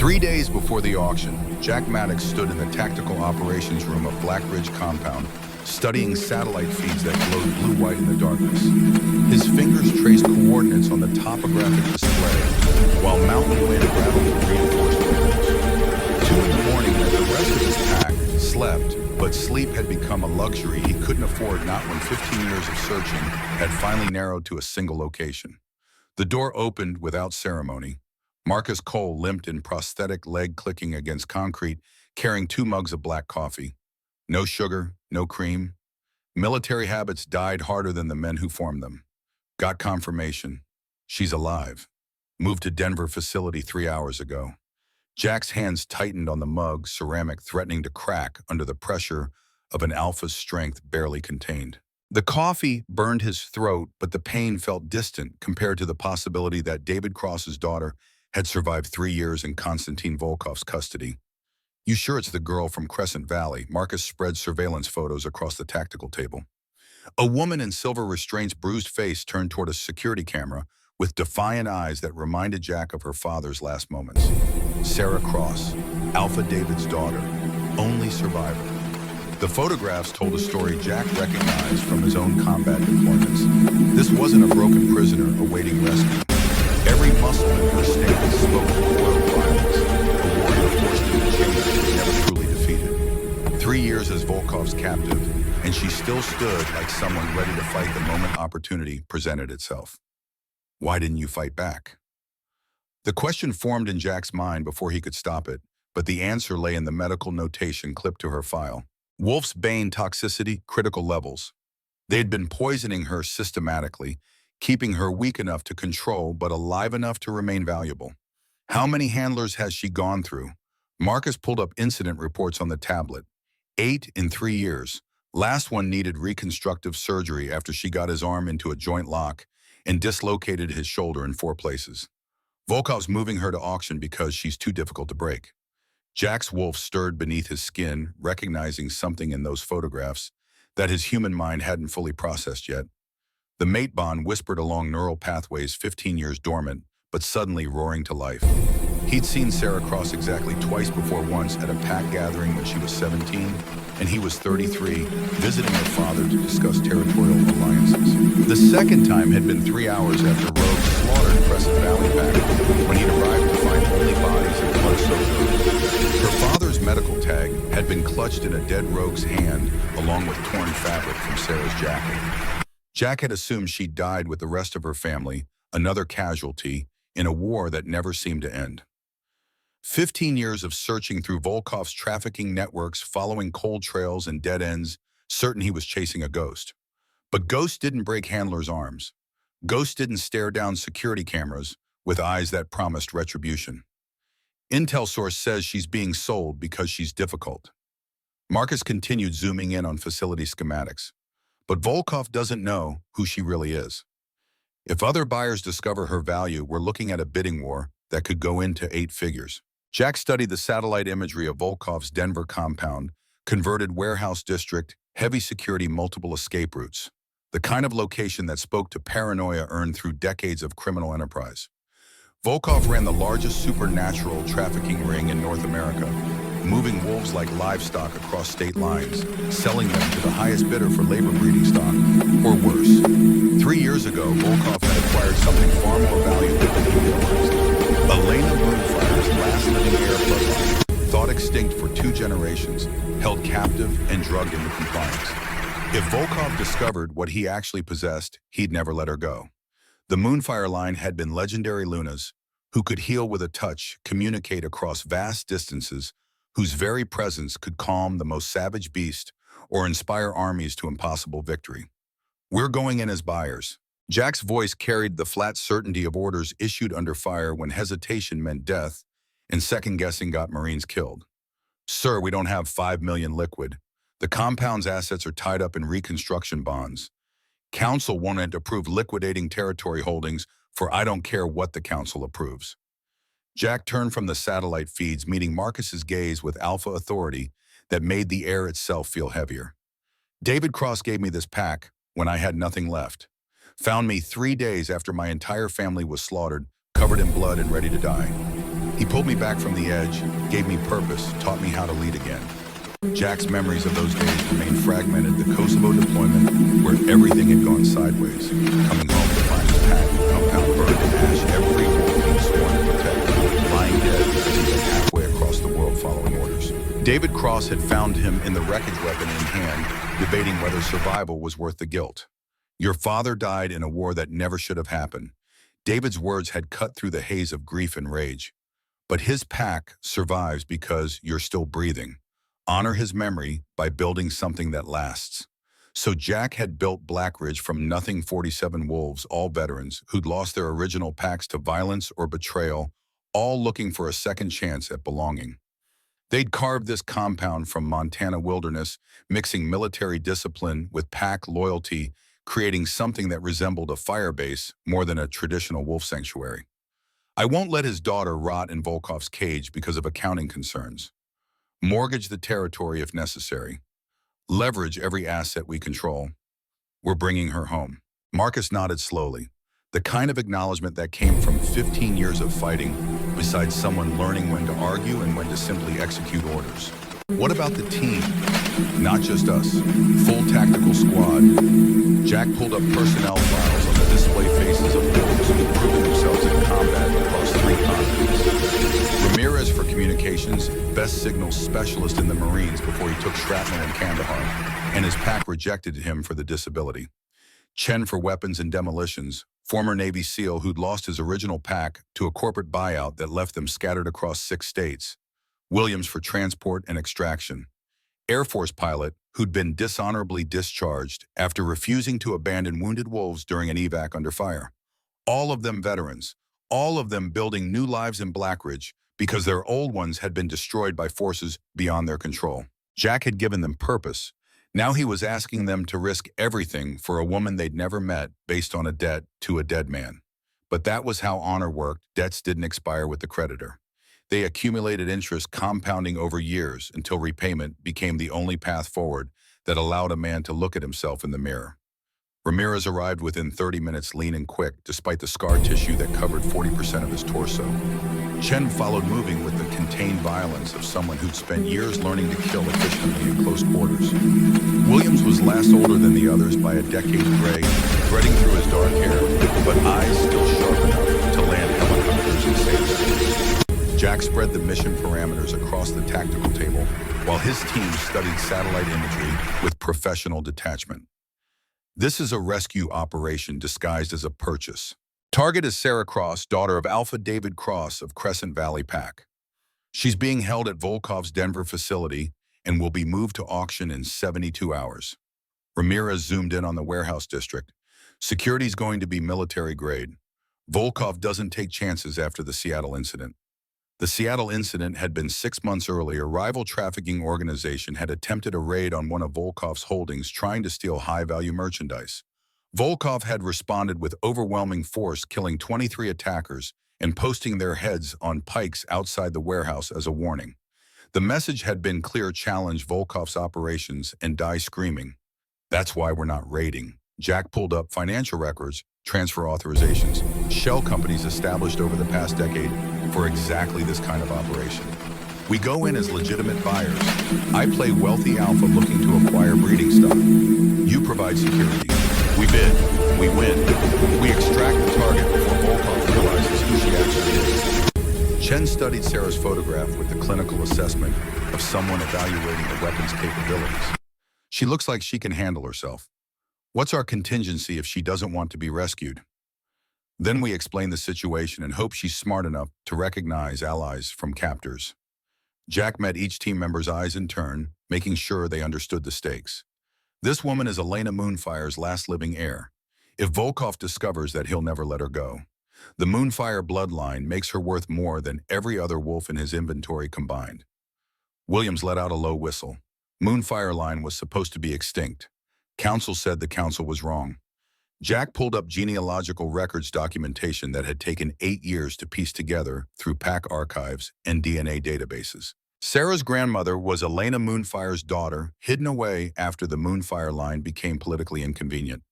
3 days before the auction, Jack Maddox stood in the tactical operations room of Black Ridge compound, studying satellite feeds that glowed blue-white in the darkness. His fingers traced coordinates on the topographic display, while mountain wind rattled the reinforced windows. 2 in the morning, as the rest of his pack slept, but sleep had become a luxury he couldn't afford not when 15 years of searching had finally narrowed to a single location. The door opened without ceremony. Marcus Cole limped in prosthetic leg clicking against concrete, carrying 2 mugs of black coffee. No sugar, no cream. Military habits died harder than the men who formed them. Got confirmation. She's alive. Moved to Denver facility 3 hours ago. Jack's hands tightened on the mug, ceramic threatening to crack under the pressure of an alpha's strength barely contained. The coffee burned his throat, but the pain felt distant compared to the possibility that David Cross's daughter had survived 3 years in Konstantin Volkov's custody. You sure it's the girl from Crescent Valley? Marcus spread surveillance photos across the tactical table. A woman in silver restraints' bruised face turned toward a security camera with defiant eyes that reminded Jack of her father's last moments. Sarah Cross, Alpha David's daughter, only survivor. The photographs told a story Jack recognized from his own combat deployments. This wasn't a broken prisoner awaiting rescue. Every muscle in her stance spoke of loyal violence, a warrior forced into chains but never truly defeated. 3 years as Volkov's captive, and she still stood like someone ready to fight the moment opportunity presented itself. Why didn't you fight back? The question formed in Jack's mind before he could stop it, but the answer lay in the medical notation clipped to her file. Wolf's Bane toxicity, critical levels. They had been poisoning her systematically, keeping her weak enough to control but alive enough to remain valuable. How many handlers has she gone through? Marcus pulled up incident reports on the tablet. 8 in 3 years. Last one needed reconstructive surgery after she got his arm into a joint lock and dislocated his shoulder in 4 places. Volkov's moving her to auction because she's too difficult to break. Jack's wolf stirred beneath his skin, recognizing something in those photographs that his human mind hadn't fully processed yet. The mate bond whispered along neural pathways 15 years dormant, but suddenly roaring to life. He'd seen Sarah Cross exactly twice before, once at a pack gathering when she was 17, and he was 33, visiting her father to discuss territorial alliances. The second time had been 3 hours after Rogue slaughtered Crescent Valley pack, when he'd arrived to find only bodies and blood-soaked earth. Her father's medical tag had been clutched in a dead Rogue's hand, along with torn fabric from Sarah's jacket. Jack had assumed she'd died with the rest of her family, another casualty, in a war that never seemed to end. 15 years of searching through Volkov's trafficking networks, following cold trails and dead ends, certain he was chasing a ghost. But ghosts didn't break handlers' arms. Ghosts didn't stare down security cameras with eyes that promised retribution. Intel source says she's being sold because she's difficult. Marcus continued zooming in on facility schematics. But Volkov doesn't know who she really is. If other buyers discover her value, we're looking at a bidding war that could go into 8 figures. Jack studied the satellite imagery of Volkov's Denver compound, converted warehouse district, heavy security, multiple escape routes. The kind of location that spoke to paranoia earned through decades of criminal enterprise. Volkov ran the largest supernatural trafficking ring in North America, moving wolves like livestock across state lines, selling them to the highest bidder for labor breeding stock, or worse. 3 years ago, Volkov had acquired something far more valuable than he realized. Elena Moonfire's last living heir bloodline, thought extinct for 2 generations, held captive and drugged into compliance. If Volkov discovered what he actually possessed, he'd never let her go. The Moonfire line had been legendary Lunas, who could heal with a touch, communicate across vast distances, whose very presence could calm the most savage beast or inspire armies to impossible victory. We're going in as buyers. Jack's voice carried the flat certainty of orders issued under fire when hesitation meant death and second-guessing got Marines killed. Sir, we don't have 5 million liquid. The compound's assets are tied up in reconstruction bonds. Council won't approve liquidating territory holdings for I don't care what the council approves. Jack turned from the satellite feeds, meeting Marcus's gaze with alpha authority that made the air itself feel heavier. David Cross gave me this pack when I had nothing left. Found me 3 days after my entire family was slaughtered, covered in blood and ready to die. He pulled me back from the edge, gave me purpose, taught me how to lead again. Jack's memories of those days remain fragmented. The Kosovo deployment, where everything had gone sideways. Coming home to find his pack, compound burned to ash, every wolf he'd sworn to protect, lying dead as he was halfway across the world following orders. David Cross had found him in the wreckage, weapon in hand, debating whether survival was worth the guilt. Your father died in a war that never should have happened. David's words had cut through the haze of grief and rage. But his pack survives because you're still breathing. Honor his memory by building something that lasts. So Jack had built Blackridge from nothing. 47 wolves, all veterans, who'd lost their original packs to violence or betrayal, all looking for a second chance at belonging. They'd carved this compound from Montana wilderness, mixing military discipline with pack loyalty, creating something that resembled a fire base more than a traditional wolf sanctuary. I won't let his daughter rot in Volkov's cage because of accounting concerns. Mortgage the territory if necessary. Leverage every asset we control. We're bringing her home. Marcus nodded slowly, the kind of acknowledgement that came from 15 years of fighting, besides someone learning when to argue and when to simply execute orders. What about the team? Not just us. Full tactical squad. Jack pulled up personnel files on the display faces of wolves who'd proven themselves in combat across 3 continents. Ramirez for communications, best signals specialist in the Marines before he took shrapnel in Kandahar, and his pack rejected him for the disability. Chen for weapons and demolitions, former Navy SEAL who'd lost his original pack to a corporate buyout that left them scattered across 6 states. Williams for transport and extraction. Air Force pilot who'd been dishonorably discharged after refusing to abandon wounded wolves during an evac under fire. All of them veterans, all of them building new lives in Blackridge because their old ones had been destroyed by forces beyond their control. Jack had given them purpose. Now he was asking them to risk everything for a woman they'd never met based on a debt to a dead man. But that was how honor worked. Debts didn't expire with the creditor. They accumulated interest, compounding over years until repayment became the only path forward that allowed a man to look at himself in the mirror. Ramirez arrived within 30 minutes, lean and quick, despite the scar tissue that covered 40% of his torso. Chen followed, moving with the contained violence of someone who'd spent years learning to kill efficiently in close quarters. Williams was last older than the others by a decade gray, threading through his dark hair, but eyes still sharp enough to land helicopters and save cities. Jack spread the mission parameters across the tactical table, while his team studied satellite imagery with professional detachment. This is a rescue operation disguised as a purchase. Target is Sarah Cross, daughter of Alpha David Cross of Crescent Valley Pack. She's being held at Volkov's Denver facility and will be moved to auction in 72 hours. Ramirez zoomed in on the warehouse district. Security's going to be military grade. Volkov doesn't take chances after the Seattle incident. The Seattle incident had been 6 months earlier. Rival trafficking organization had attempted a raid on one of Volkov's holdings, trying to steal high-value merchandise. Volkov had responded with overwhelming force, killing 23 attackers and posting their heads on pikes outside the warehouse as a warning. The message had been clear: challenge Volkov's operations and die screaming. That's why we're not raiding. Jack pulled up financial records, transfer authorizations, shell companies established over the past decade for exactly this kind of operation. We go in as legitimate buyers. I play wealthy alpha looking to acquire breeding stock. You provide security. We bid. We win. We extract the target before Volkov realizes who she actually is. Chen studied Sarah's photograph with the clinical assessment of someone evaluating the weapon's capabilities. She looks like she can handle herself. What's our contingency if she doesn't want to be rescued? Then we explain the situation and hope she's smart enough to recognize allies from captors. Jack met each team member's eyes in turn, making sure they understood the stakes. This woman is Elena Moonfire's last living heir. If Volkov discovers that, he'll never let her go. The Moonfire bloodline makes her worth more than every other wolf in his inventory combined. Williams let out a low whistle. Moonfire line was supposed to be extinct. Council said the council was wrong. Jack pulled up genealogical records documentation that had taken 8 years to piece together through pack archives and DNA databases. Sarah's grandmother was Elena Moonfire's daughter, hidden away after the Moonfire line became politically inconvenient.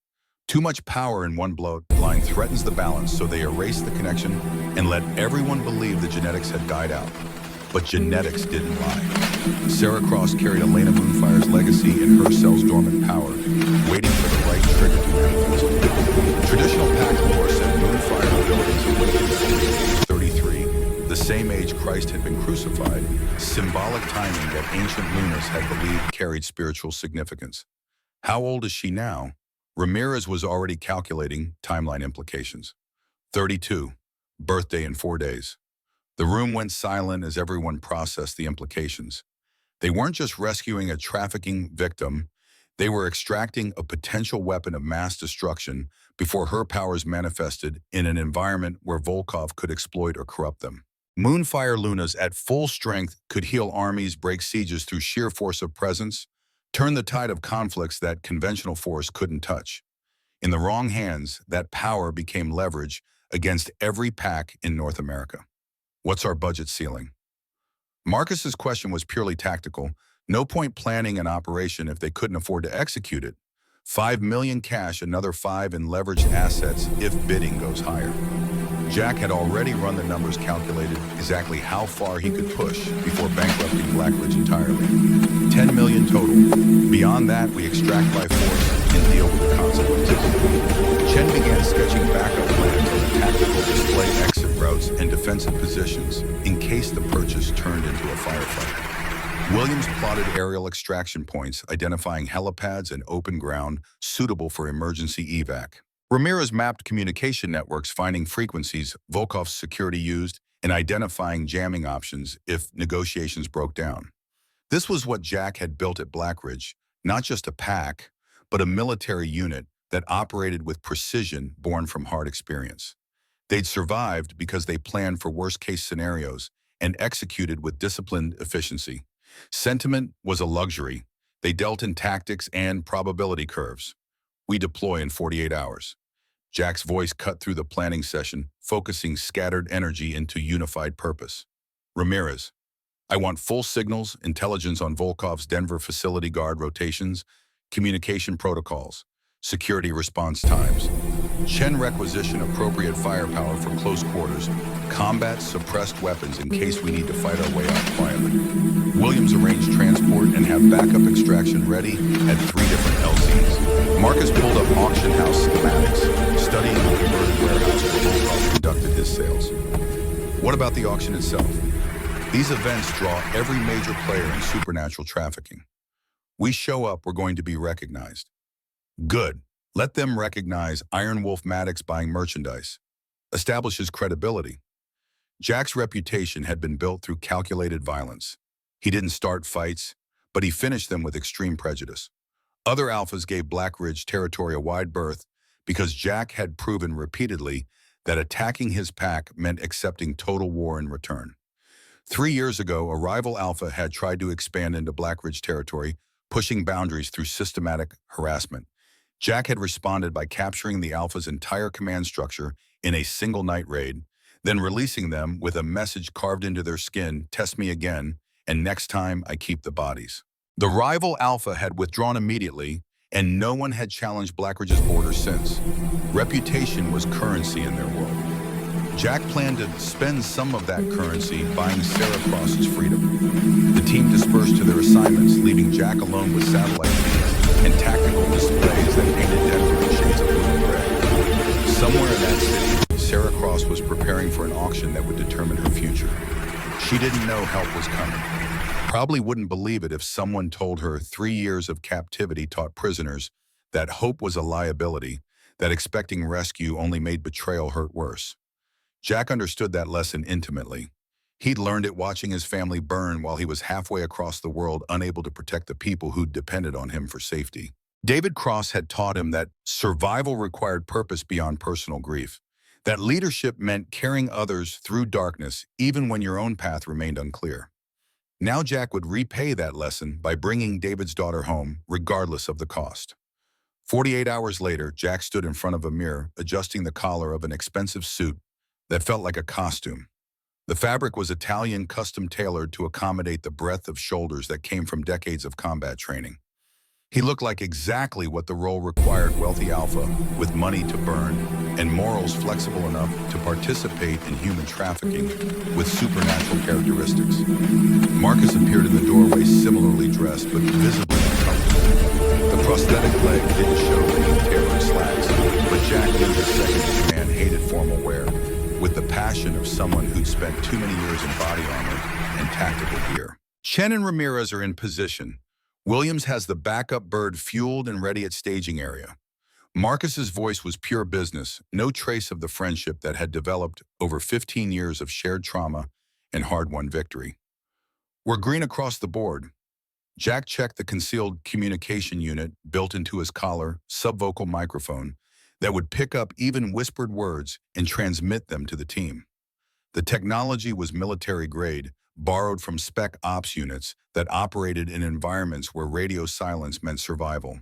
Too much power in one line threatens the balance, so they erased the connection and let everyone believe the genetics had died out. But genetics didn't lie. Sarah Cross carried Elena Moonfire's legacy in her cell's dormant power, waiting for the right trigger to manifest. Traditional pack lore said Moonfire abilities awakened at 33, the same age Christ had been crucified, symbolic timing that ancient Lunas had believed carried spiritual significance. How old is she now? Ramirez was already calculating timeline implications. 32, birthday in 4 days. The room went silent as everyone processed the implications. They weren't just rescuing a trafficking victim, they were extracting a potential weapon of mass destruction before her powers manifested in an environment where Volkov could exploit or corrupt them. Moonfire Lunas at full strength could heal armies, break sieges through sheer force of presence, turn the tide of conflicts that conventional force couldn't touch. In the wrong hands, that power became leverage against every pack in North America. What's our budget ceiling? Marcus's question was purely tactical. No point planning an operation if they couldn't afford to execute it. 5 million cash, another 5 in leveraged assets if bidding goes higher. Jack had already run the numbers, calculated exactly how far he could push before bankrupting Blackridge entirely. 10 million total. Beyond that, we extract by force and deal with the consequences. Chen began sketching backup plans on the tactical display, exit routes, and defensive positions in case the purchase turned into a firefight. Williams plotted aerial extraction points, identifying helipads and open ground suitable for emergency evac. Ramirez mapped communication networks, finding frequencies Volkov's security used and identifying jamming options if negotiations broke down. This was what Jack had built at Blackridge, not just a pack, but a military unit that operated with precision born from hard experience. They'd survived because they planned for worst-case scenarios and executed with disciplined efficiency. Sentiment was a luxury. They dealt in tactics and probability curves. We deploy in 48 hours. Jack's voice cut through the planning session, focusing scattered energy into unified purpose. Ramirez, I want full signals, intelligence on Volkov's Denver facility, guard rotations, communication protocols, security response times. Chen requisition appropriate firepower for close quarters, combat suppressed weapons in case we need to fight our way out quietly. Williams arranged transport and have backup extraction ready at 3 different LCs. Marcus pulled up auction house schematics, studying the converted warehouse where Volkov conducted his sales. What about the auction itself? These events draw every major player in supernatural trafficking. We show up, we're going to be recognized. Good. Let them recognize Iron Wolf Maddox buying merchandise. Establishes credibility. Jack's reputation had been built through calculated violence. He didn't start fights, but he finished them with extreme prejudice. Other alphas gave Blackridge territory a wide berth because Jack had proven repeatedly that attacking his pack meant accepting total war in return. 3 years ago, a rival alpha had tried to expand into Blackridge territory, pushing boundaries through systematic harassment. Jack had responded by capturing the alpha's entire command structure in a single night raid, then releasing them with a message carved into their skin, "Test me again, and next time I keep the bodies." The rival alpha had withdrawn immediately, and no one had challenged Blackridge's borders since. Reputation was currency in their world. Jack planned to spend some of that currency buying Sarah Cross's freedom. The team dispersed to their assignments, leaving Jack alone with satellite feeds and tactical displays that painted Denver in shades of blue and gray. Somewhere in that city, Sarah Cross was preparing for an auction that would determine her future. She didn't know help was coming. Probably wouldn't believe it if someone told her 3 years of captivity taught prisoners that hope was a liability, that expecting rescue only made betrayal hurt worse. Jack understood that lesson intimately. He'd learned it watching his family burn while he was halfway across the world, unable to protect the people who'd depended on him for safety. David Cross had taught him that survival required purpose beyond personal grief, that leadership meant carrying others through darkness even when your own path remained unclear. Now Jack would repay that lesson by bringing David's daughter home, regardless of the cost. 48 hours later, Jack stood in front of a mirror, adjusting the collar of an expensive suit that felt like a costume. The fabric was Italian, custom-tailored to accommodate the breadth of shoulders that came from decades of combat training. He looked like exactly what the role required: wealthy alpha with money to burn and morals flexible enough to participate in human trafficking with supernatural characteristics. Marcus appeared in the doorway similarly dressed but visibly uncomfortable. The prosthetic leg didn't show beneath tailored slacks, but Jack knew his second-in-command hated formal wear with the passion of someone who'd spent too many years in body armor and tactical gear. Chen and Ramirez are in position. Williams has the backup bird fueled and ready at staging area. Marcus's voice was pure business, no trace of the friendship that had developed over 15 years of shared trauma and hard-won victory. We're green across the board. Jack checked the concealed communication unit built into his collar, subvocal microphone that would pick up even whispered words and transmit them to the team. The technology was military-grade, borrowed from spec ops units that operated in environments where radio silence meant survival.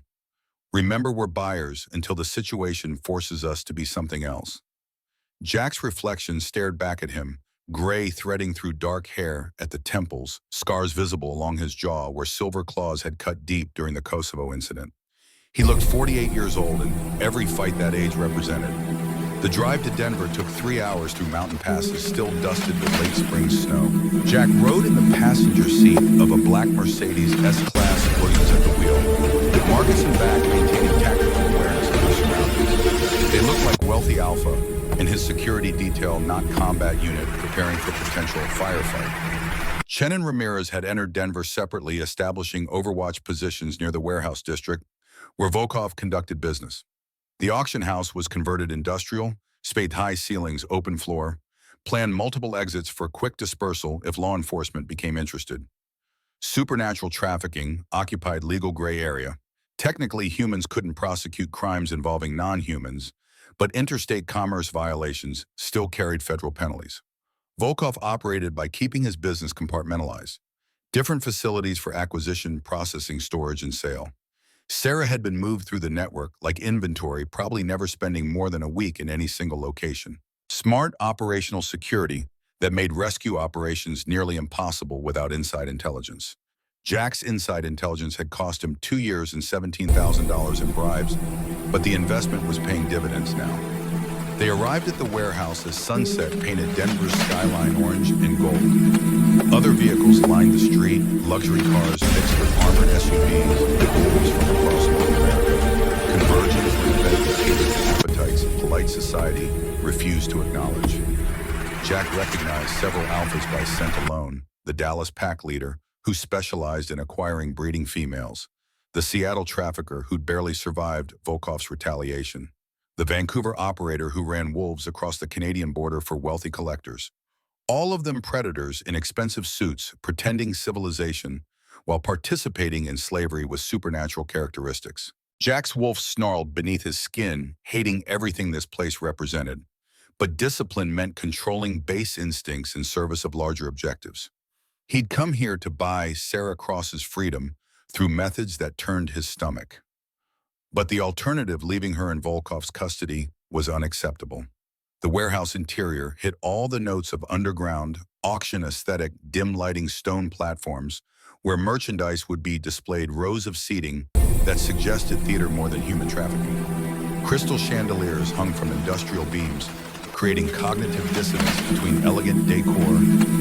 Remember, we're buyers until the situation forces us to be something else. Jack's reflection stared back at him, gray threading through dark hair at the temples, scars visible along his jaw where silver claws had cut deep during the Kosovo incident. He looked 48 years old and every fight that age represented. The drive to Denver took 3 hours through mountain passes still dusted with late spring snow. Jack rode in the passenger seat of a black Mercedes S-Class, Williams at the wheel, with Marcus in back maintaining tactical awareness of their surroundings. They looked like wealthy alpha and his security detail, not combat unit, preparing for potential firefight. Chen and Ramirez had entered Denver separately, establishing overwatch positions near the warehouse district, where Volkov conducted business. The auction house was converted industrial, spaced high ceilings, open floor, planned multiple exits for quick dispersal if law enforcement became interested. Supernatural trafficking occupied legal gray area. Technically, humans couldn't prosecute crimes involving non-humans, but interstate commerce violations still carried federal penalties. Volkov operated by keeping his business compartmentalized. Different facilities for acquisition, processing, storage, and sale. Sarah had been moved through the network like inventory, probably never spending more than a week in any single location. Smart operational security that made rescue operations nearly impossible without inside intelligence. Jack's inside intelligence had cost him 2 years and $17,000 in bribes, but the investment was paying dividends now. They arrived at the warehouse as sunset painted Denver's skyline orange and gold. Other vehicles lined the street, luxury cars mixed with armored SUVs, the wolves from across North America, converging for an event that catered to appetites polite society refused to acknowledge. Jack recognized several alphas by scent alone: the Dallas pack leader, who specialized in acquiring breeding females; the Seattle trafficker who'd barely survived Volkov's retaliation; the Vancouver operator who ran wolves across the Canadian border for wealthy collectors. All of them predators in expensive suits, pretending civilization, while participating in slavery with supernatural characteristics. Jack's wolf snarled beneath his skin, hating everything this place represented. But discipline meant controlling base instincts in service of larger objectives. He'd come here to buy Sarah Cross's freedom through methods that turned his stomach. But the alternative, leaving her in Volkov's custody, was unacceptable. The warehouse interior hit all the notes of underground, auction aesthetic, dim lighting stone platforms where merchandise would be displayed, rows of seating that suggested theater more than human trafficking. Crystal chandeliers hung from industrial beams, creating cognitive dissonance between elegant decor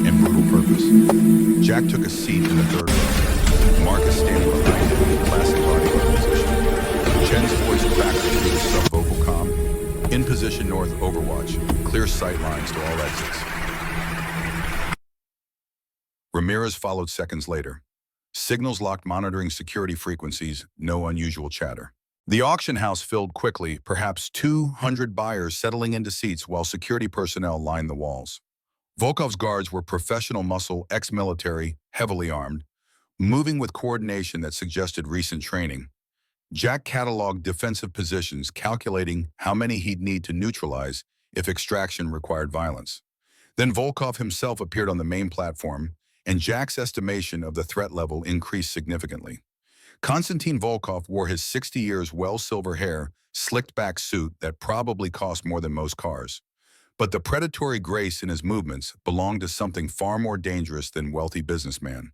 and brutal purpose. Jack took a seat in the third row, Marcus standing behind him in classic bodyguard position. Chen's voice cracked through the sub-vocal comm. In position north, overwatch. Clear sight lines to all exits. Ramirez followed seconds later. Signals locked, monitoring security frequencies, no unusual chatter. The auction house filled quickly, perhaps 200 buyers settling into seats while security personnel lined the walls. Volkov's guards were professional muscle, ex-military, heavily armed, moving with coordination that suggested recent training. Jack cataloged defensive positions, calculating how many he'd need to neutralize if extraction required violence. Then Volkov himself appeared on the main platform, and Jack's estimation of the threat level increased significantly. Konstantin Volkov wore his 60 years silver hair, slicked back suit that probably cost more than most cars. But the predatory grace in his movements belonged to something far more dangerous than wealthy businessman.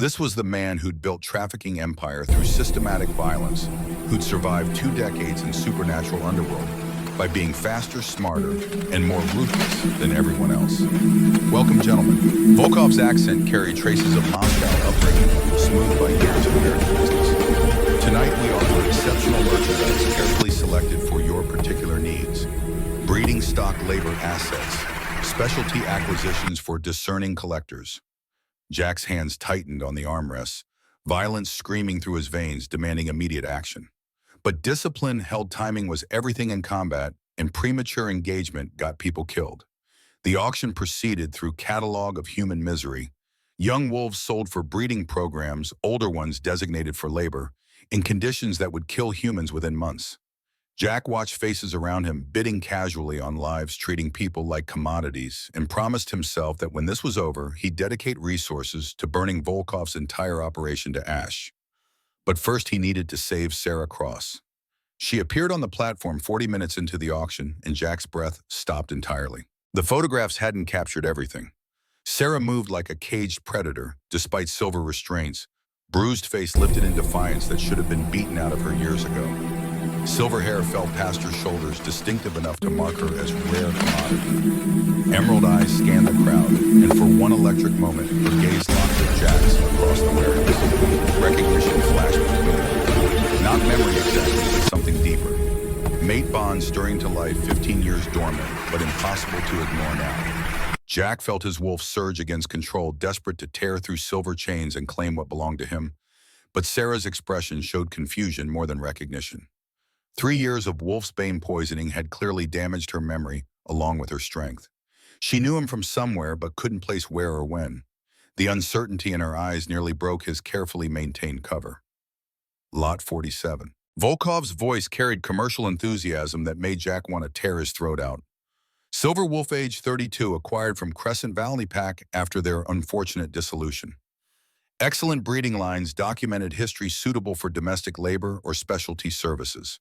This was the man who'd built trafficking empire through systematic violence, who'd survived 2 decades in supernatural underworld by being faster, smarter, and more ruthless than everyone else. Welcome, gentlemen. Volkov's accent carried traces of Moscow upbringing, smoothed by years of American business. Tonight, we offer exceptional merchandise carefully selected for your particular needs. Breeding stock labor assets, specialty acquisitions for discerning collectors. Jack's hands tightened on the armrests, violence screaming through his veins, demanding immediate action. But discipline held timing was everything in combat, and premature engagement got people killed. The auction proceeded through catalog of human misery. Young wolves sold for breeding programs, older ones designated for labor, in conditions that would kill humans within months. Jack watched faces around him, bidding casually on lives, treating people like commodities, and promised himself that when this was over, he'd dedicate resources to burning Volkov's entire operation to ash. But first he needed to save Sarah Cross. She appeared on the platform 40 minutes into the auction, and Jack's breath stopped entirely. The photographs hadn't captured everything. Sarah moved like a caged predator, despite silver restraints, bruised face lifted in defiance that should have been beaten out of her years ago. Silver hair fell past her shoulders, distinctive enough to mark her as rare commodity. Emerald eyes scanned the crowd, and for one electric moment, her gaze locked with Jack's across the warehouse. Recognition flashed between them. Not memory exactly, but something deeper. Mate bonds stirring to life 15 years dormant, but impossible to ignore now. Jack felt his wolf surge against control, desperate to tear through silver chains and claim what belonged to him. But Sarah's expression showed confusion more than recognition. 3 years of wolfsbane poisoning had clearly damaged her memory, along with her strength. She knew him from somewhere, but couldn't place where or when. The uncertainty in her eyes nearly broke his carefully maintained cover. Lot 47. Volkov's voice carried commercial enthusiasm that made Jack want to tear his throat out. Silver Wolf age 32, acquired from Crescent Valley Pack after their unfortunate dissolution. Excellent breeding lines, documented history suitable for domestic labor or specialty services.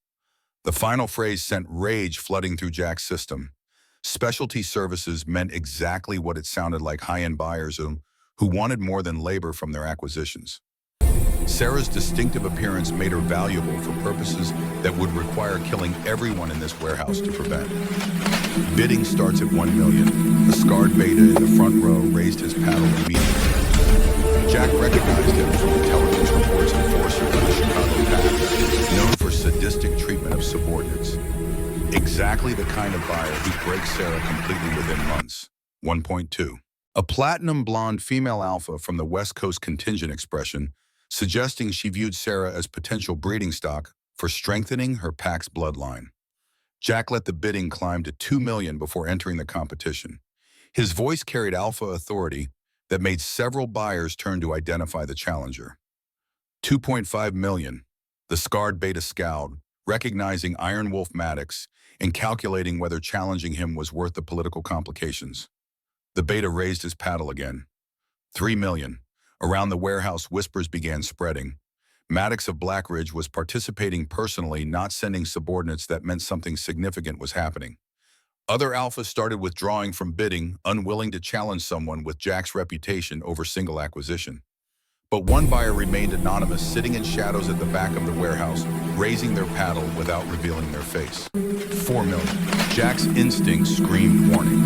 The final phrase sent rage flooding through Jack's system. Specialty services meant exactly what it sounded like: high-end buyers who wanted more than labor from their acquisitions. Sarah's distinctive appearance made her valuable for purposes that would require killing everyone in this warehouse to prevent. Bidding starts at 1 million. The scarred beta in the front row raised his paddle immediately. Jack recognized him from intelligence reports enforcer for the Chicago Pack, known for sadistic treatment of subordinates. Exactly the kind of buyer who breaks Sarah completely within months. 1.2. A platinum blonde female alpha from the West Coast contingent expression, suggesting she viewed Sarah as potential breeding stock for strengthening her pack's bloodline. Jack let the bidding climb to 2 million before entering the competition. His voice carried alpha authority that made several buyers turn to identify the challenger. 2.5 million. The scarred beta scowled, recognizing Iron Wolf Maddox and calculating whether challenging him was worth the political complications. The beta raised his paddle again. 3 million. Around the warehouse, whispers began spreading. Maddox of Blackridge was participating personally, not sending subordinates. That meant something significant was happening. Other alphas started withdrawing from bidding, unwilling to challenge someone with Jack's reputation over single acquisition. But one buyer remained anonymous, sitting in shadows at the back of the warehouse, raising their paddle without revealing their face. 4 million. Jack's instincts screamed warning.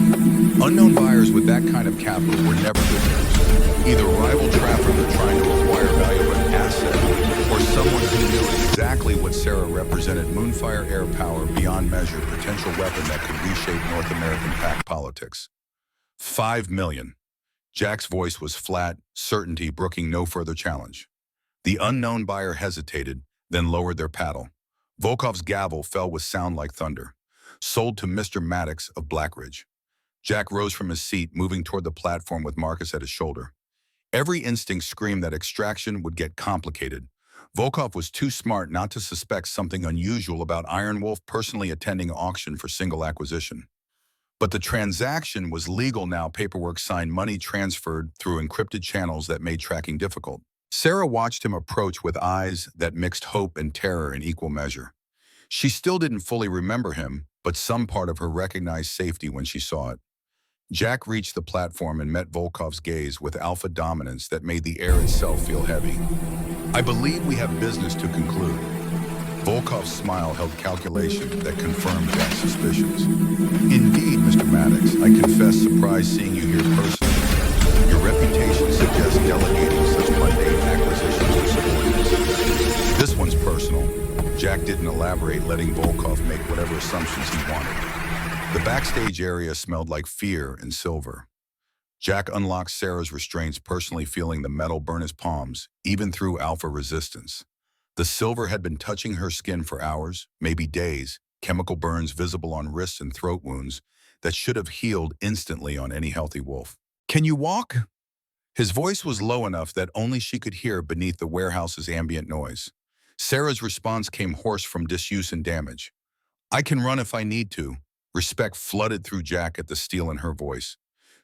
Unknown buyers with that kind of capital were never good news. Either rival trafficker trying to acquire valuable asset, or someone who knew exactly what Sarah represented: Moonfire air power beyond measure, potential weapon that could reshape North American pack politics. 5 million. Jack's voice was flat, certainty brooking no further challenge. The unknown buyer hesitated, then lowered their paddle. Volkov's gavel fell with sound like thunder. Sold to Mr. Maddox of Blackridge. Jack rose from his seat, moving toward the platform with Marcus at his shoulder. Every instinct screamed that extraction would get complicated. Volkov was too smart not to suspect something unusual about Iron Wolf personally attending auction for single acquisition. But the transaction was legal now, paperwork signed, money transferred through encrypted channels that made tracking difficult. Sarah watched him approach with eyes that mixed hope and terror in equal measure. She still didn't fully remember him, but some part of her recognized safety when she saw it. Jack reached the platform and met Volkov's gaze with alpha dominance that made the air itself feel heavy. I believe we have business to conclude. Volkov's smile held calculation that confirmed Jack's suspicions. Indeed, Mr. Maddox, I confess surprise seeing you here personally. Your reputation suggests delegating such mundane acquisitions to subordinates. This one's personal. Jack didn't elaborate, letting Volkov make whatever assumptions he wanted. The backstage area smelled like fear and silver. Jack unlocked Sarah's restraints, personally feeling the metal burn his palms, even through alpha resistance. The silver had been touching her skin for hours, maybe days, chemical burns visible on wrists and throat wounds that should have healed instantly on any healthy wolf. Can you walk? His voice was low enough that only she could hear beneath the warehouse's ambient noise. Sarah's response came hoarse from disuse and damage. I can run if I need to. Respect flooded through Jack at the steel in her voice.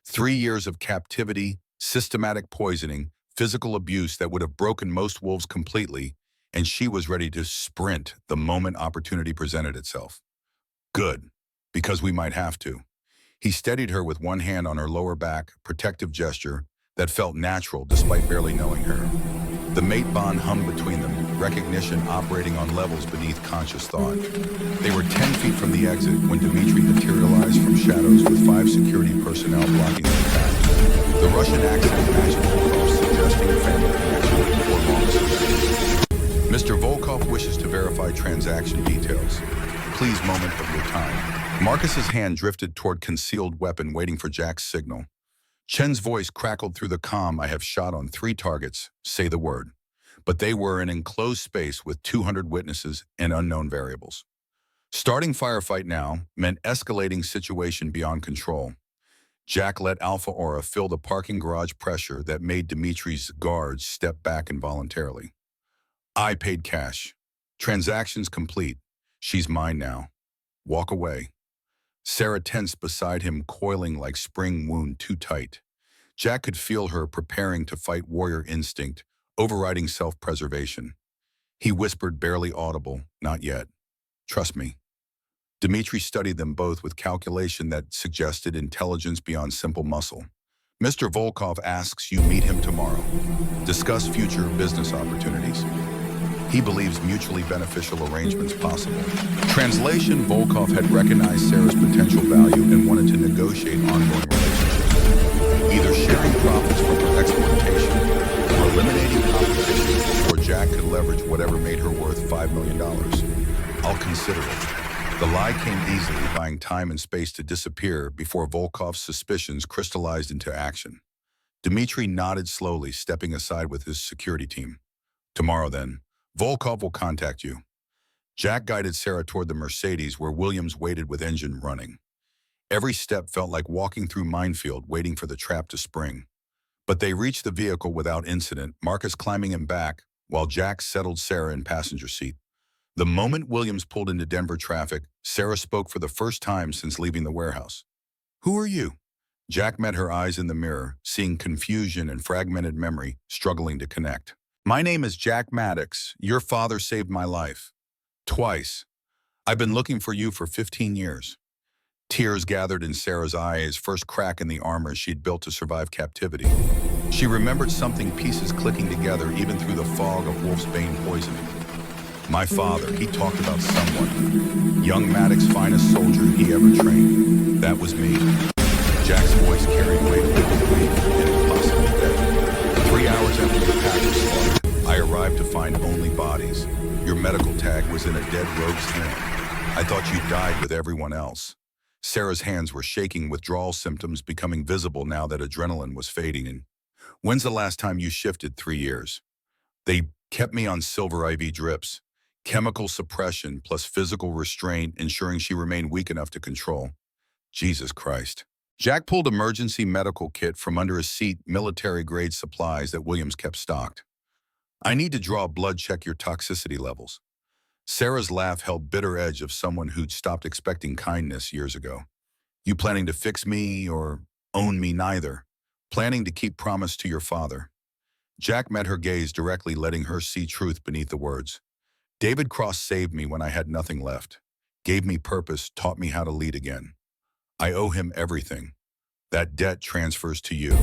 3 years of captivity, systematic poisoning, physical abuse that would have broken most wolves completely, and she was ready to sprint the moment opportunity presented itself. Good, because we might have to. He steadied her with one hand on her lower back, protective gesture that felt natural despite barely knowing her. The mate bond hummed between them, recognition operating on levels beneath conscious thought. They were 10 feet from the exit when Dmitri materialized from shadows with 5 security personnel blocking their path. The Russian accent matched Volkov's, suggesting a family connection or long association. Mr. Volkov wishes to verify transaction details. Please, moment of your time. Marcus's hand drifted toward concealed weapon, waiting for Jack's signal. Chen's voice crackled through the comm. I have shot on 3 targets. Say the word. But they were an enclosed space with 200 witnesses and unknown variables. Starting firefight now meant escalating situation beyond control. Jack let Alpha Aura fill the parking garage pressure that made Dimitri's guards step back involuntarily. I paid cash. Transactions complete. She's mine now. Walk away. Sarah tensed beside him, coiling like spring wound too tight. Jack could feel her preparing to fight warrior instinct, overriding self-preservation. He whispered, barely audible, not yet. Trust me. Dmitri studied them both with calculation that suggested intelligence beyond simple muscle. Mr. Volkov asks you meet him tomorrow. Discuss future business opportunities. He believes mutually beneficial arrangements possible. Translation: Volkov had recognized Sarah's potential value and wanted to negotiate ongoing relationships. Either sharing profits from her exploitation or eliminating competition before Jack could leverage whatever made her worth $5 million. I'll consider it. The lie came easily, buying time and space to disappear before Volkov's suspicions crystallized into action. Dmitri nodded slowly, stepping aside with his security team. Tomorrow then. Volkov will contact you. Jack guided Sarah toward the Mercedes where Williams waited with engine running. Every step felt like walking through minefield, waiting for the trap to spring. But they reached the vehicle without incident, Marcus climbing him back while Jack settled Sarah in passenger seat. The moment Williams pulled into Denver traffic, Sarah spoke for the first time since leaving the warehouse. Who are you? Jack met her eyes in the mirror, seeing confusion and fragmented memory struggling to connect. My name is Jack Maddox. Your father saved my life. Twice. I've been looking for you for 15 years. Tears gathered in Sarah's eyes, first crack in the armor she'd built to survive captivity. She remembered something, pieces clicking together even through the fog of Wolfsbane poisoning. My father, he talked about someone. Young Maddox's finest soldier he ever trained. That was me. Jack's voice carried weight of grief and impossible death. 3 hours after your pack was slaughtered, I arrived to find only bodies. Your medical tag was in a dead rogue's hand. I thought you died with everyone else. Sarah's hands were shaking, withdrawal symptoms becoming visible now that adrenaline was fading. And when's the last time you shifted? 3 years. They kept me on silver IV drips, chemical suppression plus physical restraint, ensuring she remained weak enough to control. Jesus Christ. Jack pulled emergency medical kit from under his seat, military-grade supplies that Williams kept stocked. I need to draw a blood, check your toxicity levels. Sarah's laugh held bitter edge of someone who'd stopped expecting kindness years ago. You planning to fix me or own me? Neither. Planning to keep promise to your father. Jack met her gaze directly, letting her see truth beneath the words. David Cross saved me when I had nothing left. Gave me purpose, taught me how to lead again. I owe him everything. That debt transfers to you.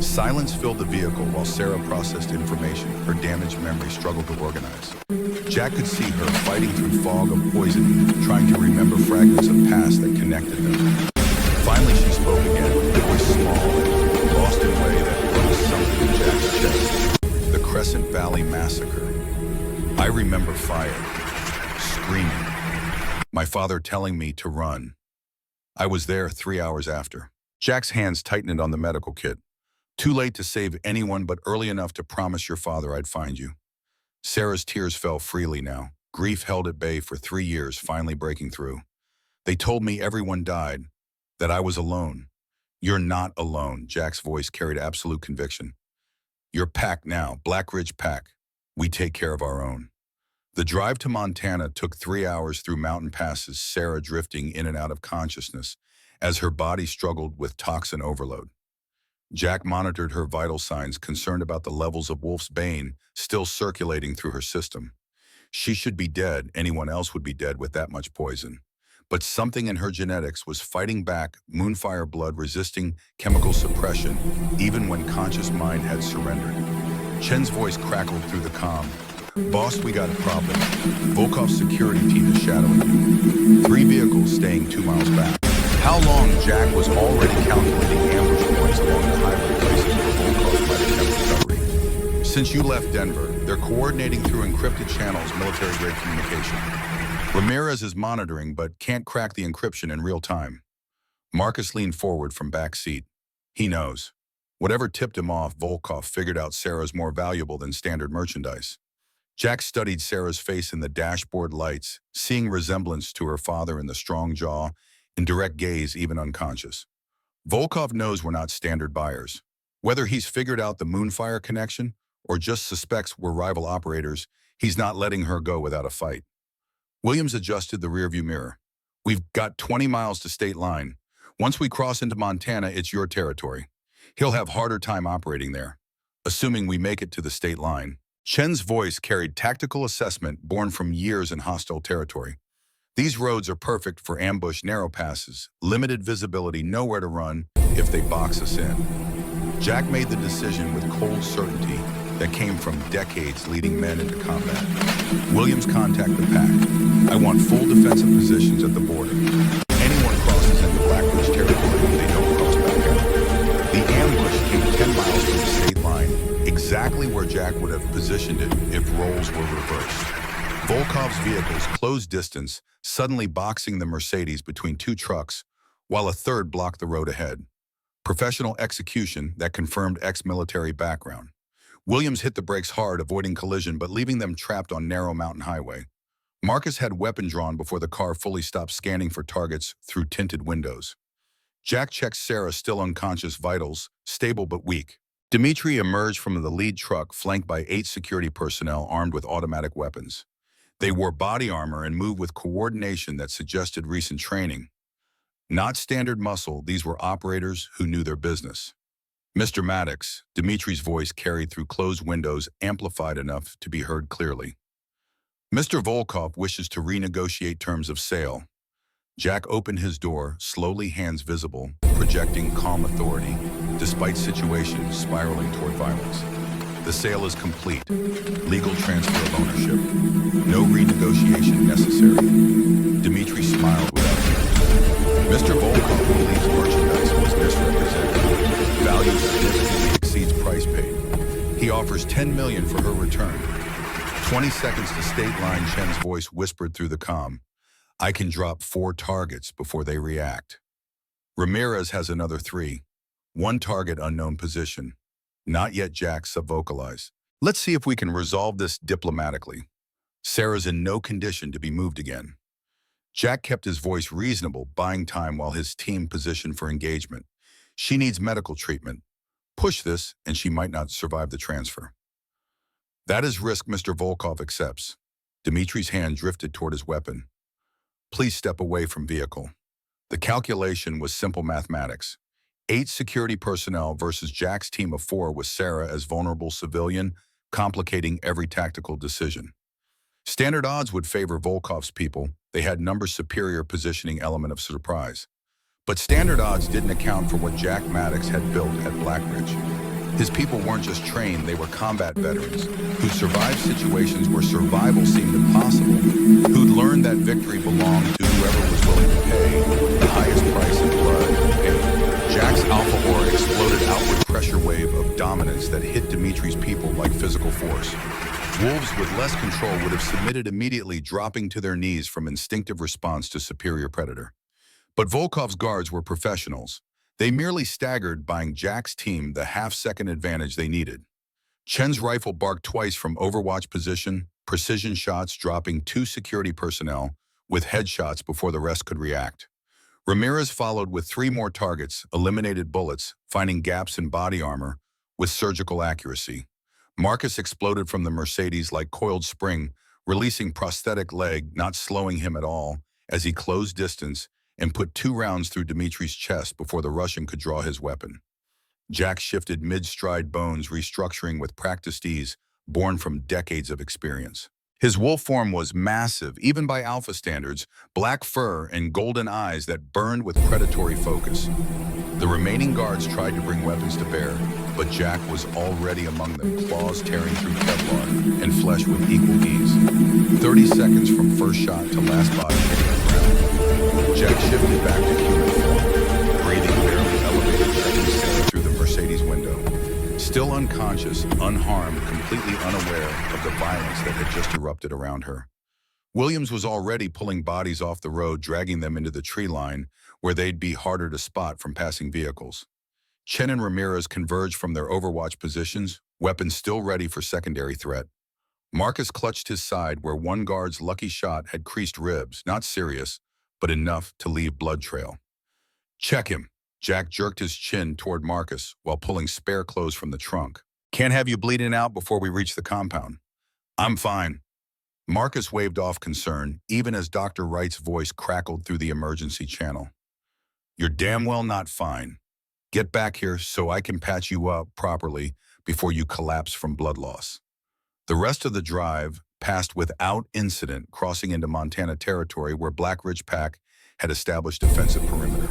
Silence filled the vehicle while Sarah processed information her damaged memory struggled to organize. Jack could see her fighting through fog of poisoning, trying to remember fragments of past that connected them. Finally, she spoke again, her voice small and lost in a way that broke something in Jack's chest. The Crescent Valley Massacre. I remember fire, screaming, my father telling me to run. I was there 3 hours after. Jack's hands tightened on the medical kit. Too late to save anyone, but early enough to promise your father I'd find you. Sarah's tears fell freely now. Grief held at bay for 3 years, finally breaking through. They told me everyone died, that I was alone. You're not alone, Jack's voice carried absolute conviction. You're packed now, Black Ridge Pack. We take care of our own. The drive to Montana took 3 hours through mountain passes, Sarah drifting in and out of consciousness as her body struggled with toxin overload. Jack monitored her vital signs, concerned about the levels of Wolf's Bane still circulating through her system. She should be dead, anyone else would be dead with that much poison. But something in her genetics was fighting back, Moonfire blood resisting chemical suppression, even when conscious mind had surrendered. Chen's voice crackled through the comm. Boss, we got a problem. Volkov's security team is shadowing you. 3 vehicles staying 2 miles back. How long? Jack was already calculating ambush points along the highway places where Volkov might attempt recovery. Since you left Denver, they're coordinating through encrypted channels, military-grade communication. Ramirez is monitoring, but can't crack the encryption in real time. Marcus leaned forward from back seat. He knows. Whatever tipped him off, Volkov figured out Sarah's more valuable than standard merchandise. Jack studied Sarah's face in the dashboard lights, seeing resemblance to her father in the strong jaw, in direct gaze, even unconscious. Volkov knows we're not standard buyers. Whether he's figured out the Moonfire connection or just suspects we're rival operators, he's not letting her go without a fight. Williams adjusted the rearview mirror. We've got 20 miles to state line. Once we cross into Montana, it's your territory. He'll have harder time operating there, assuming we make it to the state line. Chen's voice carried tactical assessment born from years in hostile territory. These roads are perfect for ambush narrow passes, limited visibility, nowhere to run if they box us in. Jack made the decision with cold certainty that came from decades leading men into combat. Williams, contact the pack. I want full defensive positions at the border. Anyone crosses into Black Ridge territory, they don't cross back out. The ambush came 10 miles from the state line, exactly where Jack would have positioned it if roles were reversed. Volkov's vehicles closed distance, suddenly boxing the Mercedes between 2 trucks, while a third blocked the road ahead. Professional execution that confirmed ex-military background. Williams hit the brakes hard, avoiding collision, but leaving them trapped on narrow mountain highway. Marcus had weapon drawn before the car fully stopped scanning for targets through tinted windows. Jack checked Sarah's still unconscious vitals, stable but weak. Dmitri emerged from the lead truck, flanked by 8 security personnel armed with automatic weapons. They wore body armor and moved with coordination that suggested recent training. Not standard muscle, these were operators who knew their business. Mr. Maddox, Dimitri's voice carried through closed windows, amplified enough to be heard clearly. Mr. Volkov wishes to renegotiate terms of sale. Jack opened his door, slowly, hands visible, projecting calm authority, despite situations spiraling toward violence. The sale is complete. Legal transfer of ownership. No renegotiation necessary. Dmitri smiled without fear. Mr. Volkov believes merchandise was misrepresented. Value significantly exceeds price paid. He offers $10 million for her return. 20 seconds to state line, Chen's voice whispered through the comm. I can drop 4 targets before they react. Ramirez has another 3. 1 target, unknown position. Not yet, Jack subvocalized. Let's see if we can resolve this diplomatically. Sarah's in no condition to be moved again. Jack kept his voice reasonable, buying time while his team positioned for engagement. She needs medical treatment. Push this, and she might not survive the transfer. That is risk Mr. Volkov accepts. Dimitri's hand drifted toward his weapon. Please step away from vehicle. The calculation was simple mathematics. 8 security personnel versus Jack's team of 4 with Sarah as vulnerable civilian, complicating every tactical decision. Standard odds would favor Volkov's people. They had number superior positioning element of surprise. But standard odds didn't account for what Jack Maddox had built at Blackridge. His people weren't just trained, they were combat veterans who survived situations where survival seemed impossible, who'd learned that victory belonged to whoever was willing to pay the highest price in blood and pain. Jack's alpha aura exploded outward pressure wave of dominance that hit Dimitri's people like physical force. Wolves with less control would have submitted immediately, dropping to their knees from instinctive response to superior predator. But Volkov's guards were professionals. They merely staggered, buying Jack's team the half-second advantage they needed. Chen's rifle barked twice from overwatch position, precision shots dropping 2 security personnel with headshots before the rest could react. Ramirez followed with 3 more targets, eliminated bullets, finding gaps in body armor with surgical accuracy. Marcus exploded from the Mercedes like coiled spring, releasing prosthetic leg, not slowing him at all, as he closed distance and put 2 rounds through Dimitri's chest before the Russian could draw his weapon. Jack shifted mid-stride bones, restructuring with practiced ease, born from decades of experience. His wolf form was massive, even by alpha standards, black fur and golden eyes that burned with predatory focus. The remaining guards tried to bring weapons to bear, but Jack was already among them, claws tearing through Kevlar and flesh with equal ease. 30 seconds from first shot to last body hitting the ground. Jack shifted back to human form, breathing barely elevated, checking Sarah through the Mercedes window. Still unconscious, unharmed, completely unaware of the violence that had just erupted around her. Williams was already pulling bodies off the road, dragging them into the tree line, where they'd be harder to spot from passing vehicles. Chen and Ramirez converged from their overwatch positions, weapons still ready for secondary threat. Marcus clutched his side where one guard's lucky shot had creased ribs, not serious, but enough to leave blood trail. "Check him." Jack jerked his chin toward Marcus while pulling spare clothes from the trunk. "Can't have you bleeding out before we reach the compound." "I'm fine." Marcus waved off concern, even as Dr. Wright's voice crackled through the emergency channel. "You're damn well not fine. Get back here so I can patch you up properly before you collapse from blood loss." The rest of the drive passed without incident, crossing into Montana territory where Blackridge Pack had established defensive perimeter.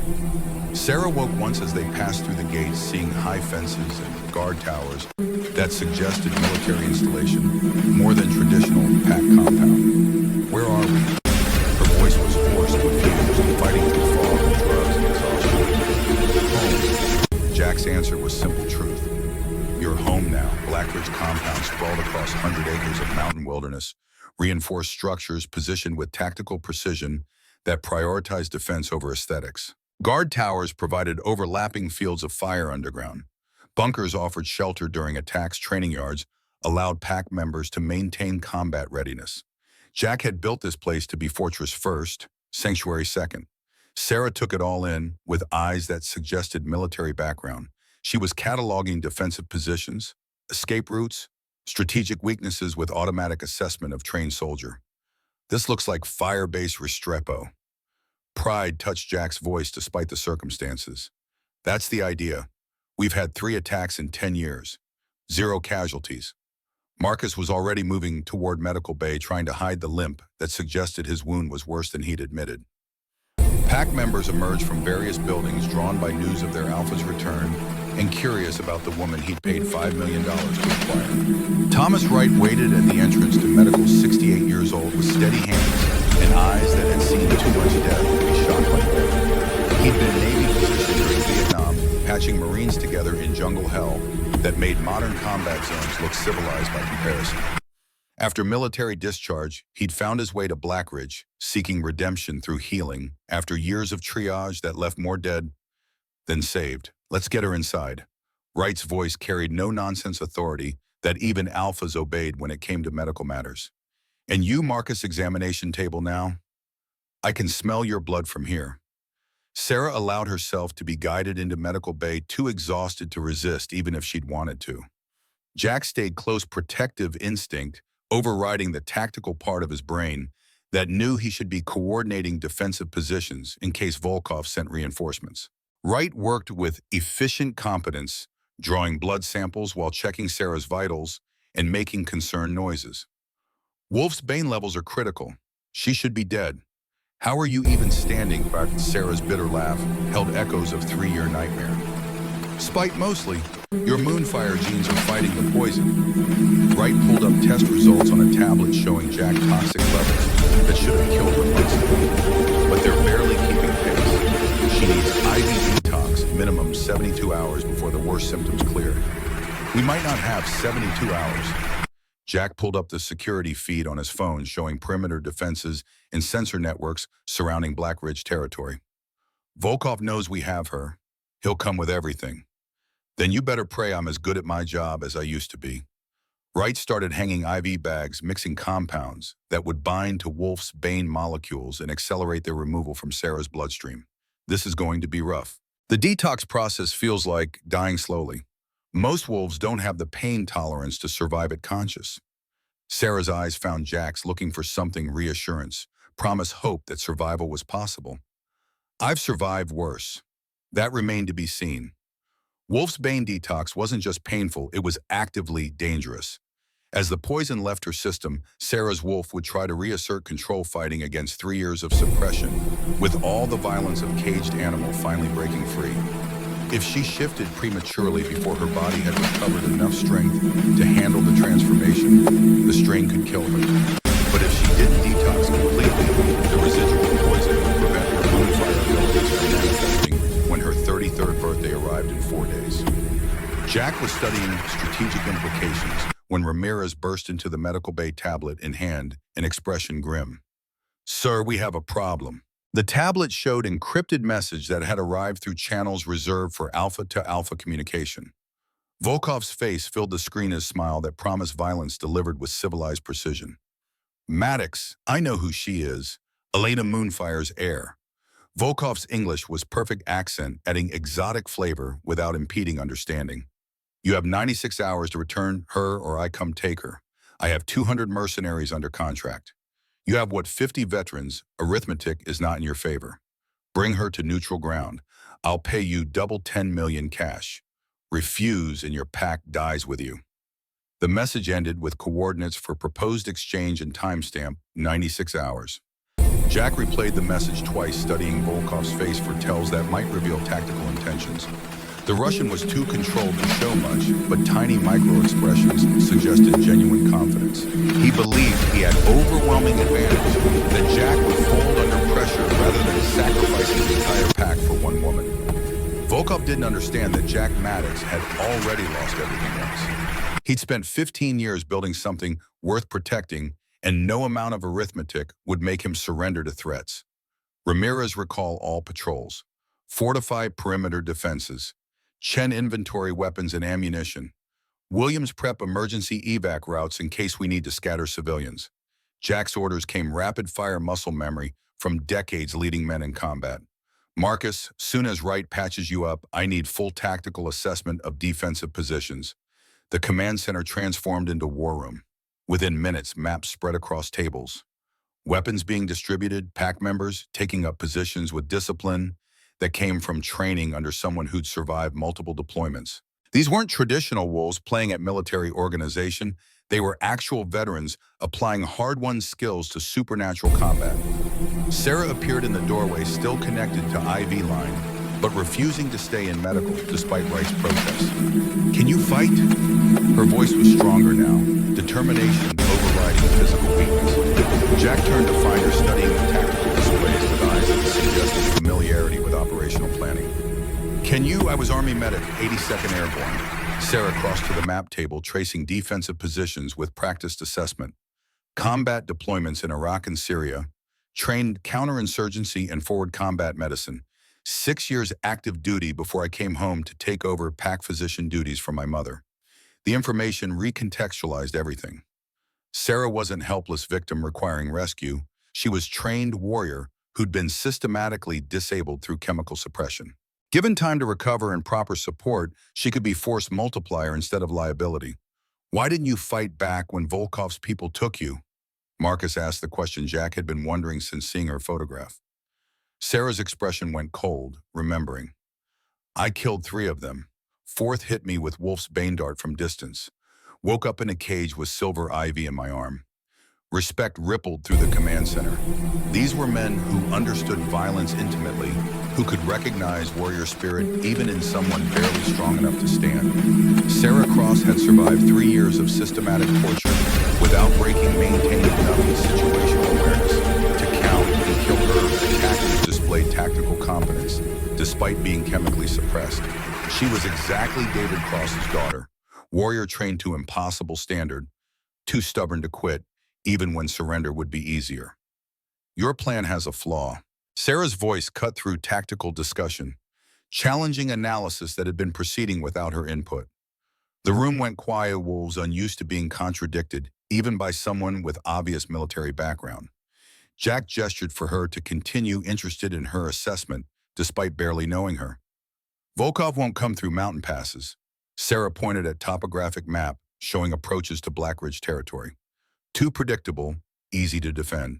Sarah woke once as they passed through the gates, seeing high fences and guard towers that suggested military installation more than traditional Pack compound. "Where are we?" Her voice was hoarse, confused, fighting through fog and drugs and exhaustion. "Home." Jack's answer was simple truth. "You're home now." Blackridge compound sprawled across 100 acres of mountain wilderness, reinforced structures positioned with tactical precision that prioritized defense over aesthetics. Guard towers provided overlapping fields of fire underground. Bunkers offered shelter during attacks. Training yards allowed Pack members to maintain combat readiness. Jack had built this place to be Fortress first, Sanctuary second. Sarah took it all in with eyes that suggested military background. She was cataloging defensive positions, escape routes, strategic weaknesses with automatic assessment of trained soldier. "This looks like fire-based Restrepo." Pride touched Jack's voice despite the circumstances. "That's the idea. We've had 3 attacks in 10 years. 0 casualties." Marcus was already moving toward medical bay, trying to hide the limp that suggested his wound was worse than he'd admitted. Pack members emerged from various buildings, drawn by news of their alpha's return and curious about the woman he'd paid $5 million to acquire. Thomas Wright waited at the entrance to medical, 68 years old, with steady hands and eyes that had seen too much death to be shocked by war. He'd been a Navy physician during Vietnam, patching Marines together in jungle hell that made modern combat zones look civilized by comparison. After military discharge, he'd found his way to Blackridge, seeking redemption through healing after years of triage that left more dead than saved. "Let's get her inside." Wright's voice carried no-nonsense authority that even alphas obeyed when it came to medical matters. "And you, Marcus, examination table now? I can smell your blood from here." Sarah allowed herself to be guided into medical bay, too exhausted to resist even if she'd wanted to. Jack stayed close, protective instinct overriding the tactical part of his brain that knew he should be coordinating defensive positions in case Volkov sent reinforcements. Wright worked with efficient competence, drawing blood samples while checking Sarah's vitals and making concerned noises. "Wolf's Bane levels are critical. She should be dead." How are you even standing? Sarah's bitter laugh held echoes of three-year nightmare. Spite mostly, your moonfire genes are fighting the poison. Wright pulled up test results on a tablet showing Jack toxic levels that should have killed her months ago. But they're barely keeping pace. She needs IV detox, minimum 72 hours before the worst symptoms clear. We might not have 72 hours. Jack pulled up the security feed on his phone showing perimeter defenses and sensor networks surrounding Black Ridge territory. Volkov knows we have her. He'll come with everything. Then you better pray I'm as good at my job as I used to be. Wright started hanging IV bags, mixing compounds that would bind to Wolf's Bane molecules and accelerate their removal from Sarah's bloodstream. This is going to be rough. The detox process feels like dying slowly. Most wolves don't have the pain tolerance to survive it conscious. Sarah's eyes found Jack's, looking for something reassurance, promise hope that survival was possible. I've survived worse. That remained to be seen. Wolf's Bane detox wasn't just painful, it was actively dangerous. As the poison left her system, Sarah's wolf would try to reassert control, fighting against 3 years of suppression, with all the violence of caged animal finally breaking free. If she shifted prematurely before her body had recovered enough strength to handle the transformation, the strain could kill her. But if she didn't detox completely, the residual poison would prevent her moonfire abilities from manifesting when her 33rd birthday arrived in 4 days. Jack was studying strategic implications when Ramirez burst into the medical bay, tablet in hand, an expression grim. "Sir, we have a problem." The tablet showed encrypted message that had arrived through channels reserved for alpha-to-alpha communication. Volkov's face filled the screen, his smile that promised violence delivered with civilized precision. "Maddox, I know who she is. Elena Moonfire's heir." Volkov's English was perfect accent, adding exotic flavor without impeding understanding. "You have 96 hours to return her or I come take her. I have 200 mercenaries under contract. You have what, 50 veterans? Arithmetic is not in your favor. Bring her to neutral ground. I'll pay you double 10 million cash. Refuse and your pack dies with you." The message ended with coordinates for proposed exchange and timestamp, 96 hours. Jack replayed the message twice, studying Volkov's face for tells that might reveal tactical intentions. The Russian was too controlled to show much, but tiny micro-expressions suggested genuine confidence. He believed he had overwhelming advantage, that Jack would fold under pressure rather than sacrifice his entire pack for one woman. Volkov didn't understand that Jack Maddox had already lost everything else. He'd spent 15 years building something worth protecting, and no amount of arithmetic would make him surrender to threats. Ramirez recall all patrols, fortify perimeter defenses, Chen inventory weapons and ammunition. Williams prep emergency evac routes in case we need to scatter civilians. Jack's orders came rapid-fire muscle memory from decades leading men in combat. "Marcus, soon as Wright patches you up, I need full tactical assessment of defensive positions." The command center transformed into war room. Within minutes, maps spread across tables. Weapons being distributed, pack members taking up positions with discipline that came from training under someone who'd survived multiple deployments. These weren't traditional wolves playing at military organization. They were actual veterans applying hard-won skills to supernatural combat. Sarah appeared in the doorway, still connected to IV line, but refusing to stay in medical despite Wright's protests. "Can you fight?" Her voice was stronger now, determination overriding physical weakness. Jack turned to find her studying the tactical displays with eyes that suggested familiarity with operational planning. "Can you? I was Army medic, 82nd Airborne." Sarah crossed to the map table, tracing defensive positions with practiced assessment. "Combat deployments in Iraq and Syria. Trained counterinsurgency and forward combat medicine. 6 years active duty before I came home to take over pack physician duties from my mother." The information recontextualized everything. Sarah wasn't helpless victim requiring rescue. She was trained warrior who'd been systematically disabled through chemical suppression. Given time to recover and proper support, she could be force multiplier instead of liability. "Why didn't you fight back when Volkov's people took you?" Marcus asked the question Jack had been wondering since seeing her photograph. Sarah's expression went cold, remembering. "I killed 3 of them. 4th hit me with Wolf's Bane dart from distance. Woke up in a cage with silver ivy in my arm. Respect rippled through the command center. These were men who understood violence intimately, who could recognize warrior spirit even in someone barely strong enough to stand. Sarah Cross had survived 3 years of systematic torture without breaking, maintaining enough situational awareness to count and kill her. Attackers displayed tactical competence despite being chemically suppressed. She was exactly David Cross's daughter, warrior trained to impossible standard, too stubborn to quit, even when surrender would be easier. Your plan has a flaw. Sarah's voice cut through tactical discussion, challenging analysis that had been proceeding without her input. The room went quiet. Wolves unused to being contradicted, even by someone with obvious military background. Jack gestured for her to continue, interested in her assessment, despite barely knowing her. Volkov won't come through mountain passes. Sarah pointed at topographic map, showing approaches to Black Ridge territory. Too predictable, easy to defend.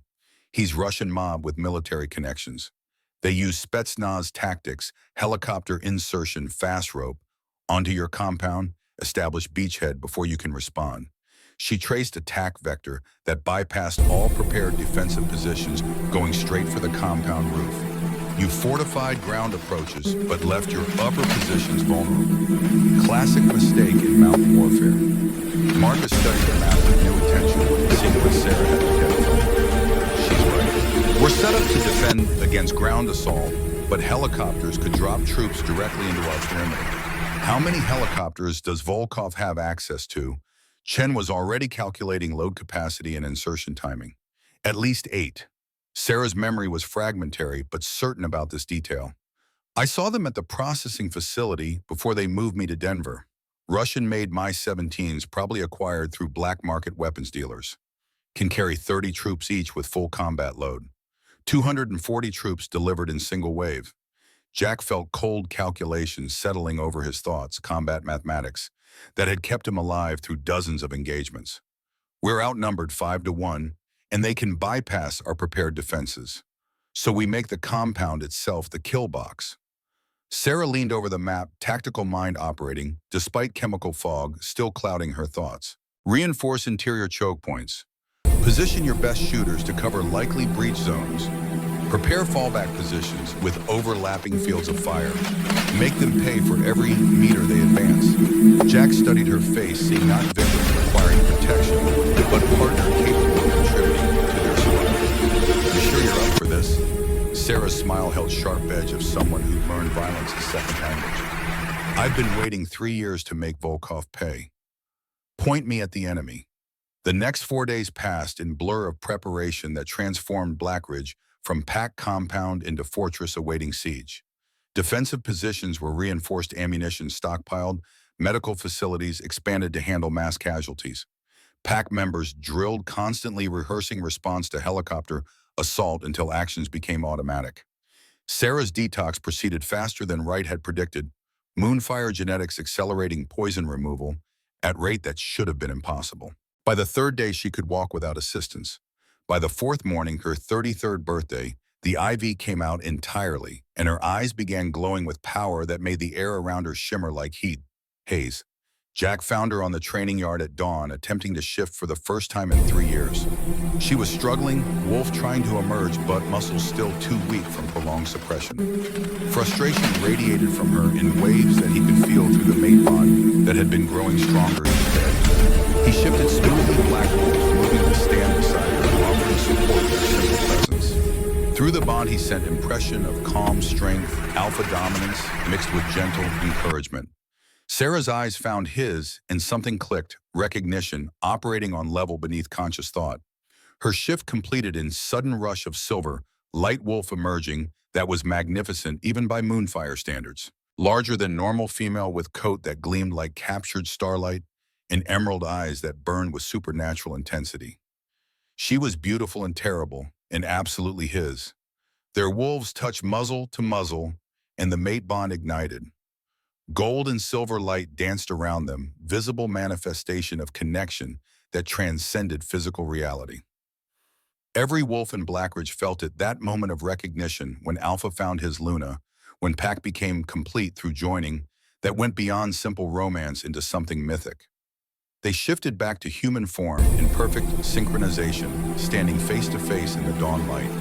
He's Russian mob with military connections. They use Spetsnaz tactics, helicopter insertion, fast rope, onto your compound, establish beachhead before you can respond. She traced attack vector that bypassed all prepared defensive positions, going straight for the compound roof. You fortified ground approaches, but left your upper positions vulnerable. Classic mistake in mountain warfare. Marcus studied the map with new attention, seeing what Sarah had identified. She's right. We're set up to defend against ground assault, but helicopters could drop troops directly into our perimeter. How many helicopters does Volkov have access to? Chen was already calculating load capacity and insertion timing. At least 8. Sarah's memory was fragmentary, but certain about this detail. I saw them at the processing facility before they moved me to Denver. Russian-made Mi-17s, probably acquired through black market weapons dealers. Can carry 30 troops each with full combat load. 240 troops delivered in single wave. Jack felt cold calculations settling over his thoughts, combat mathematics, that had kept him alive through dozens of engagements. We're outnumbered 5-1, and they can bypass our prepared defenses. So we make the compound itself the kill box. Sarah leaned over the map, tactical mind operating, despite chemical fog still clouding her thoughts. Reinforce interior choke points. Position your best shooters to cover likely breach zones. Prepare fallback positions with overlapping fields of fire. Make them pay for every meter they advance. Jack studied her face, seeing not victims requiring protection, but partner capable of contributing to their survival. You sure you're up for this? Sarah's smile held sharp edge of someone who learned violence as second language. I've been waiting 3 years to make Volkov pay. Point me at the enemy. The next 4 days passed in blur of preparation that transformed Black Ridge from packed compound into fortress awaiting siege. Defensive positions were reinforced, ammunition stockpiled, medical facilities expanded to handle mass casualties. Pack members drilled, constantly rehearsing response to helicopter assault until actions became automatic. Sarah's detox proceeded faster than Wright had predicted, Moonfire genetics accelerating poison removal at rate that should have been impossible. By the 3rd day, she could walk without assistance. By the 4th morning, her 33rd birthday, the IV came out entirely, and her eyes began glowing with power that made the air around her shimmer like heat, haze. Jack found her on the training yard at dawn, attempting to shift for the first time in 3 years. She was struggling, wolf trying to emerge, but muscles still too weak from prolonged suppression. Frustration radiated from her in waves that he could feel through the mate bond that had been growing stronger each day. He shifted smoothly, Black Wolf, moving to stand beside her, offering support with simple presence. Through the bond, he sent impression of calm strength, alpha dominance, mixed with gentle encouragement. Sarah's eyes found his, and something clicked, recognition, operating on level beneath conscious thought. Her shift completed in sudden rush of silver, light wolf emerging, that was magnificent even by Moonfire standards. Larger than normal female with coat that gleamed like captured starlight, and emerald eyes that burned with supernatural intensity. She was beautiful and terrible, and absolutely his. Their wolves touched muzzle to muzzle, and the mate bond ignited. Gold and silver light danced around them, visible manifestation of connection that transcended physical reality. Every wolf in Black Ridge felt it, that moment of recognition when Alpha found his Luna, when Pack became complete through joining, that went beyond simple romance into something mythic. They shifted back to human form in perfect synchronization, standing face to face in the dawn light.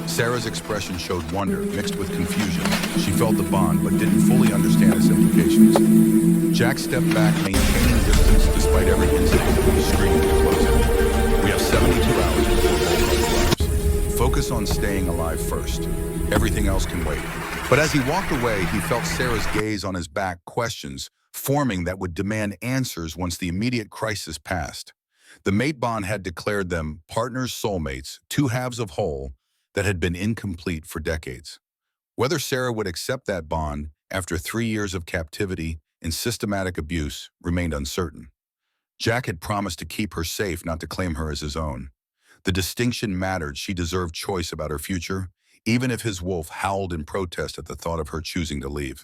Sarah's expression showed wonder mixed with confusion. She felt the bond but didn't fully understand its implications. Jack stepped back, maintaining distance despite every incident, screaming to close it. We have 72 hours before Volkov arrives. Focus on staying alive first. Everything else can wait. But as he walked away, he felt Sarah's gaze on his back, questions forming that would demand answers once the immediate crisis passed. The mate bond had declared them partners, soulmates, two halves of whole that had been incomplete for decades. Whether Sarah would accept that bond after 3 years of captivity and systematic abuse remained uncertain. Jack had promised to keep her safe, not to claim her as his own. The distinction mattered. She deserved choice about her future, even if his wolf howled in protest at the thought of her choosing to leave.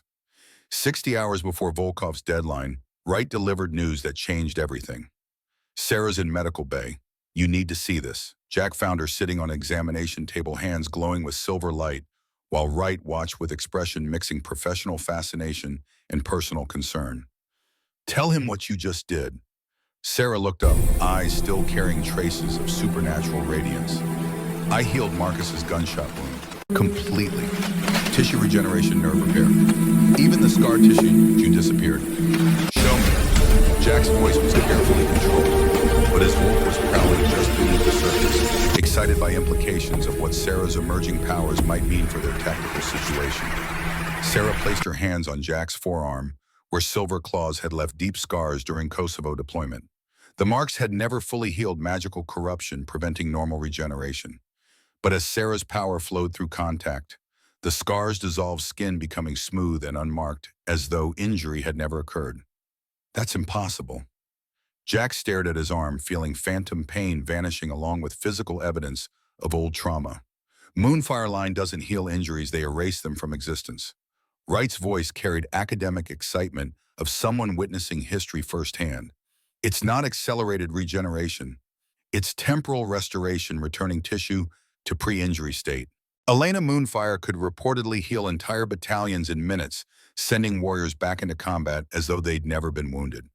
60 hours before Volkov's deadline, Wright delivered news that changed everything. Sarah's in medical bay. You need to see this. Jack found her sitting on an examination table, hands glowing with silver light, while Wright watched with expression mixing professional fascination and personal concern. Tell him what you just did. Sarah looked up, eyes still carrying traces of supernatural radiance. I healed Marcus's gunshot wound. Completely. Tissue regeneration, nerve repair. Even the scar tissue disappeared. Show me. Jack's voice was carefully controlled, but his wolf was prowling just beneath the surface, excited by implications of what Sarah's emerging powers might mean for their tactical situation. Sarah placed her hands on Jack's forearm, where silver claws had left deep scars during Kosovo deployment. The marks had never fully healed magical corruption, preventing normal regeneration. But as Sarah's power flowed through contact, the scars dissolved skin, becoming smooth and unmarked, as though injury had never occurred. That's impossible. Jack stared at his arm, feeling phantom pain vanishing along with physical evidence of old trauma. Moonfire line doesn't heal injuries, they erase them from existence. Wright's voice carried academic excitement of someone witnessing history firsthand. It's not accelerated regeneration. It's temporal restoration, returning tissue to pre-injury state. Elena Moonfire could reportedly heal entire battalions in minutes, sending warriors back into combat as though they'd never been wounded.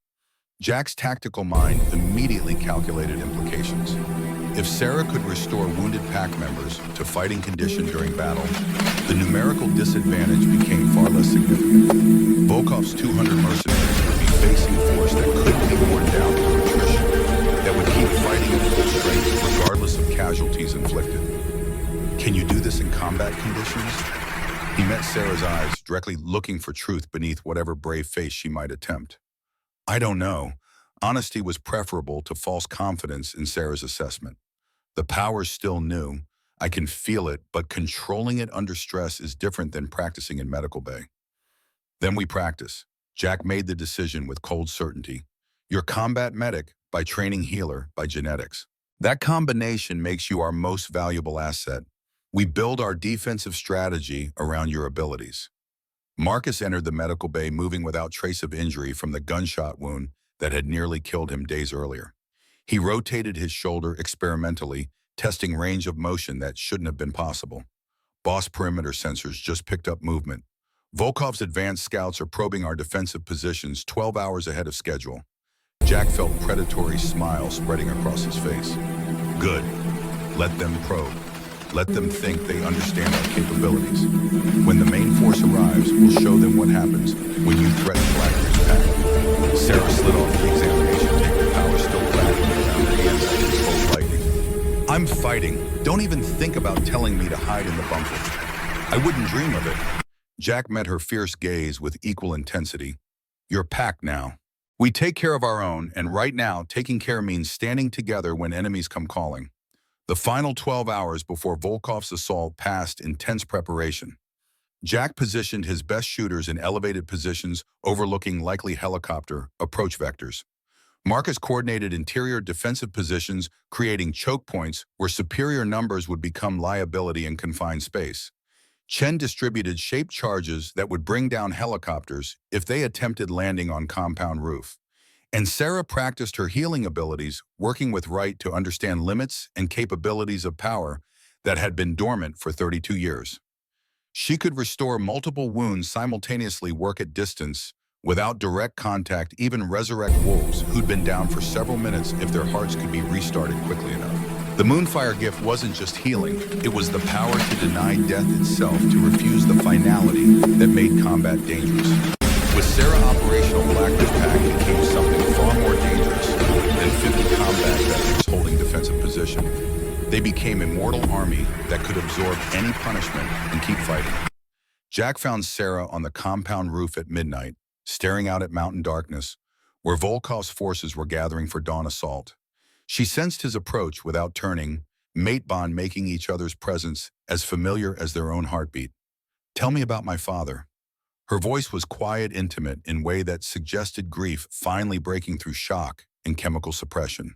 Jack's tactical mind immediately calculated implications. If Sarah could restore wounded pack members to fighting condition during battle, the numerical disadvantage became far less significant. Volkov's 200 mercenaries would be facing a force that couldn't be worn down through attrition, that would keep fighting at full strength regardless of casualties inflicted. Can you do this in combat conditions? He met Sarah's eyes, directly looking for truth beneath whatever brave face she might attempt. I don't know. Honesty was preferable to false confidence in Sarah's assessment. The power's still new. I can feel it, but controlling it under stress is different than practicing in medical bay. Then we practice. Jack made the decision with cold certainty. You're combat medic by training, healer by genetics. That combination makes you our most valuable asset. We build our defensive strategy around your abilities. Marcus entered the medical bay moving without trace of injury from the gunshot wound that had nearly killed him days earlier. He rotated his shoulder experimentally, testing range of motion that shouldn't have been possible. Boss perimeter sensors just picked up movement. Volkov's advanced scouts are probing our defensive positions 12 hours ahead of schedule. Jack felt predatory smile spreading across his face. Good. Let them probe. Let them think they understand our capabilities. When the main force arrives, we'll show them what happens when you threaten Blackridge Pack. Sarah slid off the examination table, power still crackling around her hands like controlled lightning. I'm fighting. Don't even think about telling me to hide in the bunker. I wouldn't dream of it. Jack met her fierce gaze with equal intensity. You're packed now. We take care of our own, and right now, taking care means standing together when enemies come calling. The final 12 hours before Volkov's assault passed intense preparation. Jack positioned his best shooters in elevated positions overlooking likely helicopter approach vectors. Marcus coordinated interior defensive positions, creating choke points where superior numbers would become liability in confined space. Chen distributed shaped charges that would bring down helicopters if they attempted landing on compound roof. And Sarah practiced her healing abilities, working with Wright to understand limits and capabilities of power that had been dormant for 32 years. She could restore multiple wounds simultaneously, work at distance, Without direct contact, even resurrect wolves who'd been down for several minutes if their hearts could be restarted quickly enough. The Moonfire gift wasn't just healing, it was the power to deny death itself, to refuse the finality that made combat dangerous. With Sarah operational, Black Ridge Pack became something far more dangerous than 50 combat veterans holding defensive position. They became an immortal army that could absorb any punishment and keep fighting. Jack found Sarah on the compound roof at midnight, staring out at mountain darkness, where Volkov's forces were gathering for dawn assault. She sensed his approach without turning, mate bond making each other's presence as familiar as their own heartbeat. "Tell me about my father." Her voice was quiet, intimate, in a way that suggested grief finally breaking through shock and chemical suppression.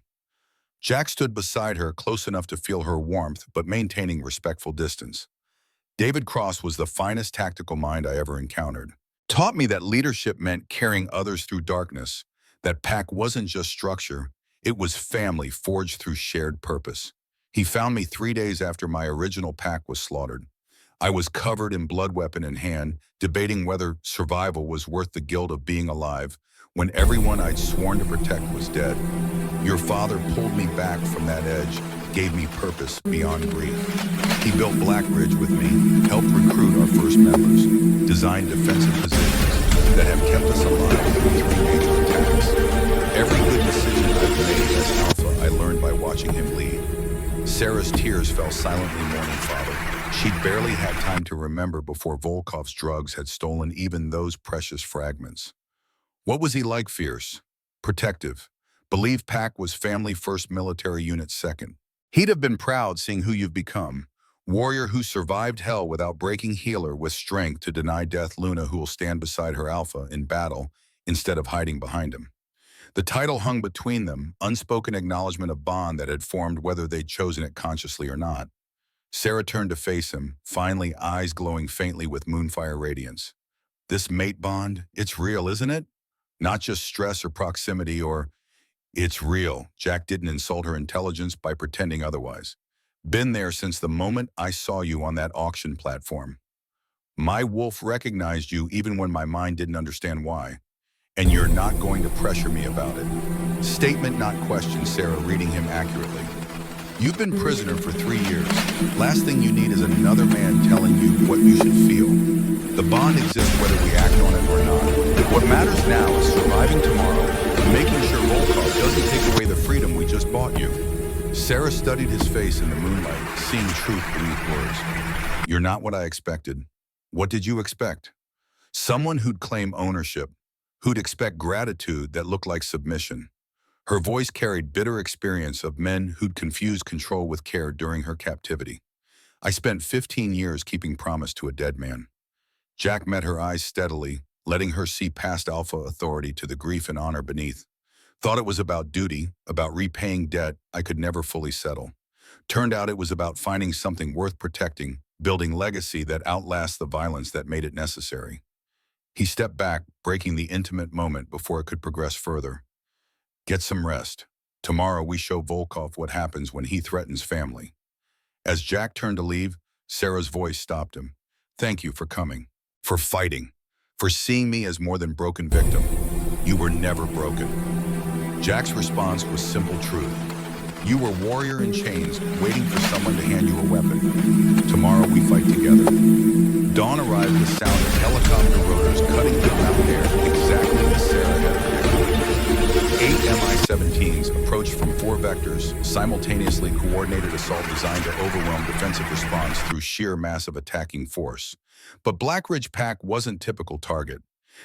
Jack stood beside her, close enough to feel her warmth, but maintaining respectful distance. David Cross was the finest tactical mind I ever encountered. Taught me that leadership meant carrying others through darkness, that pack wasn't just structure, it was family forged through shared purpose. He found me 3 days after my original pack was slaughtered. I was covered in blood, weapon in hand, debating whether survival was worth the guilt of being alive, when everyone I'd sworn to protect was dead. Your father pulled me back from that edge, gave me purpose beyond grief. He built Black Ridge with me, helped recruit our first members, designed defensive positions that have kept us alive through 3 major attacks. Every good decision I've made as Alpha, I learned by watching him lead. Sarah's tears fell silently mourning father. She'd barely had time to remember before Volkov's drugs had stolen even those precious fragments. What was he like? Fierce, protective, believed pack was family first, military unit second. He'd have been proud seeing who you've become. Warrior who survived hell without breaking, healer with strength to deny death, Luna who will stand beside her Alpha in battle instead of hiding behind him. The title hung between them, unspoken acknowledgement of bond that had formed whether they'd chosen it consciously or not. Sarah turned to face him, finally eyes glowing faintly with moonfire radiance. This mate bond, it's real, isn't it? Not just stress or proximity or... It's real. Jack didn't insult her intelligence by pretending otherwise. Been there since the moment I saw you on that auction platform. My wolf recognized you even when my mind didn't understand why. And you're not going to pressure me about it. Statement, not question, Sarah, reading him accurately. You've been prisoner for 3 years. Last thing you need is another man telling you what you should feel. The bond exists whether we act on it or not. What matters now is surviving tomorrow and making sure Volkov doesn't take away the freedom we just bought you. Sarah studied his face in the moonlight, seeing truth beneath words. You're not what I expected. What did you expect? Someone who'd claim ownership, who'd expect gratitude that looked like submission. Her voice carried bitter experience of men who'd confused control with care during her captivity. I spent 15 years keeping promise to a dead man. Jack met her eyes steadily, letting her see past Alpha authority to the grief and honor beneath. Thought it was about duty, about repaying debt I could never fully settle. Turned out it was about finding something worth protecting, building legacy that outlasts the violence that made it necessary. He stepped back, breaking the intimate moment before it could progress further. Get some rest. Tomorrow we show Volkov what happens when he threatens family. As Jack turned to leave, Sarah's voice stopped him. Thank you for coming, for fighting, for seeing me as more than broken victim. You were never broken. Jack's response was simple truth. You were warrior in chains, waiting for someone to hand you a weapon. Tomorrow we fight together. Dawn arrived with sound of helicopter rotors cutting through mountain air, exactly as Sarah had predicted. 8 Mi-17s approached from 4 vectors, simultaneously coordinated assault designed to overwhelm defensive response through sheer massive attacking force. But Black Ridge Pack wasn't typical target.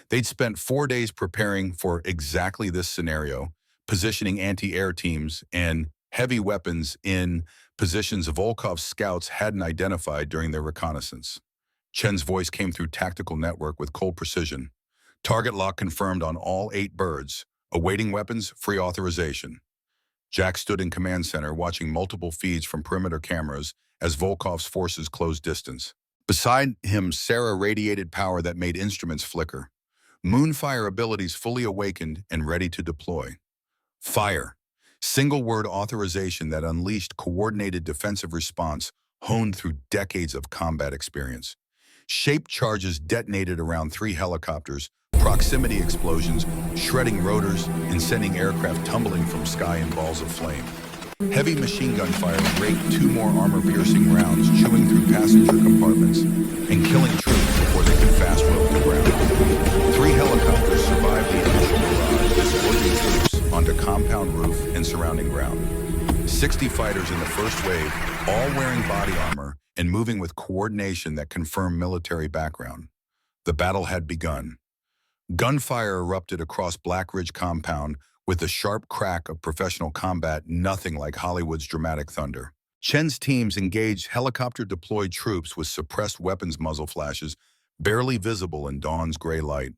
They'd spent 4 days preparing for exactly this scenario, positioning anti-air teams and heavy weapons in positions Volkov's scouts hadn't identified during their reconnaissance. Chen's voice came through tactical network with cold precision. Target lock confirmed on all 8 birds. Awaiting weapons, free authorization. Jack stood in command center watching multiple feeds from perimeter cameras as Volkov's forces closed distance. Beside him, Sarah radiated power that made instruments flicker. Moonfire abilities fully awakened and ready to deploy. Fire. Single-word authorization that unleashed coordinated defensive response honed through decades of combat experience. Shaped charges detonated around 3 helicopters, Proximity explosions, shredding rotors and sending aircraft tumbling from sky in balls of flame. Heavy machine gun fire raked two more armor-piercing rounds, chewing through passenger compartments and killing troops before they could fast rope to ground. Three helicopters survived the initial barrage, escorting troops onto compound roof and surrounding ground. 60 fighters in the first wave, all wearing body armor and moving with coordination that confirmed military background. The battle had begun. Gunfire erupted across Black Ridge compound with the sharp crack of professional combat, nothing like Hollywood's dramatic thunder. Chen's teams engaged helicopter-deployed troops with suppressed weapons muzzle flashes, barely visible in dawn's gray light.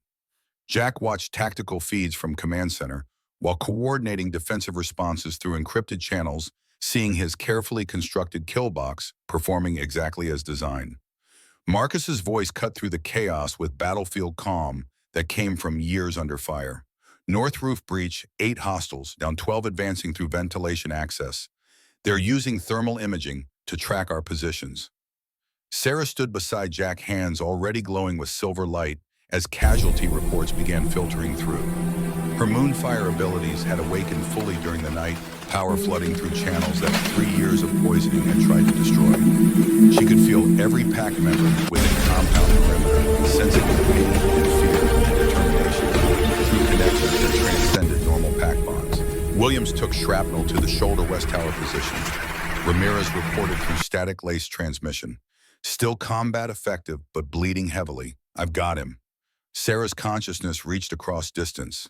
Jack watched tactical feeds from command center while coordinating defensive responses through encrypted channels, seeing his carefully constructed kill box performing exactly as designed. Marcus's voice cut through the chaos with battlefield calm that came from years under fire. North roof breach, 8 hostiles, down 12 advancing through ventilation access. They're using thermal imaging to track our positions. Sarah stood beside Jack, hands already glowing with silver light as casualty reports began filtering through. Her moonfire abilities had awakened fully during the night, power flooding through channels that 3 years of poisoning had tried to destroy. She could feel every pack member within compound perimeter, sensing the pain and fear and determination through connections that transcended normal pack bonds. Williams took shrapnel to the shoulder west tower position. Ramirez reported through static lace transmission. Still combat effective, but bleeding heavily. I've got him. Sarah's consciousness reached across distance.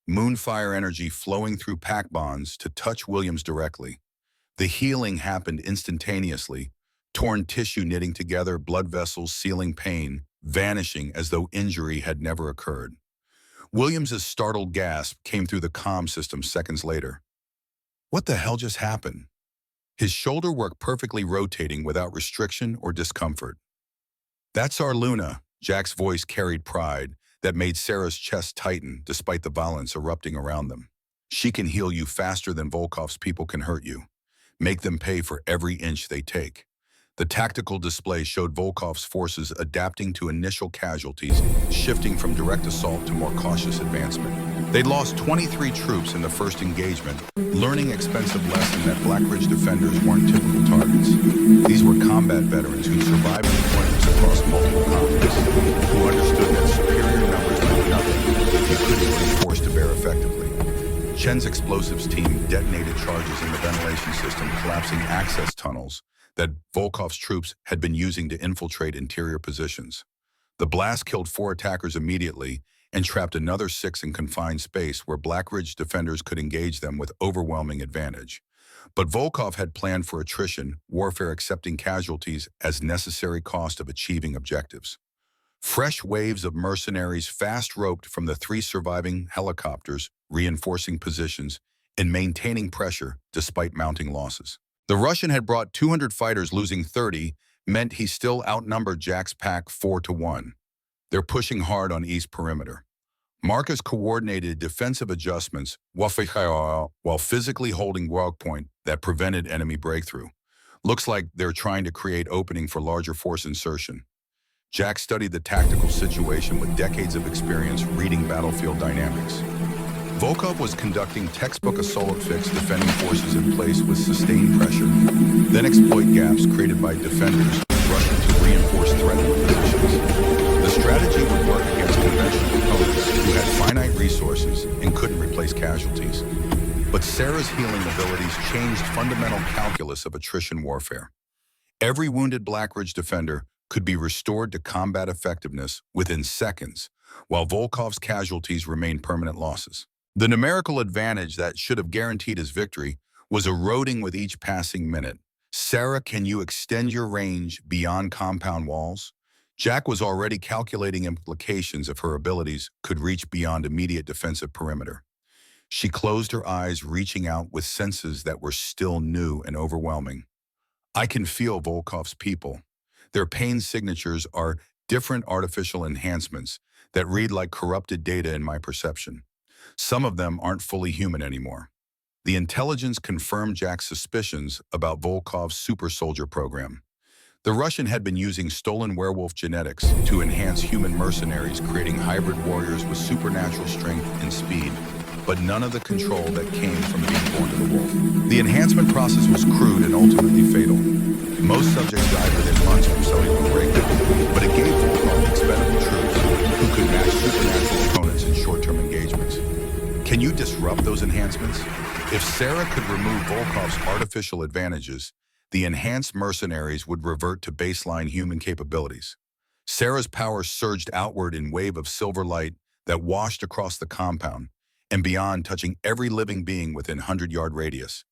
Moonfire energy flowing through pack bonds to touch Williams directly. The healing happened instantaneously, torn tissue knitting together, blood vessels sealing pain, vanishing as though injury had never occurred. Williams's startled gasp came through the comm system seconds later. What the hell just happened? His shoulder worked perfectly, rotating without restriction or discomfort. That's our Luna, Jack's voice carried pride that made Sarah's chest tighten despite the violence erupting around them. She can heal you faster than Volkov's people can hurt you. Make them pay for every inch they take. The tactical display showed Volkov's forces adapting to initial casualties, shifting from direct assault to more cautious advancement. They'd lost 23 troops in the first engagement, learning expensive lesson that Black Ridge defenders weren't typical targets. These were combat veterans who survived deployments across multiple continents, who understood that superior numbers meant nothing if you couldn't bring force to bear effectively. Chen's explosives team detonated charges in the ventilation system, collapsing access tunnels that Volkov's troops had been using to infiltrate interior positions. The blast killed 4 attackers immediately and trapped another 6 in confined space where Black Ridge defenders could engage them with overwhelming advantage. But Volkov had planned for attrition, warfare accepting casualties as necessary cost of achieving objectives. Fresh waves of mercenaries fast-roped from the 3 surviving helicopters, reinforcing positions and maintaining pressure despite mounting losses. The Russian had brought 200 fighters, losing 30, meant he still outnumbered Jack's pack 4-1. They're pushing hard on east perimeter. Marcus coordinated defensive adjustments while physically holding rogue point that prevented enemy breakthrough. Looks like they're trying to create opening for larger force insertion. Jack studied the tactical situation with decades of experience reading battlefield dynamics. Volkov was conducting textbook assault fix, defending forces in place with sustained pressure, then exploit gaps created by defenders rushing to reinforce threatened positions. The strategy would work against conventional opponents who had finite resources and couldn't replace casualties. But Sarah's healing abilities changed fundamental calculus of attrition warfare. Every wounded Black Ridge defender could be restored to combat effectiveness within seconds, while Volkov's casualties remained permanent losses. The numerical advantage that should have guaranteed his victory was eroding with each passing minute. Sarah, can you extend your range beyond compound walls? Jack was already calculating implications if her abilities could reach beyond immediate defensive perimeter. She closed her eyes, reaching out with senses that were still new and overwhelming. I can feel Volkov's people. Their pain signatures are different artificial enhancements that read like corrupted data in my perception. Some of them aren't fully human anymore. The intelligence confirmed Jack's suspicions about Volkov's super soldier program. The Russian had been using stolen werewolf genetics to enhance human mercenaries, creating hybrid warriors with supernatural strength and speed, but none of the control that came from being born to the wolf. The enhancement process was crude and ultimately fatal. Most subjects died within months from cellular breakdown, but it gave Volkov expendable troops who could match supernatural opponents in short-term engagements. Can you disrupt those enhancements? If Sarah could remove Volkov's artificial advantages, the enhanced mercenaries would revert to baseline human capabilities. Sarah's power surged outward in wave of silver light that washed across the compound and beyond, touching every living being within 100-yard radius.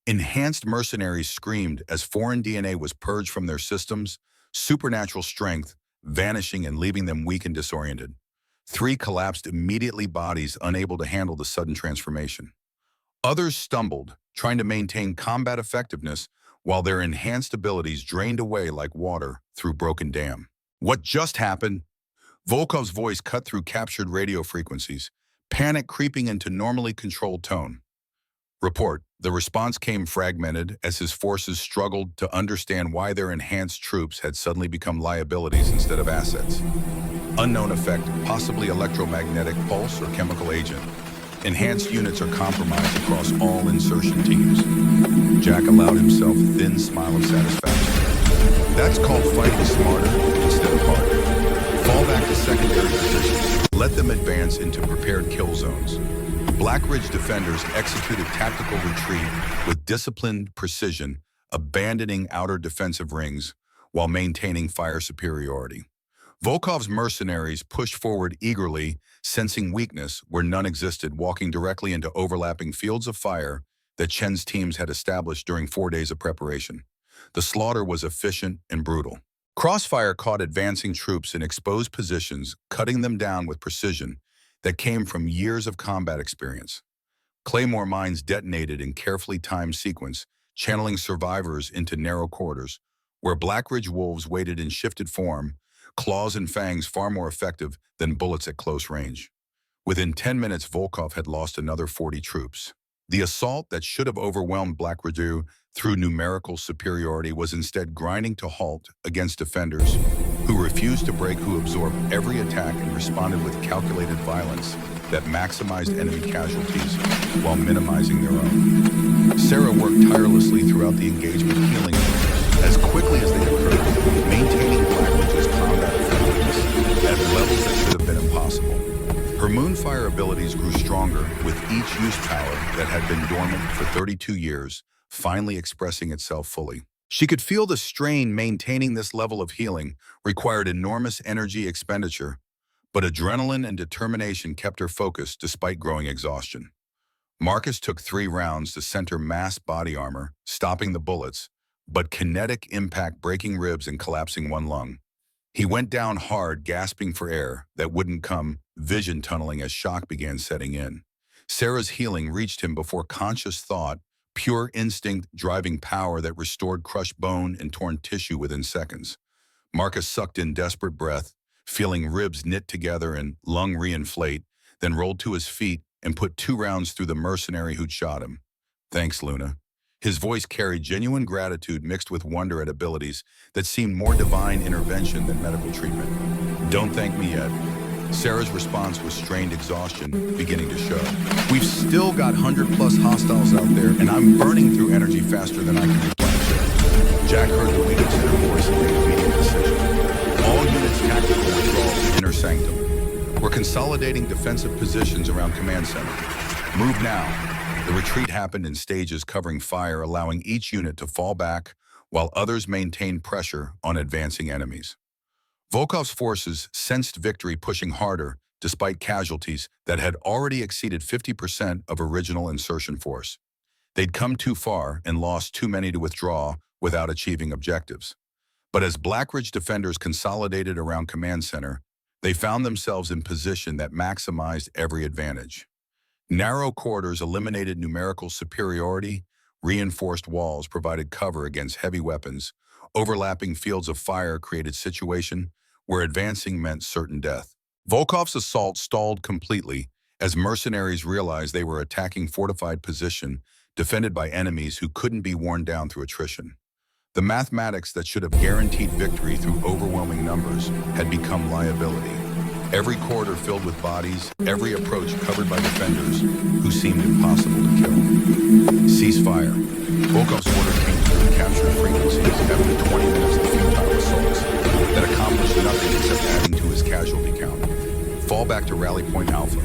Enhanced mercenaries screamed as foreign DNA was purged from their systems, supernatural strength vanishing and leaving them weak and disoriented. 3 collapsed immediately, bodies unable to handle the sudden transformation. Others stumbled, trying to maintain combat effectiveness while their enhanced abilities drained away like water through broken dam. What just happened? Volkov's voice cut through captured radio frequencies, panic creeping into normally controlled tone. Report. The response came fragmented as his forces struggled to understand why their enhanced troops had suddenly become liabilities instead of assets. Unknown effect, possibly electromagnetic pulse or chemical agent. Enhanced units are compromised across all insertion teams. Jack allowed himself a thin smile of satisfaction. That's called fighting smarter instead of harder. Fall back to secondary positions. Let them advance into prepared kill zones. Black Ridge defenders executed tactical retreat with disciplined precision, abandoning outer defensive rings while maintaining fire superiority. Volkov's mercenaries pushed forward eagerly, sensing weakness where none existed, walking directly into overlapping fields of fire that Chen's teams had established during 4 days of preparation. The slaughter was efficient and brutal. Crossfire caught advancing troops in exposed positions, cutting them down with precision that came from years of combat experience. Claymore mines detonated in carefully timed sequence, channeling survivors into narrow corridors, where Black Ridge wolves waited in shifted form, claws and fangs far more effective than bullets at close range. Within 10 minutes, Volkov had lost another 40 troops. The assault that should have overwhelmed Black Ridge through numerical superiority was instead grinding to halt against defenders who refused to break, who absorbed every attack and responded with calculated violence that maximized enemy casualties while minimizing their own. Sarah worked tirelessly throughout the engagement, healing wounds as quickly as they occurred, maintaining Black Ridge's combat effectiveness at levels that should have been impossible. Her Moonfire abilities grew stronger with each use power that had been dormant for 32 years, finally expressing itself fully. She could feel the strain. Maintaining this level of healing required enormous energy expenditure, but adrenaline and determination kept her focused despite growing exhaustion. Marcus took 3 rounds to center mass body armor, stopping the bullets, but kinetic impact breaking ribs and collapsing one lung. He went down hard, gasping for air that wouldn't come, vision tunneling as shock began setting in. Sarah's healing reached him before conscious thought, pure instinct driving power that restored crushed bone and torn tissue within seconds. Marcus sucked in desperate breath, feeling ribs knit together and lung reinflate, then rolled to his feet and put 2 rounds through the mercenary who'd shot him. Thanks, Luna. His voice carried genuine gratitude mixed with wonder at abilities that seemed more divine intervention than medical treatment. Don't thank me yet. Sarah's response was strained exhaustion beginning to show. We've still got 100+ hostiles out there, and I'm burning through energy faster than I can replenish it. Jack heard the weakness in her voice and made an immediate decision. All units tactical withdrawal to Inner Sanctum. We're consolidating defensive positions around Command Center. Move now. The retreat happened in stages, covering fire, allowing each unit to fall back while others maintained pressure on advancing enemies. Volkov's forces sensed victory, pushing harder despite casualties that had already exceeded 50% of original insertion force. They'd come too far and lost too many to withdraw without achieving objectives. But as Black Ridge defenders consolidated around Command Center, they found themselves in position that maximized every advantage. Narrow corridors eliminated numerical superiority, reinforced walls provided cover against heavy weapons, overlapping fields of fire created situation where advancing meant certain death. Volkov's assault stalled completely as mercenaries realized they were attacking fortified position defended by enemies who couldn't be worn down through attrition. The mathematics that should have guaranteed victory through overwhelming numbers had become liability. Every corridor filled with bodies, every approach covered by defenders who seemed impossible to kill. Cease fire. Volkov's order came through and captured frequencies after 20 minutes of futile assaults that accomplished nothing except adding to his casualty count. Fall back to Rally Point Alpha.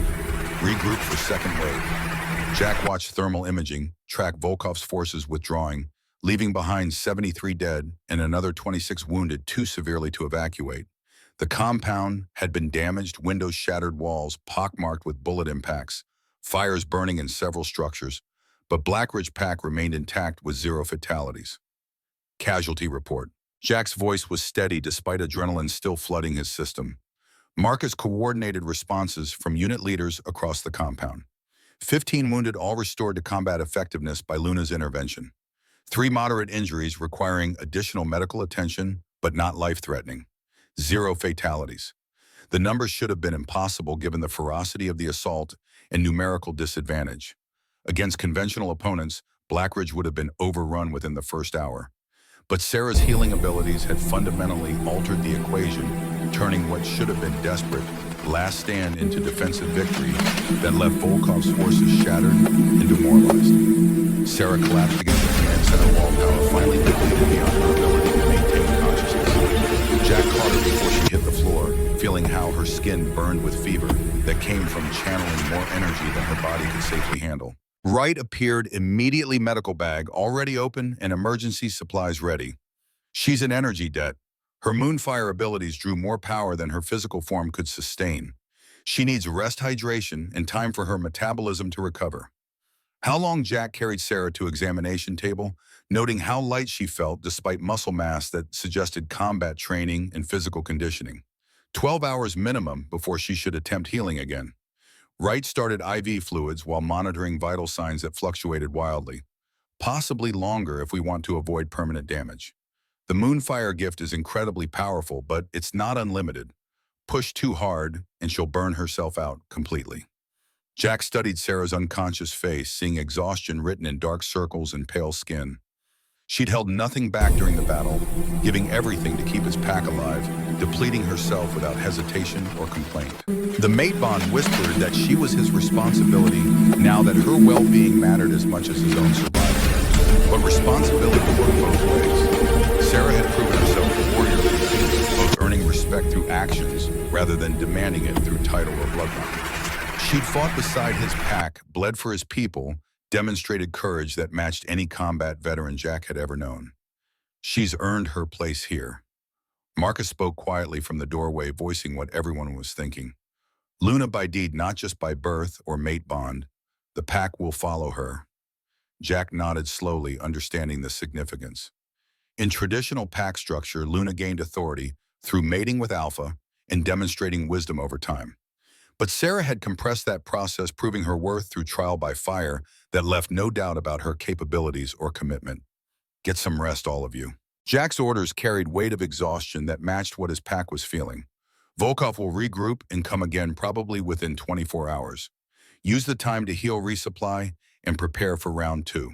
Regroup for second wave. Jack watched thermal imaging track Volkov's forces withdrawing, leaving behind 73 dead and another 26 wounded too severely to evacuate. The compound had been damaged, windows shattered, walls pockmarked with bullet impacts, fires burning in several structures, but Black Ridge Pack remained intact with 0 fatalities. Casualty report. Jack's voice was steady despite adrenaline still flooding his system. Marcus coordinated responses from unit leaders across the compound. 15 wounded, all restored to combat effectiveness by Luna's intervention. 3 moderate injuries requiring additional medical attention, but not life-threatening. 0 fatalities. The numbers should have been impossible given the ferocity of the assault and numerical disadvantage. Against conventional opponents, Black Ridge would have been overrun within the first hour. But Sarah's healing abilities had fundamentally altered the equation, turning what should have been desperate last stand into defensive victory that left Volkov's forces shattered and demoralized. Sarah collapsed against the command center wall, power finally depleted beyond her ability to maintain consciousness. Jack caught her before she hit the floor, feeling how her skin burned with fever that came from channeling more energy than her body could safely handle. Wright appeared immediately, medical bag already open and emergency supplies ready. She's in energy debt. Her moonfire abilities drew more power than her physical form could sustain. She needs rest, hydration, and time for her metabolism to recover. How long? Jack carried Sarah to examination table, noting how light she felt despite muscle mass that suggested combat training and physical conditioning. 12 hours minimum before she should attempt healing again. Wright started IV fluids while monitoring vital signs that fluctuated wildly. Possibly longer if we want to avoid permanent damage. The Moonfire gift is incredibly powerful, but it's not unlimited. Push too hard, and she'll burn herself out completely. Jack studied Sarah's unconscious face, seeing exhaustion written in dark circles and pale skin. She'd held nothing back during the battle, giving everything to keep his pack alive, depleting herself without hesitation or complaint. The mate bond whispered that she was his responsibility now that her well-being mattered as much as his own survival. But responsibility worked both ways. Sarah had proven herself a warrior, both earning respect through actions rather than demanding it through title or bloodline. She'd fought beside his pack, bled for his people, demonstrated courage that matched any combat veteran Jack had ever known. She's earned her place here. Marcus spoke quietly from the doorway, voicing what everyone was thinking. Luna by deed, not just by birth or mate bond. The pack will follow her. Jack nodded slowly, understanding the significance. In traditional pack structure, Luna gained authority through mating with Alpha and demonstrating wisdom over time. But Sarah had compressed that process, proving her worth through trial by fire that left no doubt about her capabilities or commitment. Get some rest, all of you. Jack's orders carried weight of exhaustion that matched what his pack was feeling. Volkov will regroup and come again probably within 24 hours. Use the time to heal, resupply, and prepare for round 2.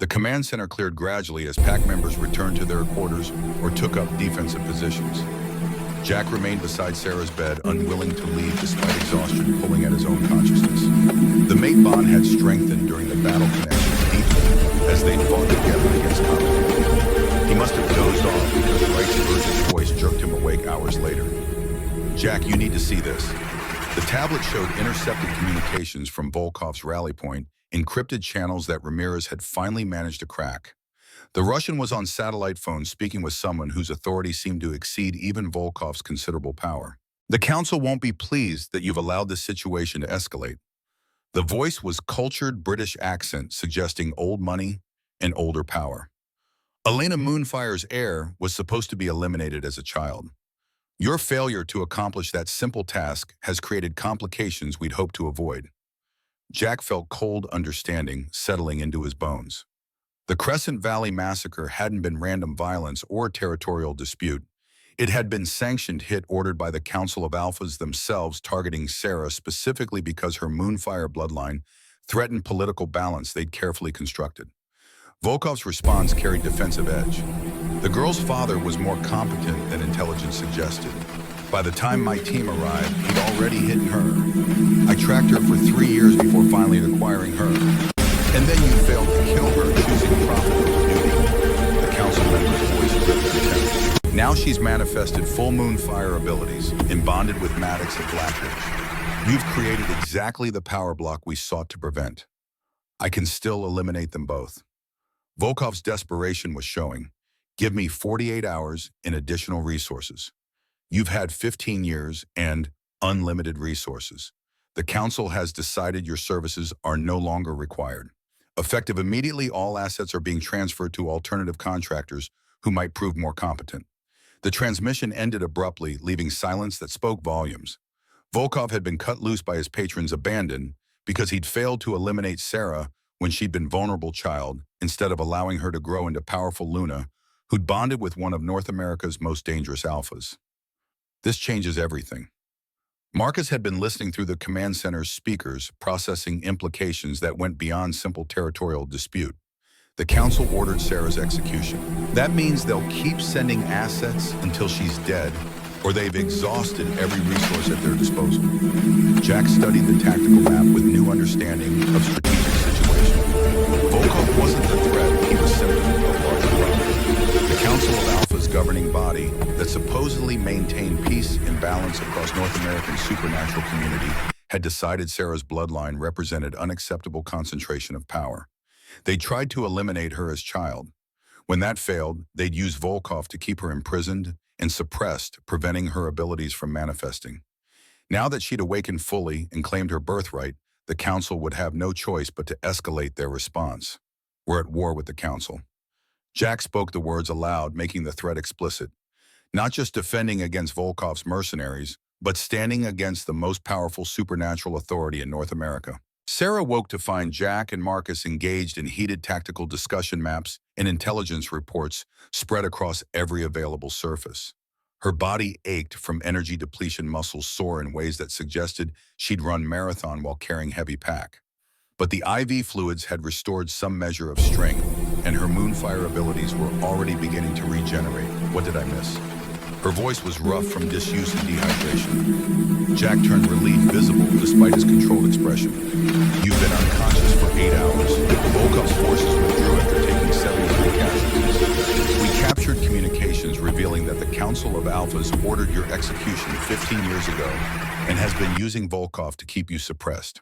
The command center cleared gradually as pack members returned to their quarters or took up defensive positions. Jack remained beside Sarah's bed, unwilling to leave despite exhaustion pulling at his own consciousness. The mate bond had strengthened during the battle connection deeply as they fought together against combat. He must have dozed off because Wright's urgent voice jerked him awake hours later. Jack, you need to see this. The tablet showed intercepted communications from Volkov's rally point, encrypted channels that Ramirez had finally managed to crack. The Russian was on satellite phone speaking with someone whose authority seemed to exceed even Volkov's considerable power. The council won't be pleased that you've allowed this situation to escalate. The voice was cultured British accent suggesting old money and older power. Elena Moonfire's heir was supposed to be eliminated as a child. Your failure to accomplish that simple task has created complications we'd hoped to avoid. Jack felt cold understanding settling into his bones. The Crescent Valley massacre hadn't been random violence or territorial dispute. It had been sanctioned hit ordered by the Council of Alphas themselves, targeting Sarah specifically because her Moonfire bloodline threatened political balance they'd carefully constructed. Volkov's response carried defensive edge. The girl's father was more competent than intelligence suggested. By the time my team arrived, he'd already hidden her. I tracked her for 3 years before finally acquiring her. And then you failed to kill her, choosing profit over duty. The council member's voice gripped contempt. Now she's manifested full moon fire abilities and bonded with Maddox at Blackridge. You've created exactly the power block we sought to prevent. I can still eliminate them both. Volkov's desperation was showing. Give me 48 hours and additional resources. You've had 15 years and unlimited resources. The council has decided your services are no longer required. Effective immediately, all assets are being transferred to alternative contractors who might prove more competent. The transmission ended abruptly, leaving silence that spoke volumes. Volkov had been cut loose by his patrons, abandoned because he'd failed to eliminate Sarah when she'd been vulnerable child, instead of allowing her to grow into powerful Luna, who'd bonded with one of North America's most dangerous alphas. This changes everything. Marcus had been listening through the command center's speakers, processing implications that went beyond simple territorial dispute. The council ordered Sarah's execution. That means they'll keep sending assets until she's dead, or they've exhausted every resource at their disposal. Jack studied the tactical map with new understanding of strategic situation. Volkov wasn't the threat, he was symptom of larger problem. The Council of Alpha's governing body that supposedly maintained peace and balance across North American supernatural community had decided Sarah's bloodline represented unacceptable concentration of power. They tried to eliminate her as child. When that failed, they'd use Volkov to keep her imprisoned and suppressed, preventing her abilities from manifesting. Now that she'd awakened fully and claimed her birthright, the council would have no choice but to escalate their response. We're at war with the council. Jack spoke the words aloud, making the threat explicit. Not just defending against Volkov's mercenaries, but standing against the most powerful supernatural authority in North America. Sarah woke to find Jack and Marcus engaged in heated tactical discussion maps and intelligence reports spread across every available surface. Her body ached from energy depletion, muscles sore in ways that suggested she'd run marathon while carrying heavy pack. But the IV fluids had restored some measure of strength, and her moonfire abilities were already beginning to regenerate. What did I miss? Her voice was rough from disuse and dehydration. Jack turned relief visible despite his controlled expression. You've been unconscious for 8 hours. Volkov's forces withdrew after taking 73 casualties. We captured communications revealing that the Council of Alphas ordered your execution 15 years ago and has been using Volkov to keep you suppressed.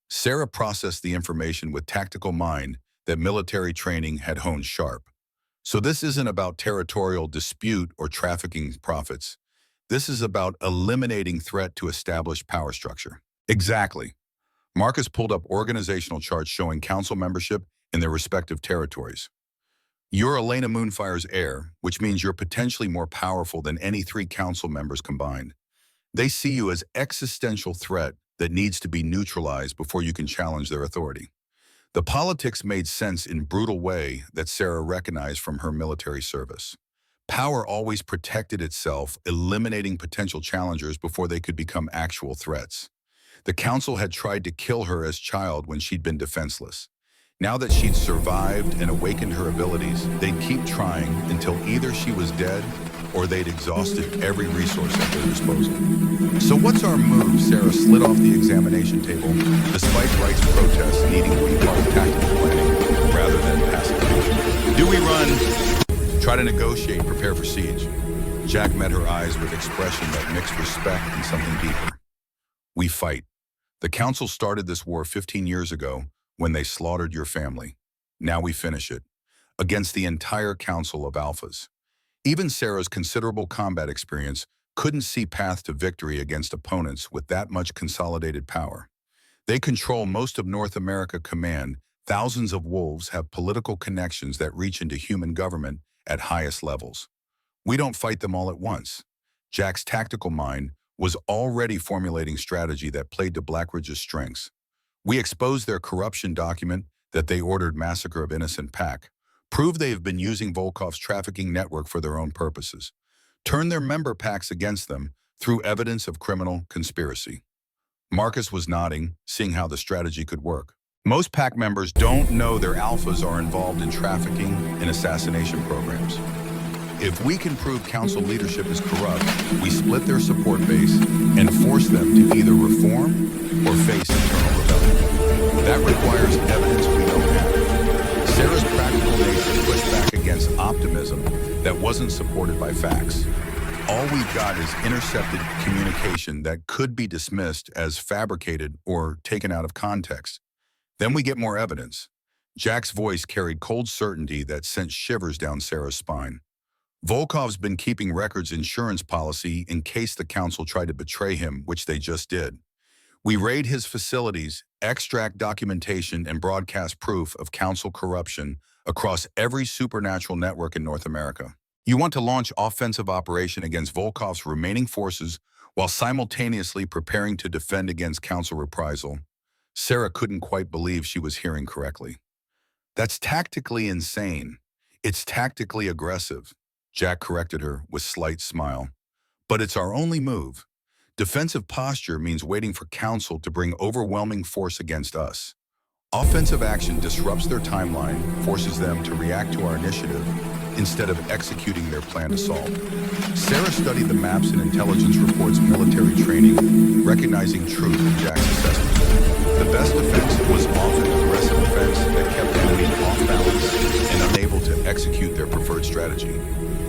Sarah processed the information with tactical mind that military training had honed sharp. So this isn't about territorial dispute or trafficking profits. This is about eliminating threat to established power structure. Exactly. Marcus pulled up organizational charts showing council membership in their respective territories. You're Elena Moonfire's heir, which means you're potentially more powerful than any 3 council members combined. They see you as existential threat that needs to be neutralized before you can challenge their authority. The politics made sense in brutal way that Sarah recognized from her military service. Power always protected itself, eliminating potential challengers before they could become actual threats. The council had tried to kill her as child when she'd been defenseless. Now that she'd survived and awakened her abilities, they'd keep trying until either she was dead or they'd exhausted every resource at their disposal. So what's our move? Sarah slid off the examination table, despite Wright's protests needing to be part of tactical planning rather than pacification. Do we run? Try to negotiate, prepare for siege. Jack met her eyes with expression that mixed respect and something deeper. We fight. The council started this war 15 years ago when they slaughtered your family. Now we finish it, against the entire Council of Alphas. Even Sarah's considerable combat experience couldn't see path to victory against opponents with that much consolidated power. They control most of North America Command. Thousands of wolves have political connections that reach into human government at highest levels. We don't fight them all at once. Jack's tactical mind was already formulating strategy that played to Blackridge's strengths. We exposed their corruption document that they ordered massacre of innocent pack, prove they have been using Volkov's trafficking network for their own purposes, turn their member packs against them through evidence of criminal conspiracy. Marcus was nodding, seeing how the strategy could work. Most pack members don't know their alphas are involved in trafficking and assassination programs. If we can prove council leadership is corrupt, we split their support base and force them to either reform or face internal rebellion. That requires evidence we don't have. Sarah's practical nature pushed back against optimism that wasn't supported by facts. All we've got is intercepted communication that could be dismissed as fabricated or taken out of context. Then we get more evidence. Jack's voice carried cold certainty that sent shivers down Sarah's spine. Volkov's been keeping records insurance policy in case the council tried to betray him, which they just did. We raid his facilities, extract documentation, and broadcast proof of council corruption across every supernatural network in North America. You want to launch offensive operation against Volkov's remaining forces while simultaneously preparing to defend against council reprisal. Sarah couldn't quite believe she was hearing correctly. That's tactically insane. It's tactically aggressive. Jack corrected her with slight smile. But it's our only move. Defensive posture means waiting for council to bring overwhelming force against us. Offensive action disrupts their timeline, forces them to react to our initiative instead of executing their planned assault. Sarah studied the maps and intelligence reports military training, recognizing truth in Jack's assessment. The best defense was often aggressive defense that kept the enemy off balance and unable to execute their preferred strategy.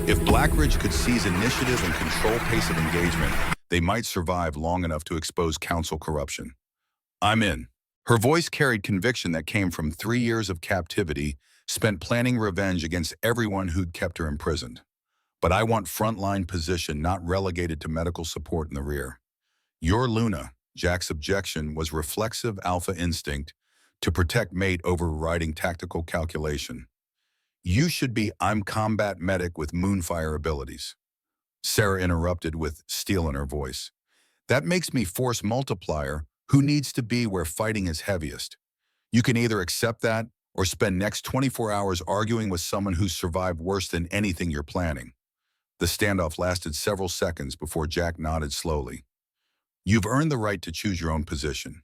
If Blackridge could seize initiative and control pace of engagement, they might survive long enough to expose council corruption. I'm in. Her voice carried conviction that came from 3 years of captivity, spent planning revenge against everyone who'd kept her imprisoned. But I want frontline position, not relegated to medical support in the rear. You're Luna. Jack's objection was reflexive alpha instinct to protect Maid overriding tactical calculation. You should be I'm combat medic with moonfire abilities. Sarah interrupted with steel in her voice. That makes me force multiplier who needs to be where fighting is heaviest. You can either accept that or spend next 24 hours arguing with someone who's survived worse than anything you're planning. The standoff lasted several seconds before Jack nodded slowly. You've earned the right to choose your own position.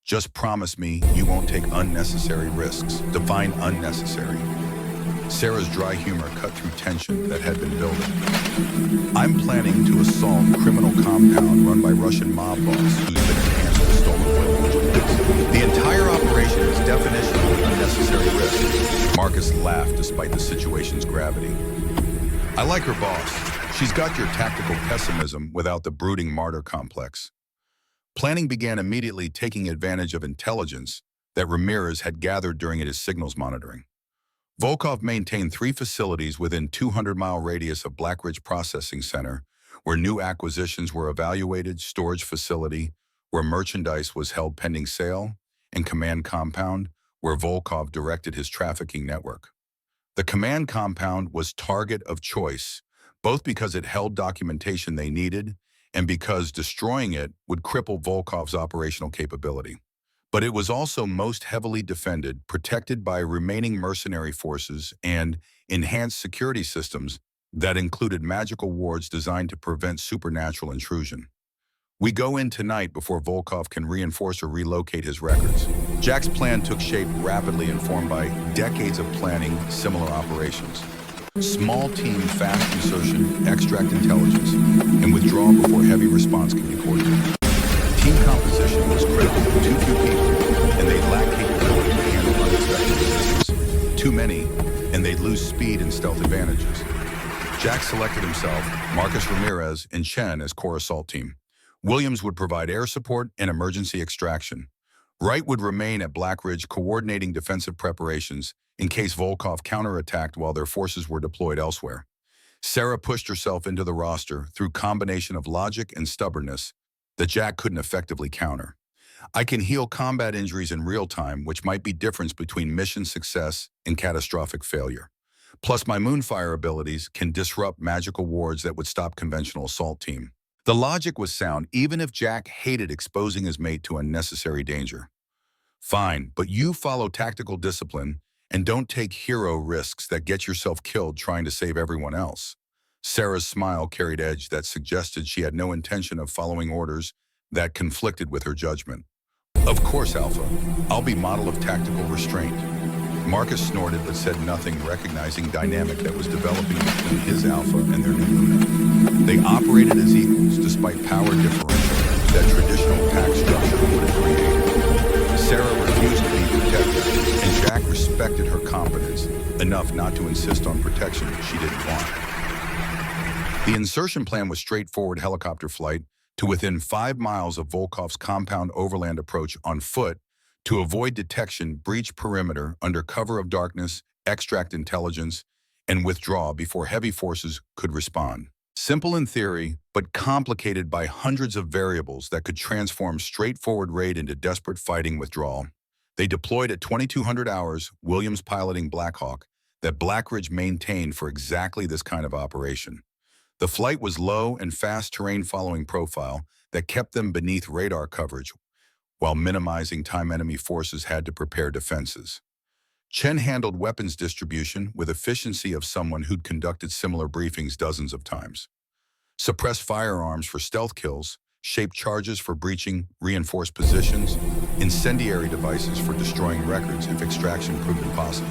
Just promise me you won't take unnecessary risks. Define unnecessary. Sarah's dry humor cut through tension that had been building. I'm planning to assault criminal compound run by Russian mob boss who's been enhanced with stolen oil. The entire operation is definitionally unnecessary risk. Marcus laughed despite the situation's gravity. I like her boss. She's got your tactical pessimism without the brooding martyr complex. Planning began immediately, taking advantage of intelligence that Ramirez had gathered during his signals monitoring. Volkov maintained 3 facilities within 200-mile radius of Blackridge Processing Center, where new acquisitions were evaluated, storage facility, where merchandise was held pending sale, and command compound, where Volkov directed his trafficking network. The command compound was target of choice, both because it held documentation they needed and because destroying it would cripple Volkov's operational capability. But it was also most heavily defended, protected by remaining mercenary forces and enhanced security systems that included magical wards designed to prevent supernatural intrusion. We go in tonight before Volkov can reinforce or relocate his records. Jack's plan took shape rapidly, informed by decades of planning similar operations. Small team, fast insertion, extract intelligence, and withdraw before heavy response can be coordinated. Team composition was critical. Too few people, and they'd lack capability to handle unexpected resistance. Too many, and they'd lose speed and stealth advantages. Jack selected himself, Marcus Ramirez, and Chen as core assault team. Williams would provide air support and emergency extraction. Wright would remain at Blackridge coordinating defensive preparations in case Volkov counterattacked while their forces were deployed elsewhere. Sarah pushed herself into the roster through combination of logic and stubbornness that Jack couldn't effectively counter. I can heal combat injuries in real time, which might be difference between mission success and catastrophic failure. Plus, my Moonfire abilities can disrupt magical wards that would stop conventional assault team. The logic was sound, even if Jack hated exposing his mate to unnecessary danger. Fine, but you follow tactical discipline and don't take hero risks that get yourself killed trying to save everyone else. Sarah's smile carried edge that suggested she had no intention of following orders that conflicted with her judgment. Of course, Alpha. I'll be model of tactical restraint. Marcus snorted but said nothing, recognizing dynamic that was developing between his Alpha and their new Luna. They operated as equals despite power differential that traditional pack structure would have created. Sarah refused to be protected, and Jack respected her competence enough not to insist on protection she didn't want. The insertion plan was straightforward: helicopter flight to within 5 miles of Volkov's compound, overland approach on foot to avoid detection, breach perimeter under cover of darkness, extract intelligence, and withdraw before heavy forces could respond. Simple in theory, but complicated by hundreds of variables that could transform straightforward raid into desperate fighting withdrawal. They deployed at 2200 hours, Williams piloting Black Hawk, that Blackridge maintained for exactly this kind of operation. The flight was low and fast terrain following profile that kept them beneath radar coverage, while minimizing time enemy forces had to prepare defenses. Chen handled weapons distribution with efficiency of someone who'd conducted similar briefings dozens of times. Suppressed firearms for stealth kills, shaped charges for breaching reinforced positions, incendiary devices for destroying records if extraction proved impossible.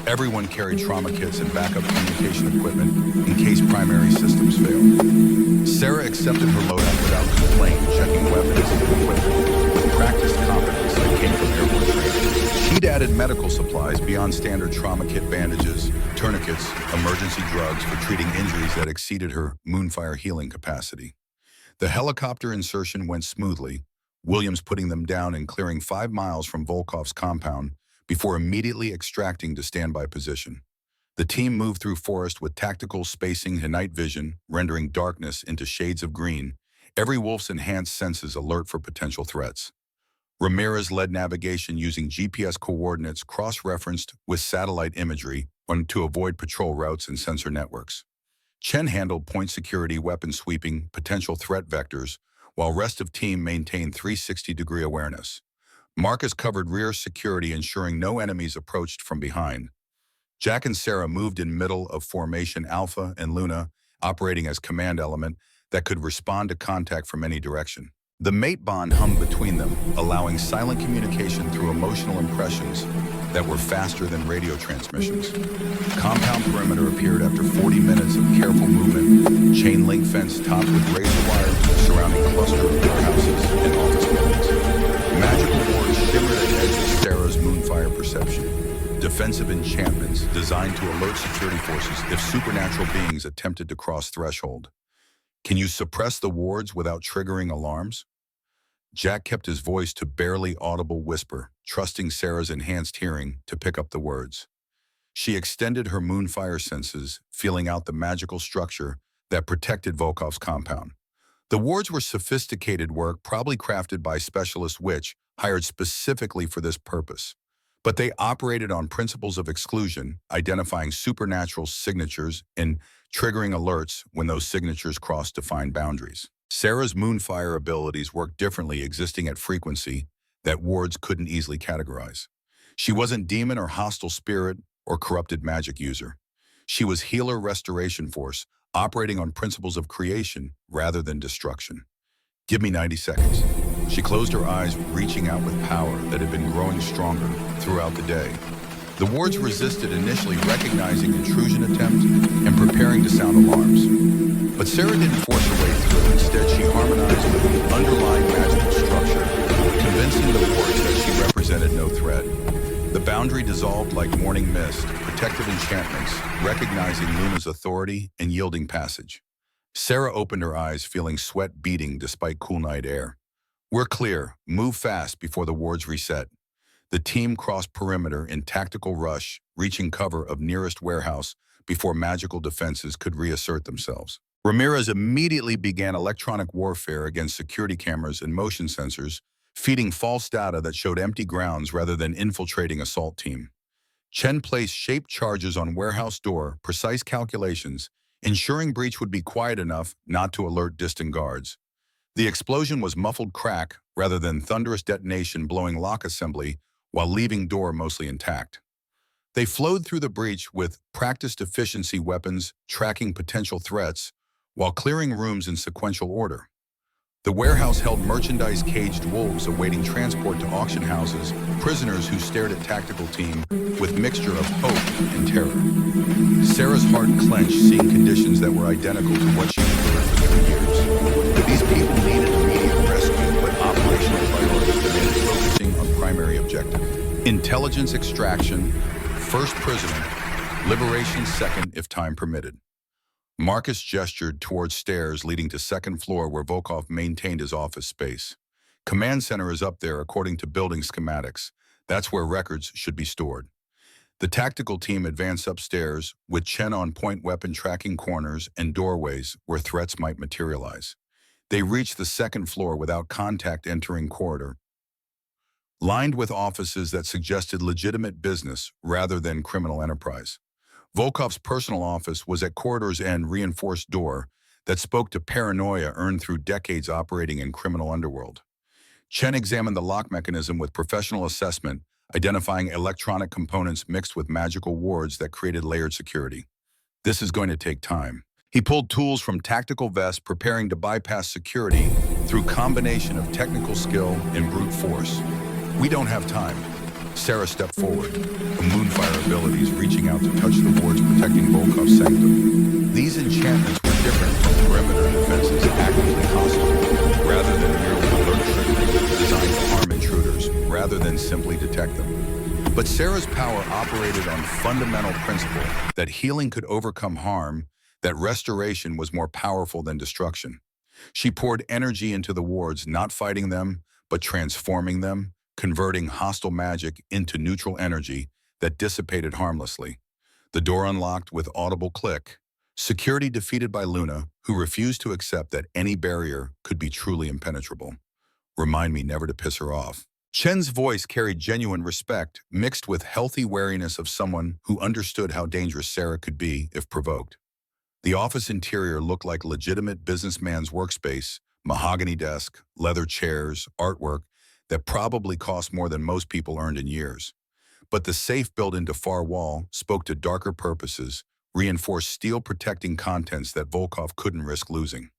Everyone carried trauma kits and backup communication equipment in case primary systems failed. Sarah accepted her loadout without complaint, checking weapons and equipment with practiced competence that came from airborne training. She'd added medical supplies beyond standard trauma kit: bandages, tourniquets, emergency drugs for treating injuries that exceeded her Moonfire healing capacity. The helicopter insertion went smoothly, Williams putting them down and clearing 5 miles from Volkov's compound before immediately extracting to standby position. The team moved through forest with tactical spacing and night vision, rendering darkness into shades of green, every wolf's enhanced senses alert for potential threats. Ramirez led navigation using GPS coordinates cross-referenced with satellite imagery to avoid patrol routes and sensor networks. Chen handled point security, weapon sweeping, potential threat vectors, while rest of team maintained 360-degree awareness. Marcus covered rear security, ensuring no enemies approached from behind. Jack and Sarah moved in middle of formation, Alpha and Luna operating as command element that could respond to contact from any direction. The mate bond hummed between them, allowing silent communication through emotional impressions that were faster than radio transmissions. Compound perimeter appeared after 40 minutes of careful movement, chain link fence topped with razor wire surrounding cluster of warehouses and office buildings. Magical wards shimmered at the edge of Sarah's Moonfire perception. Defensive enchantments designed to alert security forces if supernatural beings attempted to cross threshold. Can you suppress the wards without triggering alarms? Jack kept his voice to barely audible whisper, trusting Sarah's enhanced hearing to pick up the words. She extended her Moonfire senses, feeling out the magical structure that protected Volkov's compound. The wards were sophisticated work, probably crafted by specialist witch hired specifically for this purpose. But they operated on principles of exclusion, identifying supernatural signatures and triggering alerts when those signatures crossed defined boundaries. Sarah's Moonfire abilities worked differently, existing at frequency that wards couldn't easily categorize. She wasn't demon or hostile spirit or corrupted magic user. She was healer restoration force, operating on principles of creation rather than destruction. Give me 90 seconds. She closed her eyes, reaching out with power that had been growing stronger throughout the day. The wards resisted, initially recognizing intrusion attempt and preparing to sound alarms. But Sarah didn't force her way through. Instead, she harmonized with the underlying magical structure, convincing the wards that she represented no threat. The boundary dissolved like morning mist, protective enchantments, recognizing Luna's authority and yielding passage. Sarah opened her eyes, feeling sweat beating despite cool night air. We're clear. Move fast before the wards reset. The team crossed perimeter in tactical rush, reaching cover of nearest warehouse before magical defenses could reassert themselves. Ramirez immediately began electronic warfare against security cameras and motion sensors, feeding false data that showed empty grounds rather than infiltrating assault team. Chen placed shaped charges on warehouse door, precise calculations, ensuring breach would be quiet enough not to alert distant guards. The explosion was muffled crack rather than thunderous detonation, blowing lock assembly while leaving door mostly intact. They flowed through the breach with practiced efficiency weapons, tracking potential threats, while clearing rooms in sequential order. The warehouse held merchandise-caged wolves awaiting transport to auction houses, prisoners who stared at tactical team with mixture of hope and terror. Sarah's heart clenched seeing conditions that were identical to what she endured for 3 years. These people needed immediate rescue, but operational priorities demanded focusing on primary objective. Intelligence extraction, first prisoner, liberation second if time permitted. Marcus gestured towards stairs leading to second floor where Volkov maintained his office space. Command center is up there according to building schematics. That's where records should be stored. The tactical team advanced upstairs with Chen on point, weapon tracking corners and doorways where threats might materialize. They reached the second floor without contact entering corridor, lined with offices that suggested legitimate business rather than criminal enterprise. Volkov's personal office was at corridor's end, reinforced door that spoke to paranoia earned through decades operating in criminal underworld. Chen examined the lock mechanism with professional assessment, identifying electronic components mixed with magical wards that created layered security. This is going to take time. He pulled tools from tactical vests, preparing to bypass security through combination of technical skill and brute force. We don't have time. Sarah stepped forward, her moonfire abilities reaching out to touch the wards protecting Volkov's sanctum. These enchantments were different from perimeter defenses actively hostile, rather than merely alert trickery designed to harm intruders, rather than simply detect them. But Sarah's power operated on fundamental principle that healing could overcome harm, that restoration was more powerful than destruction. She poured energy into the wards, not fighting them, but transforming them, converting hostile magic into neutral energy that dissipated harmlessly. The door unlocked with audible click. Security defeated by Luna, who refused to accept that any barrier could be truly impenetrable. Remind me never to piss her off. Chen's voice carried genuine respect, mixed with healthy wariness of someone who understood how dangerous Sarah could be if provoked. The office interior looked like legitimate businessman's workspace, mahogany desk, leather chairs, artwork, that probably cost more than most people earned in years. But the safe built into far wall spoke to darker purposes, reinforced steel protecting contents that Volkov couldn't risk losing.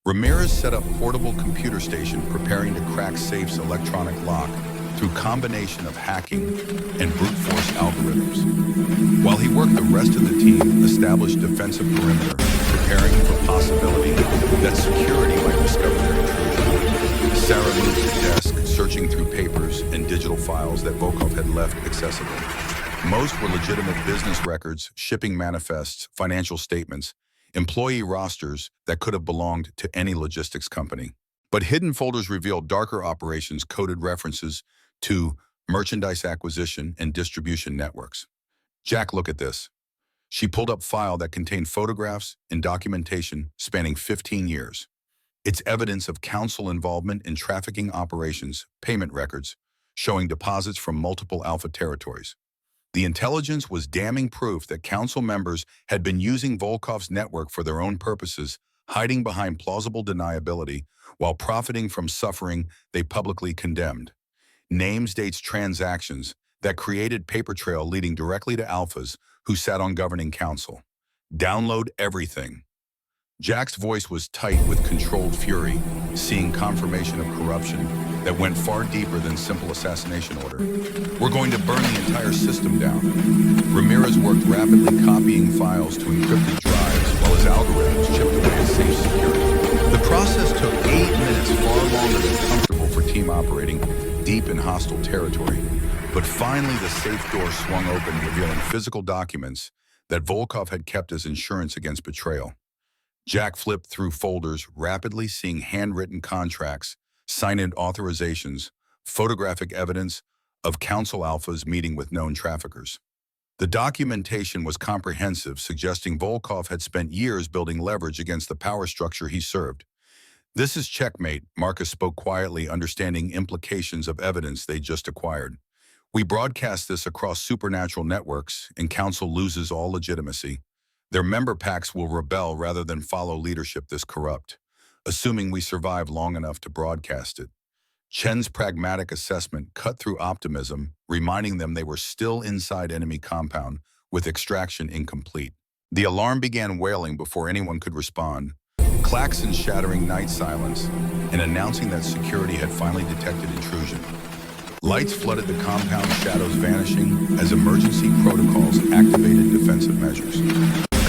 Ramirez set up portable computer station preparing to crack safe's electronic lock through combination of hacking and brute force algorithms. While he worked, the rest of the team established defensive perimeter, preparing for possibility that security might discover their intrusion. Sarah moved to desk, searching through papers and digital files that Volkov had left accessible. Most were legitimate business records, shipping manifests, financial statements, employee rosters that could have belonged to any logistics company. But hidden folders revealed darker operations, coded references to merchandise acquisition and distribution networks. Jack, look at this. She pulled up file that contained photographs and documentation spanning 15 years. It's evidence of council involvement in trafficking operations, payment records, showing deposits from multiple Alpha territories. The intelligence was damning proof that council members had been using Volkov's network for their own purposes, hiding behind plausible deniability while profiting from suffering they publicly condemned. Names, dates, transactions that created paper trail leading directly to Alphas who sat on governing council. Download everything. Jack's voice was tight with controlled fury, seeing confirmation of corruption that went far deeper than simple assassination order. We're going to burn the entire system down. Ramirez worked rapidly copying files to encrypted drives while his algorithms chipped away at safe security. The process took 8 minutes, far longer than comfortable for team operating deep in hostile territory. But finally the safe door swung open, revealing physical documents that Volkov had kept as insurance against betrayal. Jack flipped through folders, rapidly seeing handwritten contracts, signed authorizations, photographic evidence of Council Alphas meeting with known traffickers. The documentation was comprehensive, suggesting Volkov had spent years building leverage against the power structure he served. This is checkmate, Marcus spoke quietly, understanding implications of evidence they just acquired. We broadcast this across supernatural networks, and Council loses all legitimacy. Their member packs will rebel rather than follow leadership this corrupt, assuming we survive long enough to broadcast it. Chen's pragmatic assessment cut through optimism, reminding them they were still inside enemy compound, with extraction incomplete. The alarm began wailing before anyone could respond. Klaxons shattering night silence, and announcing that security had finally detected intrusion. Lights flooded the compound, shadows vanishing as emergency protocols activated defensive measures.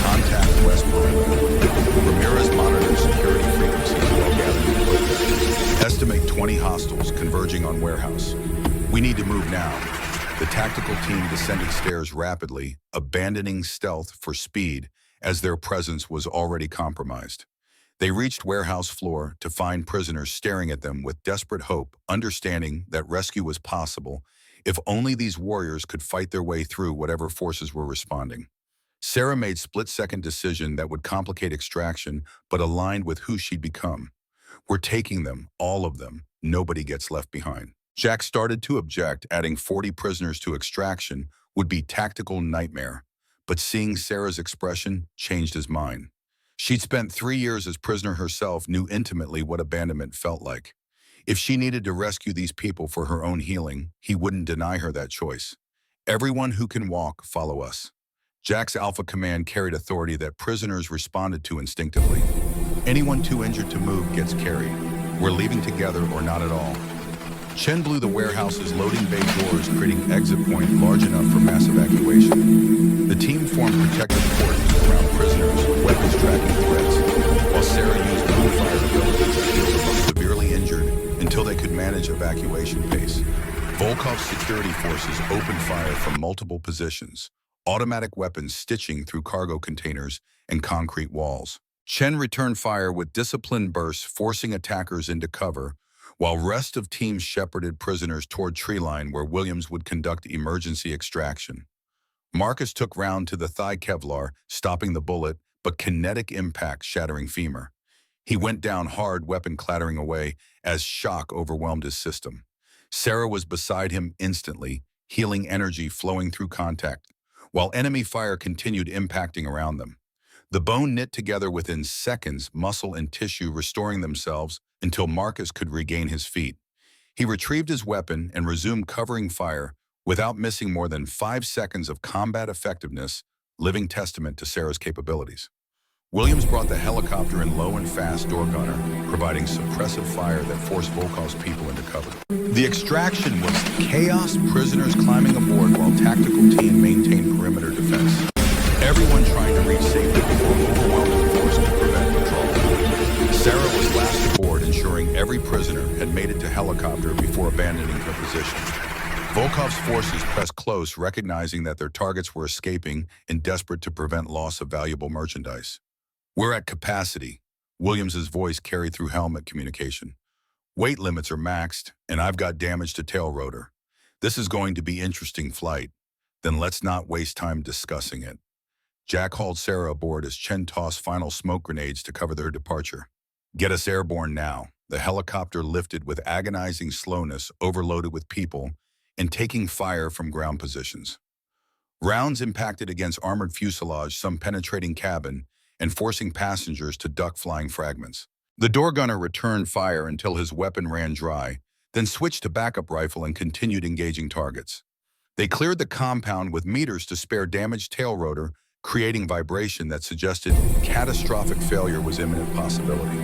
Contact West perimeter. Ramirez monitored security frequencies while gathering equipment. Estimate 20 hostiles converging on warehouse. We need to move now. The tactical team descended stairs rapidly, abandoning stealth for speed as their presence was already compromised. They reached warehouse floor to find prisoners staring at them with desperate hope, understanding that rescue was possible if only these warriors could fight their way through whatever forces were responding. Sarah made split-second decision that would complicate extraction, but aligned with who she'd become. We're taking them, all of them. Nobody gets left behind. Jack started to object, adding 40 prisoners to extraction would be tactical nightmare. But seeing Sarah's expression changed his mind. She'd spent 3 years as prisoner herself, knew intimately what abandonment felt like. If she needed to rescue these people for her own healing, he wouldn't deny her that choice. Everyone who can walk, follow us. Jack's alpha command carried authority that prisoners responded to instinctively. Anyone too injured to move gets carried. We're leaving together or not at all. Chen blew the warehouse's loading bay doors, creating exit point large enough for mass evacuation. The team formed protective cordons around prisoners, weapons tracking threats, while Sarah used moonfire abilities to heal the most severely injured until they could manage evacuation pace. Volkov's security forces opened fire from multiple positions, automatic weapons stitching through cargo containers and concrete walls. Chen returned fire with disciplined bursts, forcing attackers into cover, while rest of teams shepherded prisoners toward treeline where Williams would conduct emergency extraction. Marcus took round to the thigh Kevlar, stopping the bullet, but kinetic impact shattering femur. He went down hard, weapon clattering away as shock overwhelmed his system. Sarah was beside him instantly, healing energy flowing through contact, while enemy fire continued impacting around them. The bone knit together within seconds, muscle and tissue restoring themselves until Marcus could regain his feet. He retrieved his weapon and resumed covering fire without missing more than 5 seconds of combat effectiveness, living testament to Sarah's capabilities. Williams brought the helicopter in low and fast door gunner, providing suppressive fire that forced Volkov's people into cover. The extraction was chaos, prisoners climbing aboard while tactical team maintained perimeter defense. Everyone trying to reach safety before overwhelming force could prevent withdrawal. Sarah was last aboard, ensuring every prisoner had made it to helicopter before abandoning her position. Volkov's forces pressed close, recognizing that their targets were escaping and desperate to prevent loss of valuable merchandise. "We're at capacity," Williams's voice carried through helmet communication. "Weight limits are maxed, and I've got damage to tail rotor. This is going to be interesting flight. Then let's not waste time discussing it." Jack hauled Sarah aboard as Chen tossed final smoke grenades to cover their departure. "Get us airborne now." The helicopter lifted with agonizing slowness, overloaded with people, and taking fire from ground positions. Rounds impacted against armored fuselage, some penetrating cabin, and forcing passengers to duck flying fragments. The door gunner returned fire until his weapon ran dry, then switched to backup rifle and continued engaging targets. They cleared the compound with meters to spare damaged tail rotor, creating vibration that suggested catastrophic failure was imminent possibility.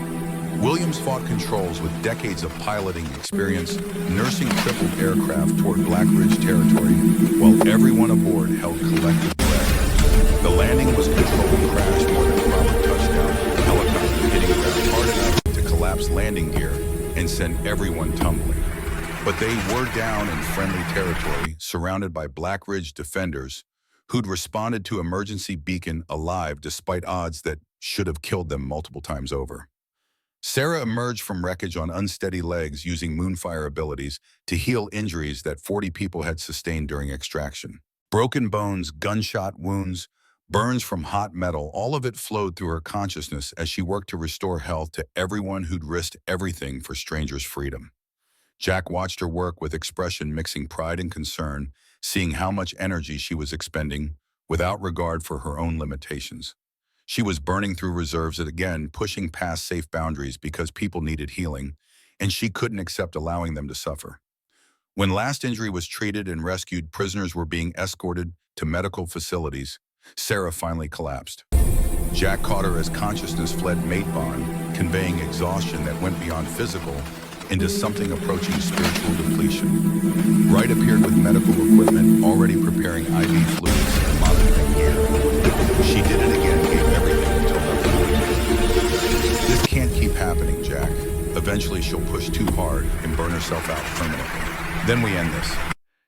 Williams fought controls with decades of piloting experience, nursing crippled aircraft toward Black Ridge territory, while everyone aboard held collective breath. The landing was controlled crash more than a proper touchdown, the helicopter hitting ground hard enough to collapse landing gear and send everyone tumbling. But they were down in friendly territory, surrounded by Black Ridge defenders, who'd responded to emergency beacon alive despite odds that should have killed them multiple times over. Sarah emerged from wreckage on unsteady legs using moonfire abilities to heal injuries that 40 people had sustained during extraction. Broken bones, gunshot wounds, burns from hot metal, all of it flowed through her consciousness as she worked to restore health to everyone who'd risked everything for strangers' freedom. Jack watched her work with expression mixing pride and concern, seeing how much energy she was expending without regard for her own limitations. She was burning through reserves again, pushing past safe boundaries because people needed healing, and she couldn't accept allowing them to suffer. When last injury was treated and rescued, prisoners were being escorted to medical facilities. Sarah finally collapsed. Jack caught her as consciousness fled mate bond, conveying exhaustion that went beyond physical into something approaching spiritual depletion. Wright appeared with medical equipment, already preparing IV fluids and monitoring gear. She did it again, gave everything until nothing. This can't keep happening, Jack. Eventually she'll push too hard and burn herself out permanently. Then we end this.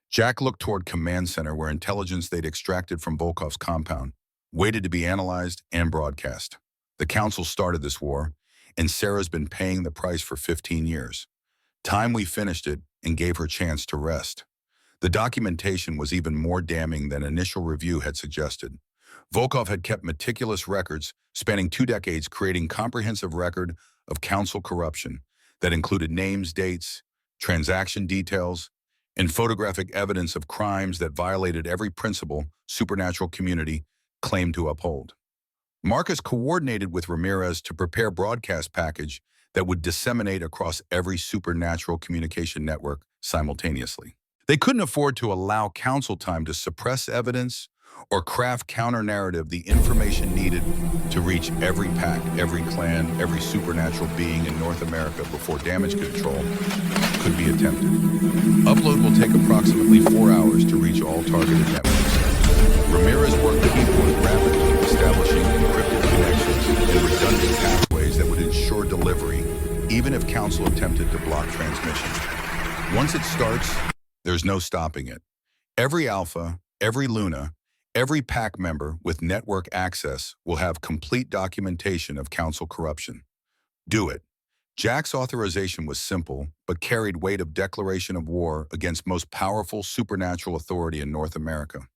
Jack looked toward command center where intelligence they'd extracted from Volkov's compound waited to be analyzed and broadcast. The council started this war, and Sarah's been paying the price for 15 years. Time we finished it and gave her chance to rest. The documentation was even more damning than initial review had suggested. Volkov had kept meticulous records spanning 2 decades, creating comprehensive record of council corruption that included names, dates, transaction details, and photographic evidence of crimes that violated every principle supernatural community claimed to uphold. Marcus coordinated with Ramirez to prepare broadcast package that would disseminate across every supernatural communication network simultaneously. They couldn't afford to allow council time to suppress evidence or craft counter-narrative the information needed to reach every pack, every clan, every supernatural being in North America before damage control could be attempted. Upload will take approximately 4 hours to reach all targeted networks. Ramirez worked keyboard rapidly, establishing encrypted connections and redundant pathways that would ensure delivery, even if Council attempted to block transmission. Once it starts, there's no stopping it. Every Alpha, every Luna, every pack member with network access will have complete documentation of Council corruption. Do it. Jack's authorization was simple, but carried weight of declaration of war against most powerful supernatural authority in North America.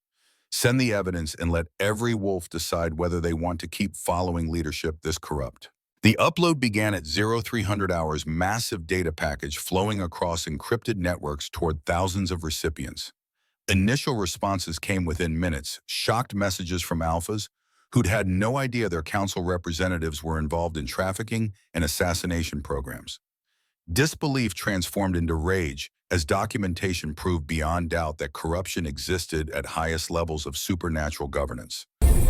Send the evidence and let every wolf decide whether they want to keep following leadership this corrupt. The upload began at 0300 hours, massive data package flowing across encrypted networks toward thousands of recipients. Initial responses came within minutes, shocked messages from alphas who'd had no idea their council representatives were involved in trafficking and assassination programs. Disbelief transformed into rage as documentation proved beyond doubt that corruption existed at highest levels of supernatural governance.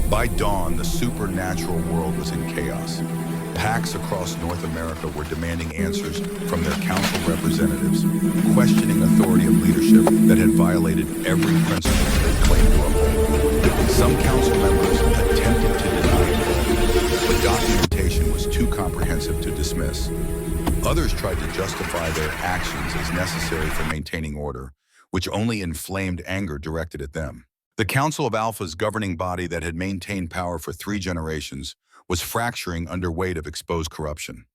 By dawn, the supernatural world was in chaos. Packs across North America were demanding answers from their council representatives, questioning authority of leadership that had violated every principle they claimed to uphold. Some council members attempted to deny it, but documentation was too comprehensive to dismiss. Others tried to justify their actions as necessary for maintaining order, which only inflamed anger directed at them. The Council of Alpha's governing body that had maintained power for 3 generations was fracturing under weight of exposed corruption.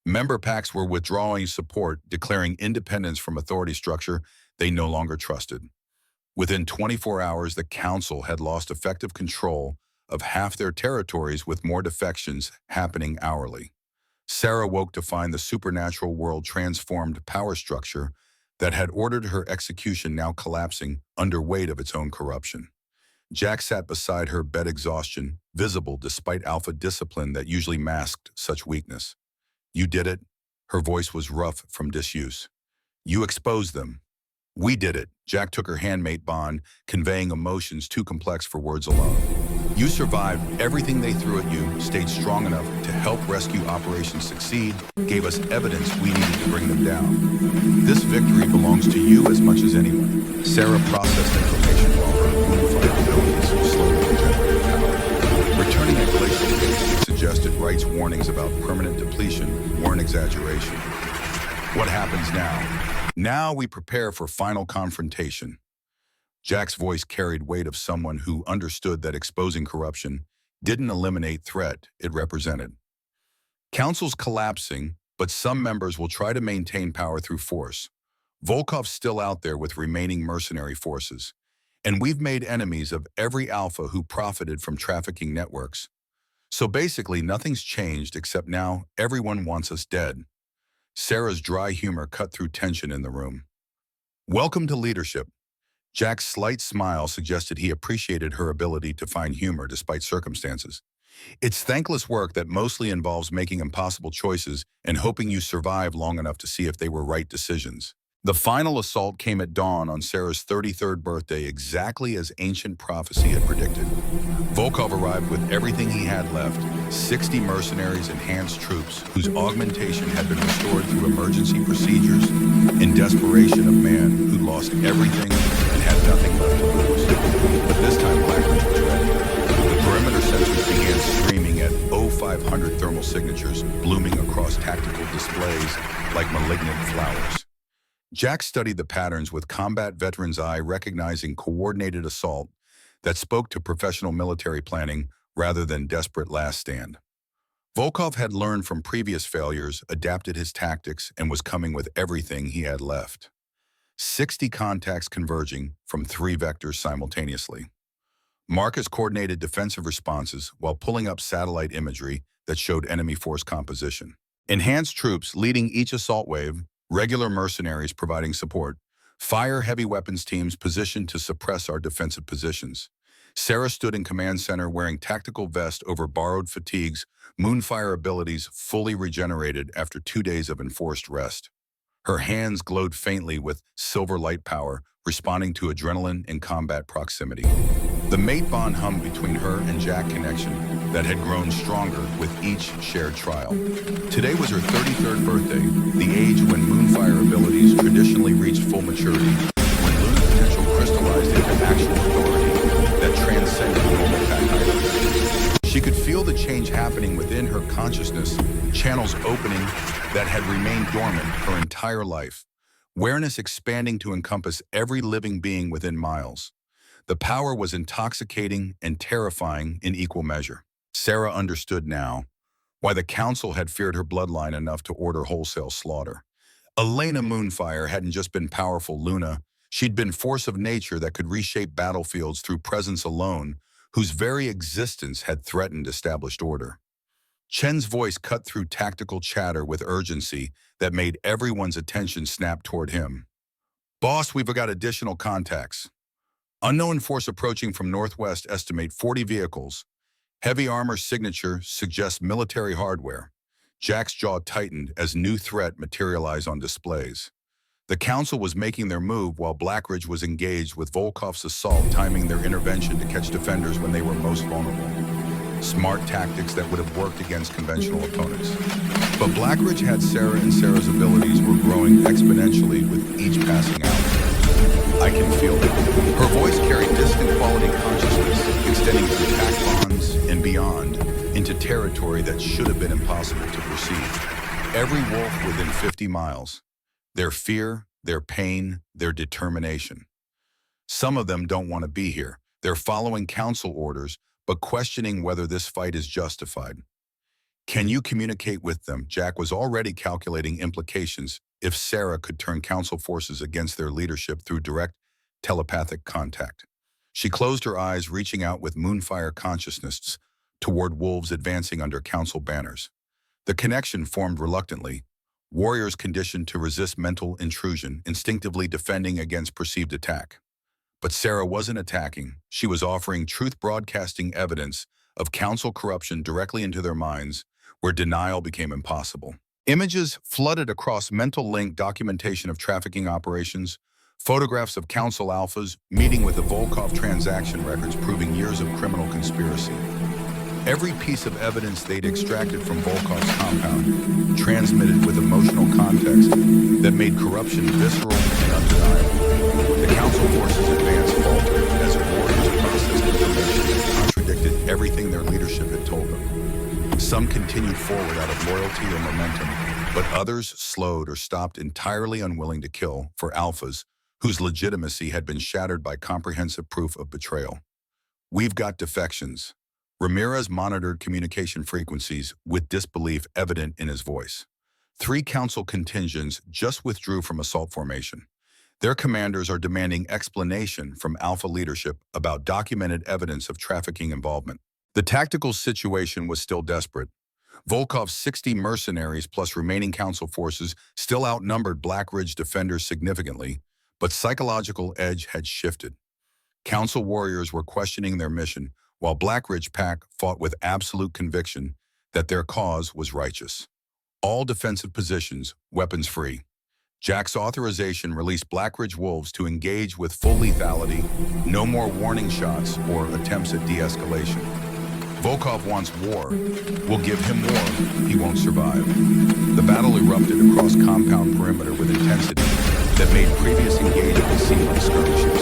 Member packs were withdrawing support, declaring independence from authority structure they no longer trusted. Within 24 hours, the Council had lost effective control of half their territories, with more defections happening hourly. Sarah woke to find the supernatural world transformed power structure that had ordered her execution now collapsing under weight of its own corruption. Jack sat beside her, bed exhaustion visible despite alpha discipline that usually masked such weakness. You did it. Her voice was rough from disuse. You exposed them. We did it. Jack took her handmate bond, conveying emotions too complex for words alone. You survived everything they threw at you, stayed strong enough to help rescue operations succeed, gave us evidence we needed to bring them down. This victory belongs to you as much as anyone. Sarah processed information while her unified abilities slowly regenerated power. Returning at glacial pace suggested Wright's warnings about permanent depletion weren't exaggeration. What happens now? Now we prepare for final confrontation. Jack's voice carried weight of someone who understood that exposing corruption didn't eliminate threat it represented. Council's collapsing, but some members will try to maintain power through force. Volkov's still out there with remaining mercenary forces, and we've made enemies of every alpha who profited from trafficking networks. So basically, nothing's changed except now everyone wants us dead. Sarah's dry humor cut through tension in the room. Welcome to leadership. Jack's slight smile suggested he appreciated her ability to find humor despite circumstances. It's thankless work that mostly involves making impossible choices and hoping you survive long enough to see if they were right decisions. The final assault came at dawn on Sarah's 33rd birthday, exactly as ancient prophecy had predicted. Volkov arrived with everything he had left, 60 mercenaries, enhanced troops, whose augmentation had been restored through emergency procedures, in desperation of man who lost everything and had nothing left to lose. But this time Blackridge was ready. The perimeter sensors began screaming at 0500 thermal signatures, blooming across tactical displays like malignant flowers. Jack studied the patterns with combat veteran's eye, recognizing coordinated assault that spoke to professional military planning rather than desperate last stand. Volkov had learned from previous failures, adapted his tactics, and was coming with everything he had left. 60 contacts converging from 3 vectors simultaneously. Marcus coordinated defensive responses while pulling up satellite imagery that showed enemy force composition. Enhanced troops leading each assault wave, regular mercenaries providing support, fire heavy weapons teams positioned to suppress our defensive positions. Sarah stood in command center wearing tactical vest over borrowed fatigues, moonfire abilities fully regenerated after 2 days of enforced rest. Her hands glowed faintly with silver light power, responding to adrenaline in combat proximity. The mate bond hummed between her and Jack, connection that had grown stronger with each shared trial. Today was her 33rd birthday, the age when moonfire abilities traditionally reached full maturity, when lunar potential crystallized into actual authority that transcended normal pack items. She could feel the change happening within her consciousness, channels opening that had remained dormant her entire life, awareness expanding to encompass every living being within miles. The power was intoxicating and terrifying in equal measure. Sarah understood now why the council had feared her bloodline enough to order wholesale slaughter. Elena Moonfire hadn't just been powerful Luna, she'd been force of nature that could reshape battlefields through presence alone, whose very existence had threatened established order. Chen's voice cut through tactical chatter with urgency that made everyone's attention snap toward him. "Boss, we've got additional contacts. Unknown force approaching from northwest, estimate 40 vehicles. Heavy armor signature suggests military hardware." Jack's jaw tightened as new threat materialized on displays. The council was making their move while Blackridge was engaged with Volkov's assault, timing their intervention to catch defenders when they were most vulnerable. Smart tactics that would have worked against conventional opponents. But Blackridge had Sarah, and Sarah's abilities were growing exponentially with each passing hour. "I can feel it." Her voice carried distant quality consciousness, extending through pack bonds and beyond into territory that should have been impossible to perceive. Every wolf within 50 miles. Their fear, their pain, their determination. Some of them don't want to be here. They're following council orders, but questioning whether this fight is justified. Can you communicate with them? Jack was already calculating implications if Sarah could turn council forces against their leadership through direct telepathic contact. She closed her eyes, reaching out with moonfire consciousness toward wolves advancing under council banners. The connection formed reluctantly, warriors conditioned to resist mental intrusion, instinctively defending against perceived attack. But Sarah wasn't attacking. She was offering truth, broadcasting evidence of council corruption directly into their minds, where denial became impossible. Images flooded across mental link, documentation of trafficking operations, photographs of council alphas meeting with the Volkov transaction records proving years of criminal conspiracy. Every piece of evidence they'd extracted from Volkov's compound transmitted with emotional context that made corruption visceral and undeniable. The council forces advanced faltered as warriors processed information that contradicted everything their leadership had told them. Some continued forward out of loyalty or momentum, but others slowed or stopped, entirely unwilling to kill for alphas whose legitimacy had been shattered by comprehensive proof of betrayal. "We've got defections." Ramirez monitored communication frequencies with disbelief evident in his voice. 3 council contingents just withdrew from assault formation. Their commanders are demanding explanation from Alpha leadership about documented evidence of trafficking involvement. The tactical situation was still desperate. Volkov's 60 mercenaries plus remaining council forces still outnumbered Blackridge defenders significantly, but psychological edge had shifted. Council warriors were questioning their mission, while Blackridge Pack fought with absolute conviction that their cause was righteous. All defensive positions, weapons free. Jack's authorization released Black Ridge wolves to engage with full lethality, no more warning shots or attempts at de-escalation. Volkov wants war. We'll give him war. He won't survive. The battle erupted across compound perimeter with intensity that made previous engagements seem like skirmishes.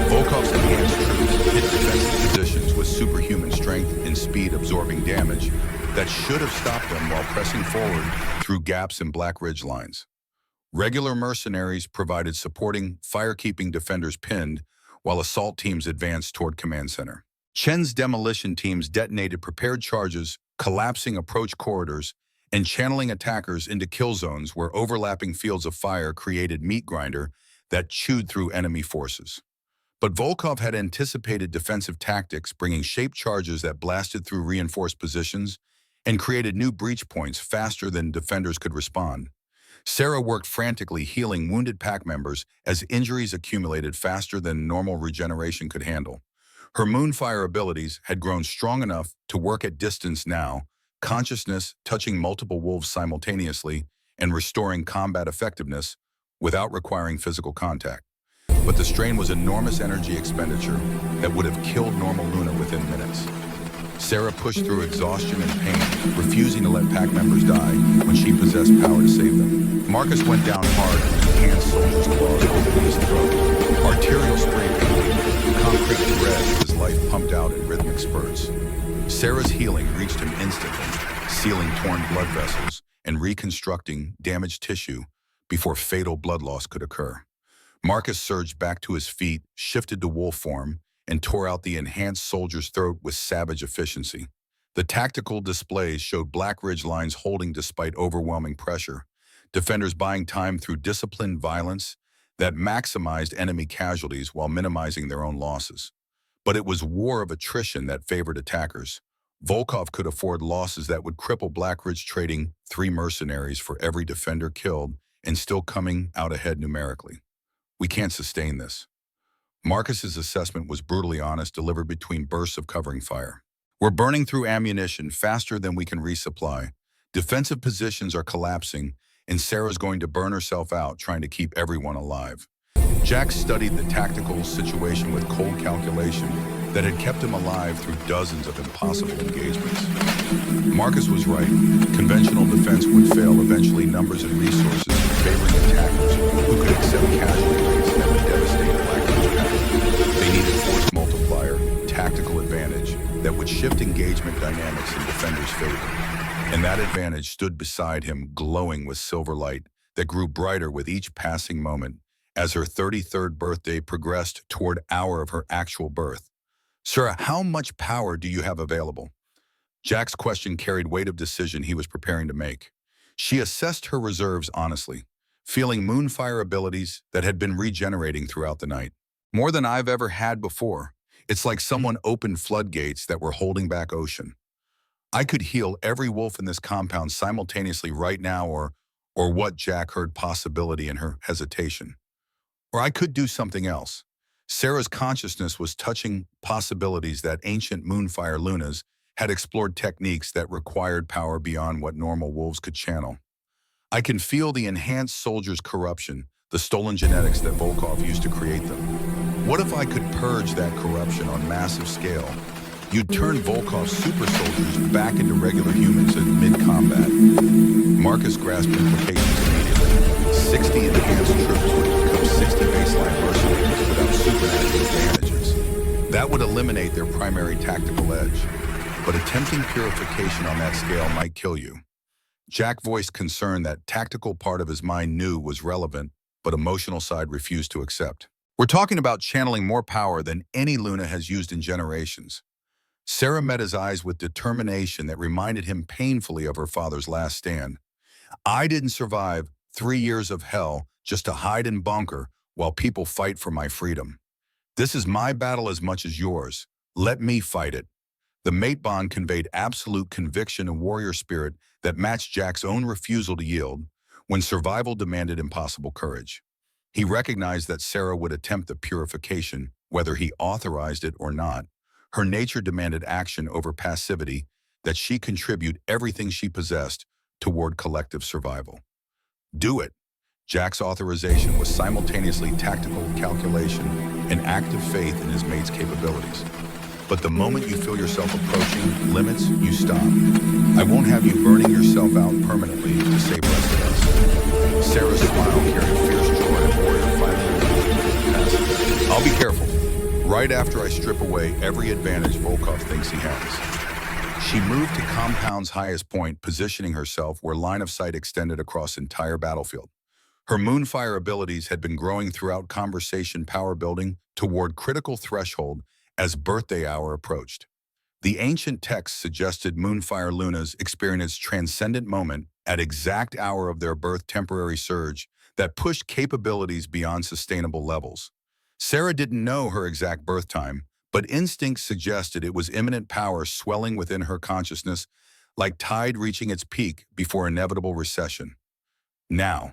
Volkov's enhanced troops hit defensive positions with superhuman strength and speed, absorbing damage that should have stopped them while pressing forward through gaps in Black Ridge lines. Regular mercenaries provided supporting, fire-keeping defenders pinned, while assault teams advanced toward command center. Chen's demolition teams detonated prepared charges, collapsing approach corridors, and channeling attackers into kill zones where overlapping fields of fire created meat grinder that chewed through enemy forces. But Volkov had anticipated defensive tactics, bringing shaped charges that blasted through reinforced positions and created new breach points faster than defenders could respond. Sarah worked frantically, healing wounded pack members as injuries accumulated faster than normal regeneration could handle. Her Moonfire abilities had grown strong enough to work at distance now, consciousness touching multiple wolves simultaneously and restoring combat effectiveness without requiring physical contact. But the strain was enormous energy expenditure that would have killed normal Luna within minutes. Sarah pushed through exhaustion and pain, refusing to let pack members die when she possessed power to save them. Marcus went down hard when the enhanced soldier's claws opened his throat. Arterial spray painting, concrete thread with his life pumped out in rhythmic spurts. Sarah's healing reached him instantly, sealing torn blood vessels and reconstructing damaged tissue before fatal blood loss could occur. Marcus surged back to his feet, shifted to wolf form, and tore out the enhanced soldier's throat with savage efficiency. The tactical displays showed Black Ridge lines holding despite overwhelming pressure, defenders buying time through disciplined violence that maximized enemy casualties while minimizing their own losses. But it was war of attrition that favored attackers. Volkov could afford losses that would cripple Black Ridge, trading 3 mercenaries for every defender killed and still coming out ahead numerically. We can't sustain this. Marcus's assessment was brutally honest, delivered between bursts of covering fire. We're burning through ammunition faster than we can resupply. Defensive positions are collapsing, and Sarah's going to burn herself out trying to keep everyone alive. Jack studied the tactical situation with cold calculation that had kept him alive through dozens of impossible engagements. Marcus was right. Conventional defense would fail, eventually numbers and resources favoring attackers who could accept casualty rates that would devastate Black Ridge Pack. They needed force multiplier, tactical advantage that would shift engagement dynamics in defenders' favor. And that advantage stood beside him, glowing with silver light that grew brighter with each passing moment as her 33rd birthday progressed toward hour of her actual birth. Sir, how much power do you have available? Jack's question carried weight of decision he was preparing to make. She assessed her reserves honestly, feeling Moonfire abilities that had been regenerating throughout the night. More than I've ever had before. It's like someone opened floodgates that were holding back ocean. I could heal every wolf in this compound simultaneously right now, or what Jack heard possibility in her hesitation. Or I could do something else. Sarah's consciousness was touching possibilities that ancient Moonfire Lunas had explored techniques that required power beyond what normal wolves could channel. I can feel the enhanced soldier's corruption, the stolen genetics that Volkov used to create them. What if I could purge that corruption on massive scale? You'd turn Volkov's super soldiers back into regular humans in mid-combat. Marcus grasped implications immediately. 60 enhanced troops would become 60 baseline mercenaries without supernatural advantages. That would eliminate their primary tactical edge. But attempting purification on that scale might kill you. Jack voiced concern that tactical part of his mind knew was relevant, but emotional side refused to accept. We're talking about channeling more power than any Luna has used in generations. Sarah met his eyes with determination that reminded him painfully of her father's last stand. I didn't survive 3 years of hell just to hide and bunker while people fight for my freedom. This is my battle as much as yours. Let me fight it. The mate bond conveyed absolute conviction and warrior spirit that matched Jack's own refusal to yield when survival demanded impossible courage. He recognized that Sarah would attempt the purification, whether he authorized it or not. Her nature demanded action over passivity, that she contribute everything she possessed toward collective survival. Do it. Jack's authorization was simultaneously tactical calculation and active faith in his mate's capabilities. But the moment you feel yourself approaching limits, you stop. I won't have you burning yourself out permanently to save rest of us. Sarah's smile carried fierce joy of warrior finally. I'll be careful. Right after I strip away every advantage Volkov thinks he has. She moved to compound's highest point, positioning herself where line of sight extended across the entire battlefield. Her Moonfire abilities had been growing throughout conversation power building toward critical threshold as birthday hour approached. The ancient text suggested Moonfire Lunas experienced transcendent moment at exact hour of their birth temporary surge that pushed capabilities beyond sustainable levels. Sarah didn't know her exact birth time, but instinct suggested it was imminent power swelling within her consciousness, like tide reaching its peak before inevitable recession. Now,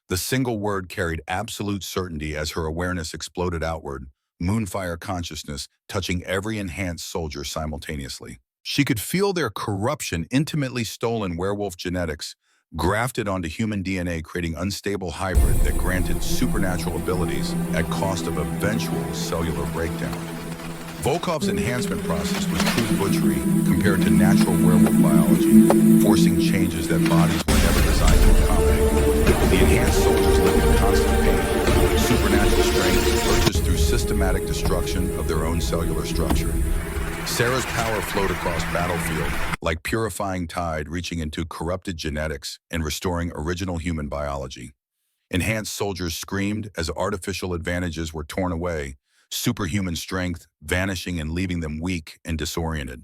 the single word carried absolute certainty as her awareness exploded outward, Moonfire consciousness touching every enhanced soldier simultaneously. She could feel their corruption, intimately stolen werewolf genetics, grafted onto human DNA, creating unstable hybrid that granted supernatural abilities at cost of eventual cellular breakdown. Volkov's enhancement process was crude butchery compared to natural werewolf biology, forcing changes that bodies were never designed to accommodate. The enhanced soldiers lived in constant pain, supernatural strength purchased through systematic destruction of their own cellular structure. Sarah's power flowed across battlefield like purifying tide reaching into corrupted genetics and restoring original human biology. Enhanced soldiers screamed as artificial advantages were torn away, superhuman strength vanishing and leaving them weak and disoriented.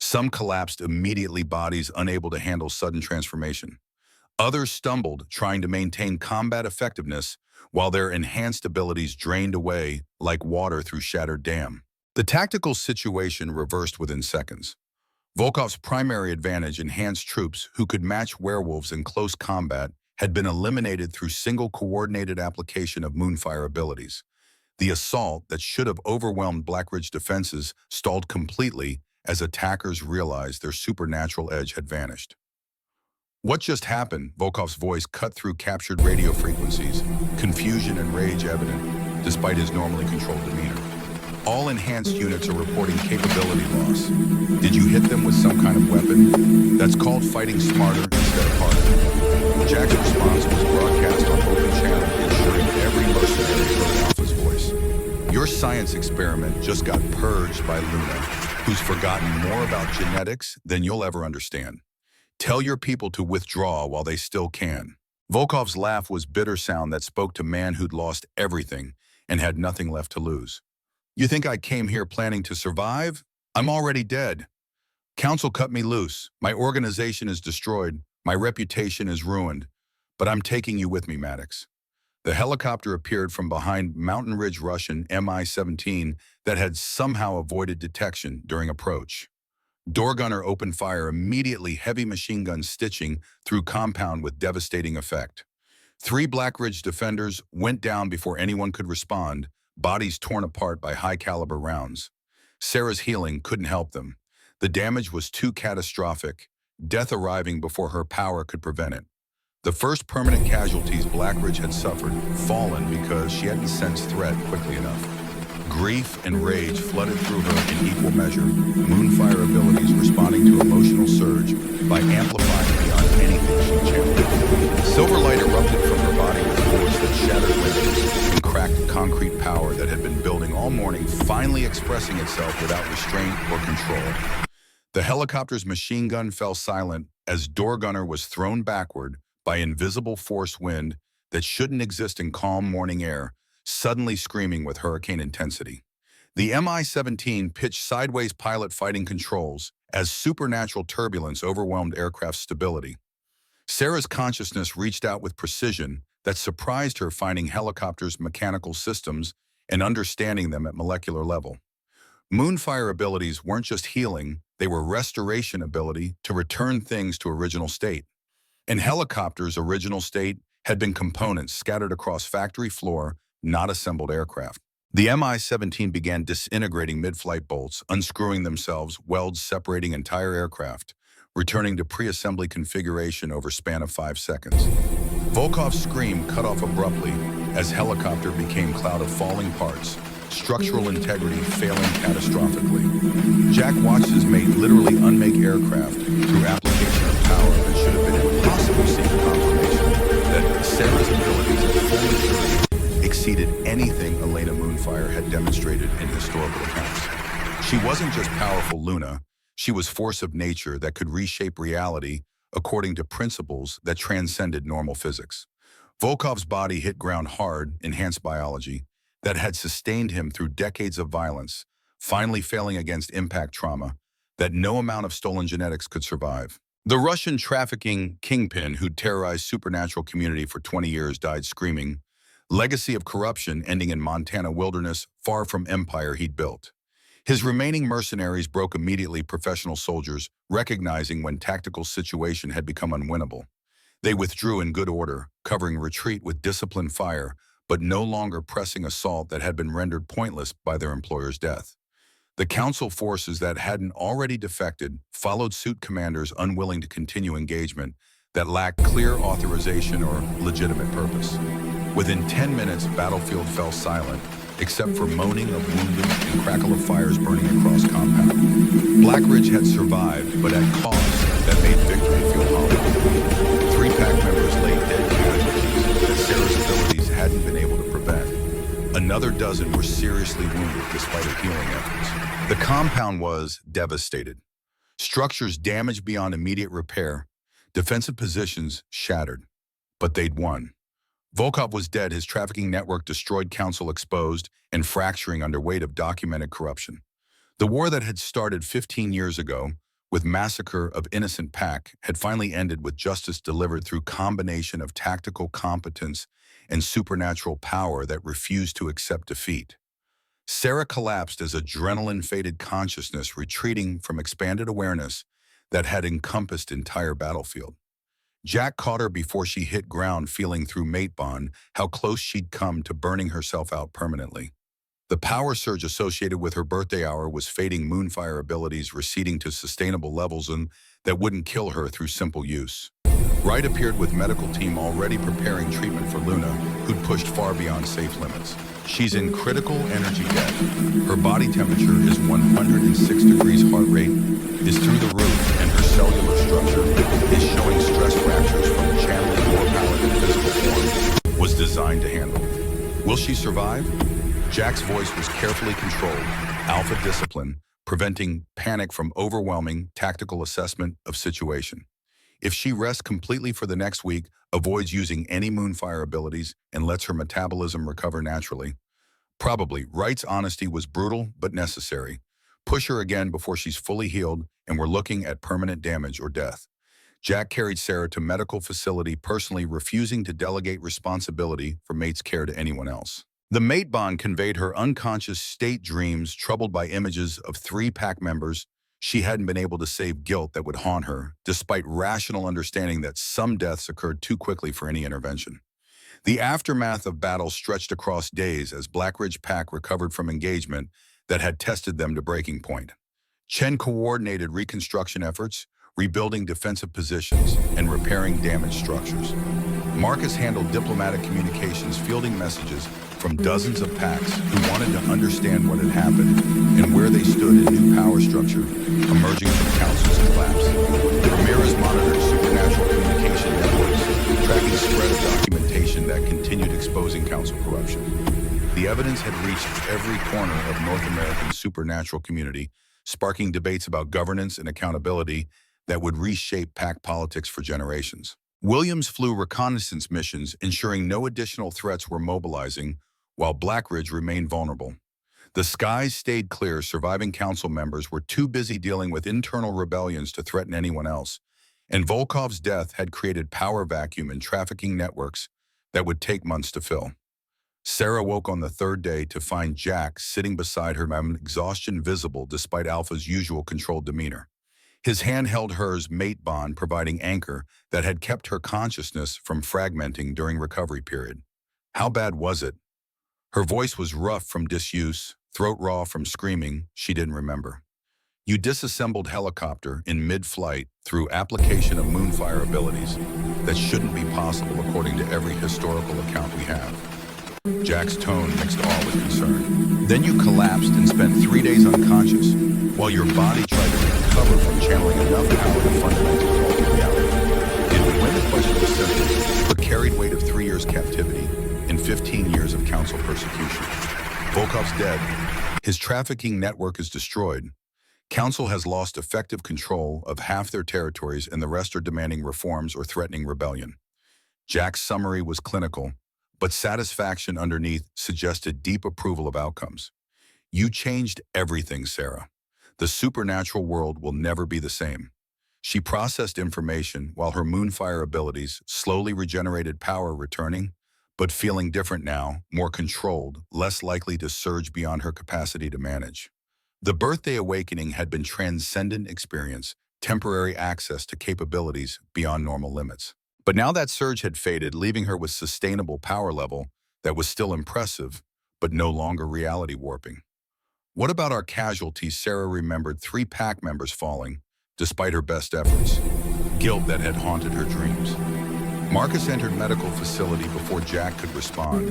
Some collapsed immediately, bodies unable to handle sudden transformation. Others stumbled, trying to maintain combat effectiveness while their enhanced abilities drained away like water through shattered dam. The tactical situation reversed within seconds. Volkov's primary advantage, enhanced troops who could match werewolves in close combat, had been eliminated through single coordinated application of Moonfire abilities. The assault that should have overwhelmed Blackridge defenses stalled completely as attackers realized their supernatural edge had vanished. What just happened? Volkov's voice cut through captured radio frequencies, confusion and rage evident, despite his normally controlled demeanor. All enhanced units are reporting capability loss. Did you hit them with some kind of weapon? That's called fighting smarter instead of harder. Jack's response was broadcast on open channel, ensuring every mercenary heard Alpha's voice. Your science experiment just got purged by Luna, who's forgotten more about genetics than you'll ever understand. Tell your people to withdraw while they still can. Volkov's laugh was bitter sound that spoke to man who'd lost everything and had nothing left to lose. You think I came here planning to survive? I'm already dead. Council cut me loose. My organization is destroyed. My reputation is ruined. But I'm taking you with me, Maddox. The helicopter appeared from behind Mountain Ridge Russian Mi-17 that had somehow avoided detection during approach. Door gunner opened fire immediately, heavy machine guns stitching through compound with devastating effect. 3 Blackridge defenders went down before anyone could respond, bodies torn apart by high-caliber rounds. Sarah's healing couldn't help them. The damage was too catastrophic, death arriving before her power could prevent it. The first permanent casualties Blackridge had suffered, fallen because she hadn't sensed threat quickly enough. Grief and rage flooded through her in equal measure, Moonfire abilities responding to emotional surge by amplifying beyond anything she channeled. Silver light erupted from her body with force that shattered windows and cracked concrete power that had been building all morning, finally expressing itself without restraint or control. The helicopter's machine gun fell silent as door gunner was thrown backward by invisible force wind that shouldn't exist in calm morning air, suddenly screaming with hurricane intensity. The Mi-17 pitched sideways pilot fighting controls as supernatural turbulence overwhelmed aircraft stability. Sarah's consciousness reached out with precision that surprised her, finding helicopters' mechanical systems and understanding them at molecular level. Moonfire abilities weren't just healing, they were restoration ability to return things to original state. In helicopters' original state had been components scattered across factory floor, not assembled aircraft. The Mi-17 began disintegrating mid-flight bolts, unscrewing themselves, welds separating entire aircraft. returning to pre-assembly configuration over span of 5 seconds. Volkov's scream cut off abruptly as helicopter became cloud of falling parts, structural integrity failing catastrophically. Jack watched his mate literally unmake aircraft through application of power that should have been impossible, seeing confirmation that Sarah's abilities at full maturity exceeded anything Elena Moonfire had demonstrated in historical accounts. She wasn't just powerful Luna, she was force of nature that could reshape reality according to principles that transcended normal physics. Volkov's body hit ground hard, enhanced biology, that had sustained him through decades of violence, finally failing against impact trauma that no amount of stolen genetics could survive. The Russian trafficking kingpin who'd terrorized supernatural community for 20 years died screaming, legacy of corruption ending in Montana wilderness far from empire he'd built. His remaining mercenaries broke immediately professional soldiers, recognizing when tactical situation had become unwinnable. They withdrew in good order, covering retreat with disciplined fire, but no longer pressing assault that had been rendered pointless by their employer's death. The council forces that hadn't already defected followed suit commanders unwilling to continue engagement that lacked clear authorization or legitimate purpose. Within 10 minutes, battlefield fell silent, except for moaning of wounded and crackle of fires burning across compound. Black Ridge had survived, but at costs that made victory feel hollow. 3 pack members lay dead casualties that Sarah's abilities hadn't been able to prevent. Another dozen were seriously wounded despite her healing efforts. The compound was devastated. Structures damaged beyond immediate repair, defensive positions shattered. But they'd won. Volkov was dead, his trafficking network destroyed, council exposed, and fracturing under weight of documented corruption. The war that had started 15 years ago, with massacre of innocent pack, had finally ended with justice delivered through combination of tactical competence and supernatural power that refused to accept defeat. Sarah collapsed as adrenaline-faded consciousness retreating from expanded awareness that had encompassed entire battlefield. Jack caught her before she hit ground, feeling through mate bond how close she'd come to burning herself out permanently. The power surge associated with her birthday hour was fading, Moonfire abilities receding to sustainable levels and that wouldn't kill her through simple use. Wright appeared with medical team already preparing treatment for Luna, who'd pushed far beyond safe limits. She's in critical energy debt. Her body temperature is 106 degrees, heart rate is through the roof, and her cellular structure is showing stress fractures from channeling more power than physical form was designed to handle. Will she survive? Jack's voice was carefully controlled, alpha discipline, preventing panic from overwhelming tactical assessment of situation. If she rests completely for the next week, avoids using any Moonfire abilities, and lets her metabolism recover naturally, probably. Wright's honesty was brutal but necessary. Push her again before she's fully healed, and we're looking at permanent damage or death. Jack carried Sarah to medical facility, personally refusing to delegate responsibility for mate's care to anyone else. The mate bond conveyed her unconscious state dreams, troubled by images of 3 pack members she hadn't been able to save, guilt that would haunt her, despite rational understanding that some deaths occurred too quickly for any intervention. The aftermath of battle stretched across days as Black Ridge pack recovered from engagement that had tested them to breaking point. Chen coordinated reconstruction efforts, rebuilding defensive positions, and repairing damaged structures. Marcus handled diplomatic communications, fielding messages from dozens of packs who wanted to understand what had happened and where they stood in new power structure emerging from council's collapse. Ramirez monitored supernatural communication networks, tracking spread of documentation that continued exposing council corruption. The evidence had reached every corner of North American supernatural community, sparking debates about governance and accountability that would reshape pack politics for generations. Williams flew reconnaissance missions, ensuring no additional threats were mobilizing, while Black Ridge remained vulnerable. The skies stayed clear, surviving council members were too busy dealing with internal rebellions to threaten anyone else, and Volkov's death had created power vacuum in trafficking networks that would take months to fill. Sarah woke on the 3rd day to find Jack sitting beside her, exhaustion visible despite Alpha's usual controlled demeanor. His hand held hers, mate bond providing anchor that had kept her consciousness from fragmenting during recovery period. How bad was it? Her voice was rough from disuse, throat raw from screaming she didn't remember. You disassembled helicopter in mid-flight through application of moonfire abilities that shouldn't be possible according to every historical account we have. Jack's tone mixed awe with concern. Then you collapsed and spent 3 days unconscious, while your body tried to recover from channeling enough power to fundamentally alter reality. In the win, the question was simple, but carried weight of 3 years captivity and 15 years of council persecution. Volkov's dead. His trafficking network is destroyed. Council has lost effective control of half their territories and the rest are demanding reforms or threatening rebellion. Jack's summary was clinical, but satisfaction underneath suggested deep approval of outcomes. You changed everything, Sarah. The supernatural world will never be the same. She processed information while her moonfire abilities slowly regenerated power returning, but feeling different now, more controlled, less likely to surge beyond her capacity to manage. The birthday awakening had been transcendent experience, temporary access to capabilities beyond normal limits. But now that surge had faded, leaving her with sustainable power level that was still impressive, but no longer reality warping. What about our casualties? Sarah remembered 3 pack members falling, despite her best efforts. Guilt that had haunted her dreams. Marcus entered medical facility before Jack could respond,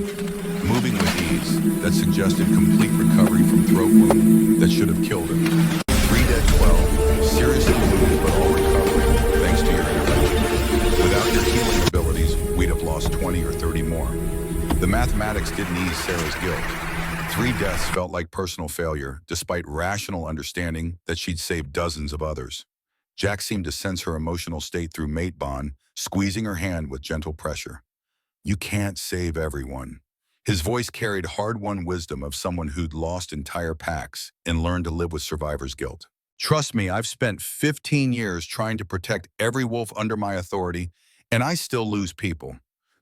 moving with ease that suggested complete recovery from throat wound that should have killed him. 3 dead, 12, seriously wounded but all recovering, thanks to your intervention. Without your healing abilities, we'd have lost 20 or 30 more. The mathematics didn't ease Sarah's guilt. 3 deaths felt like personal failure, despite rational understanding that she'd saved dozens of others. Jack seemed to sense her emotional state through mate bond, squeezing her hand with gentle pressure. You can't save everyone. His voice carried hard-won wisdom of someone who'd lost entire packs and learned to live with survivor's guilt. Trust me, I've spent 15 years trying to protect every wolf under my authority, and I still lose people.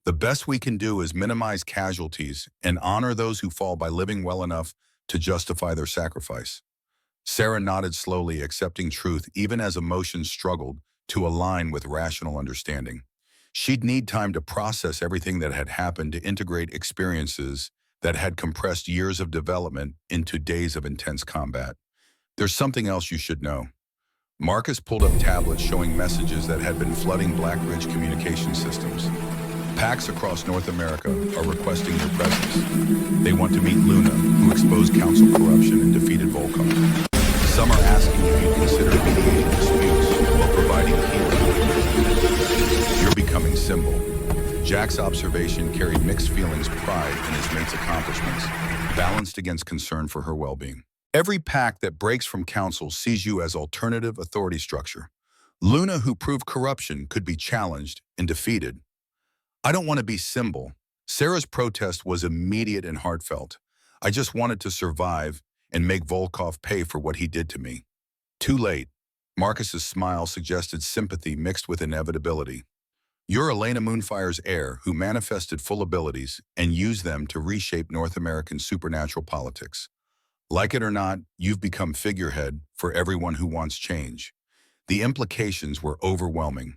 The best we can do is minimize casualties and honor those who fall by living well enough to justify their sacrifice. Sarah nodded slowly, accepting truth even as emotions struggled to align with rational understanding. She'd need time to process everything that had happened, to integrate experiences that had compressed years of development into days of intense combat. There's something else you should know. Marcus pulled up tablets showing messages that had been flooding Black Ridge communication systems. Packs across North America are requesting your presence. They want to meet Luna, who exposed council corruption and defeated Volkov. Some are asking if you consider mediating disputes or providing healing. You're becoming symbol. Jack's observation carried mixed feelings, pride in his mate's accomplishments, balanced against concern for her well-being. Every pack that breaks from council sees you as alternative authority structure. Luna, who proved corruption, could be challenged and defeated. I don't want to be symbol. Sarah's protest was immediate and heartfelt. I just wanted to survive and make Volkov pay for what he did to me. Too late. Marcus's smile suggested sympathy mixed with inevitability. You're Elena Moonfire's heir who manifested full abilities and used them to reshape North American supernatural politics. Like it or not, you've become figurehead for everyone who wants change. The implications were overwhelming.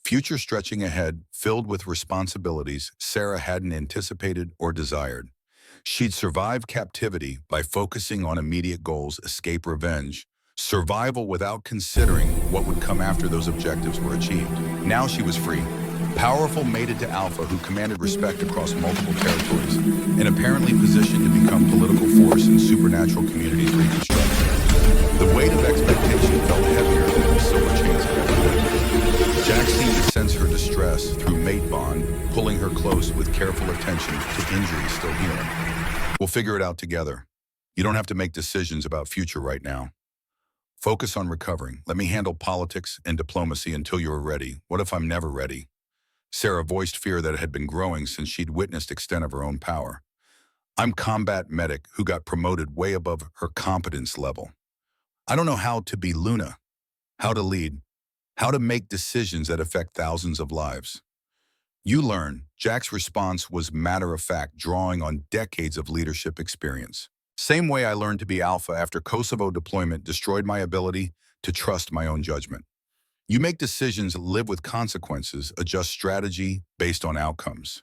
Future stretching ahead, filled with responsibilities Sarah hadn't anticipated or desired. She'd survive captivity by focusing on immediate goals, escape, revenge, survival without considering what would come after those objectives were achieved. Now she was free, powerful, mated to Alpha, who commanded respect across multiple territories, and apparently positioned to become political force in supernatural communities reconstruction. The weight of expectation felt heavier than the silver chains had ever been. Jack seemed to sense her distress through mate bond, pulling her close with careful attention to injuries still healing. We'll figure it out together. You don't have to make decisions about future right now. Focus on recovering. Let me handle politics and diplomacy until you're ready. What if I'm never ready? Sarah voiced fear that had been growing since she'd witnessed extent of her own power. I'm combat medic who got promoted way above her competence level. I don't know how to be Luna, how to lead, how to make decisions that affect thousands of lives. You learn. Jack's response was matter-of-fact, drawing on decades of leadership experience. Same way I learned to be Alpha after Kosovo deployment destroyed my ability to trust my own judgment. You make decisions, live with consequences, adjust strategy based on outcomes.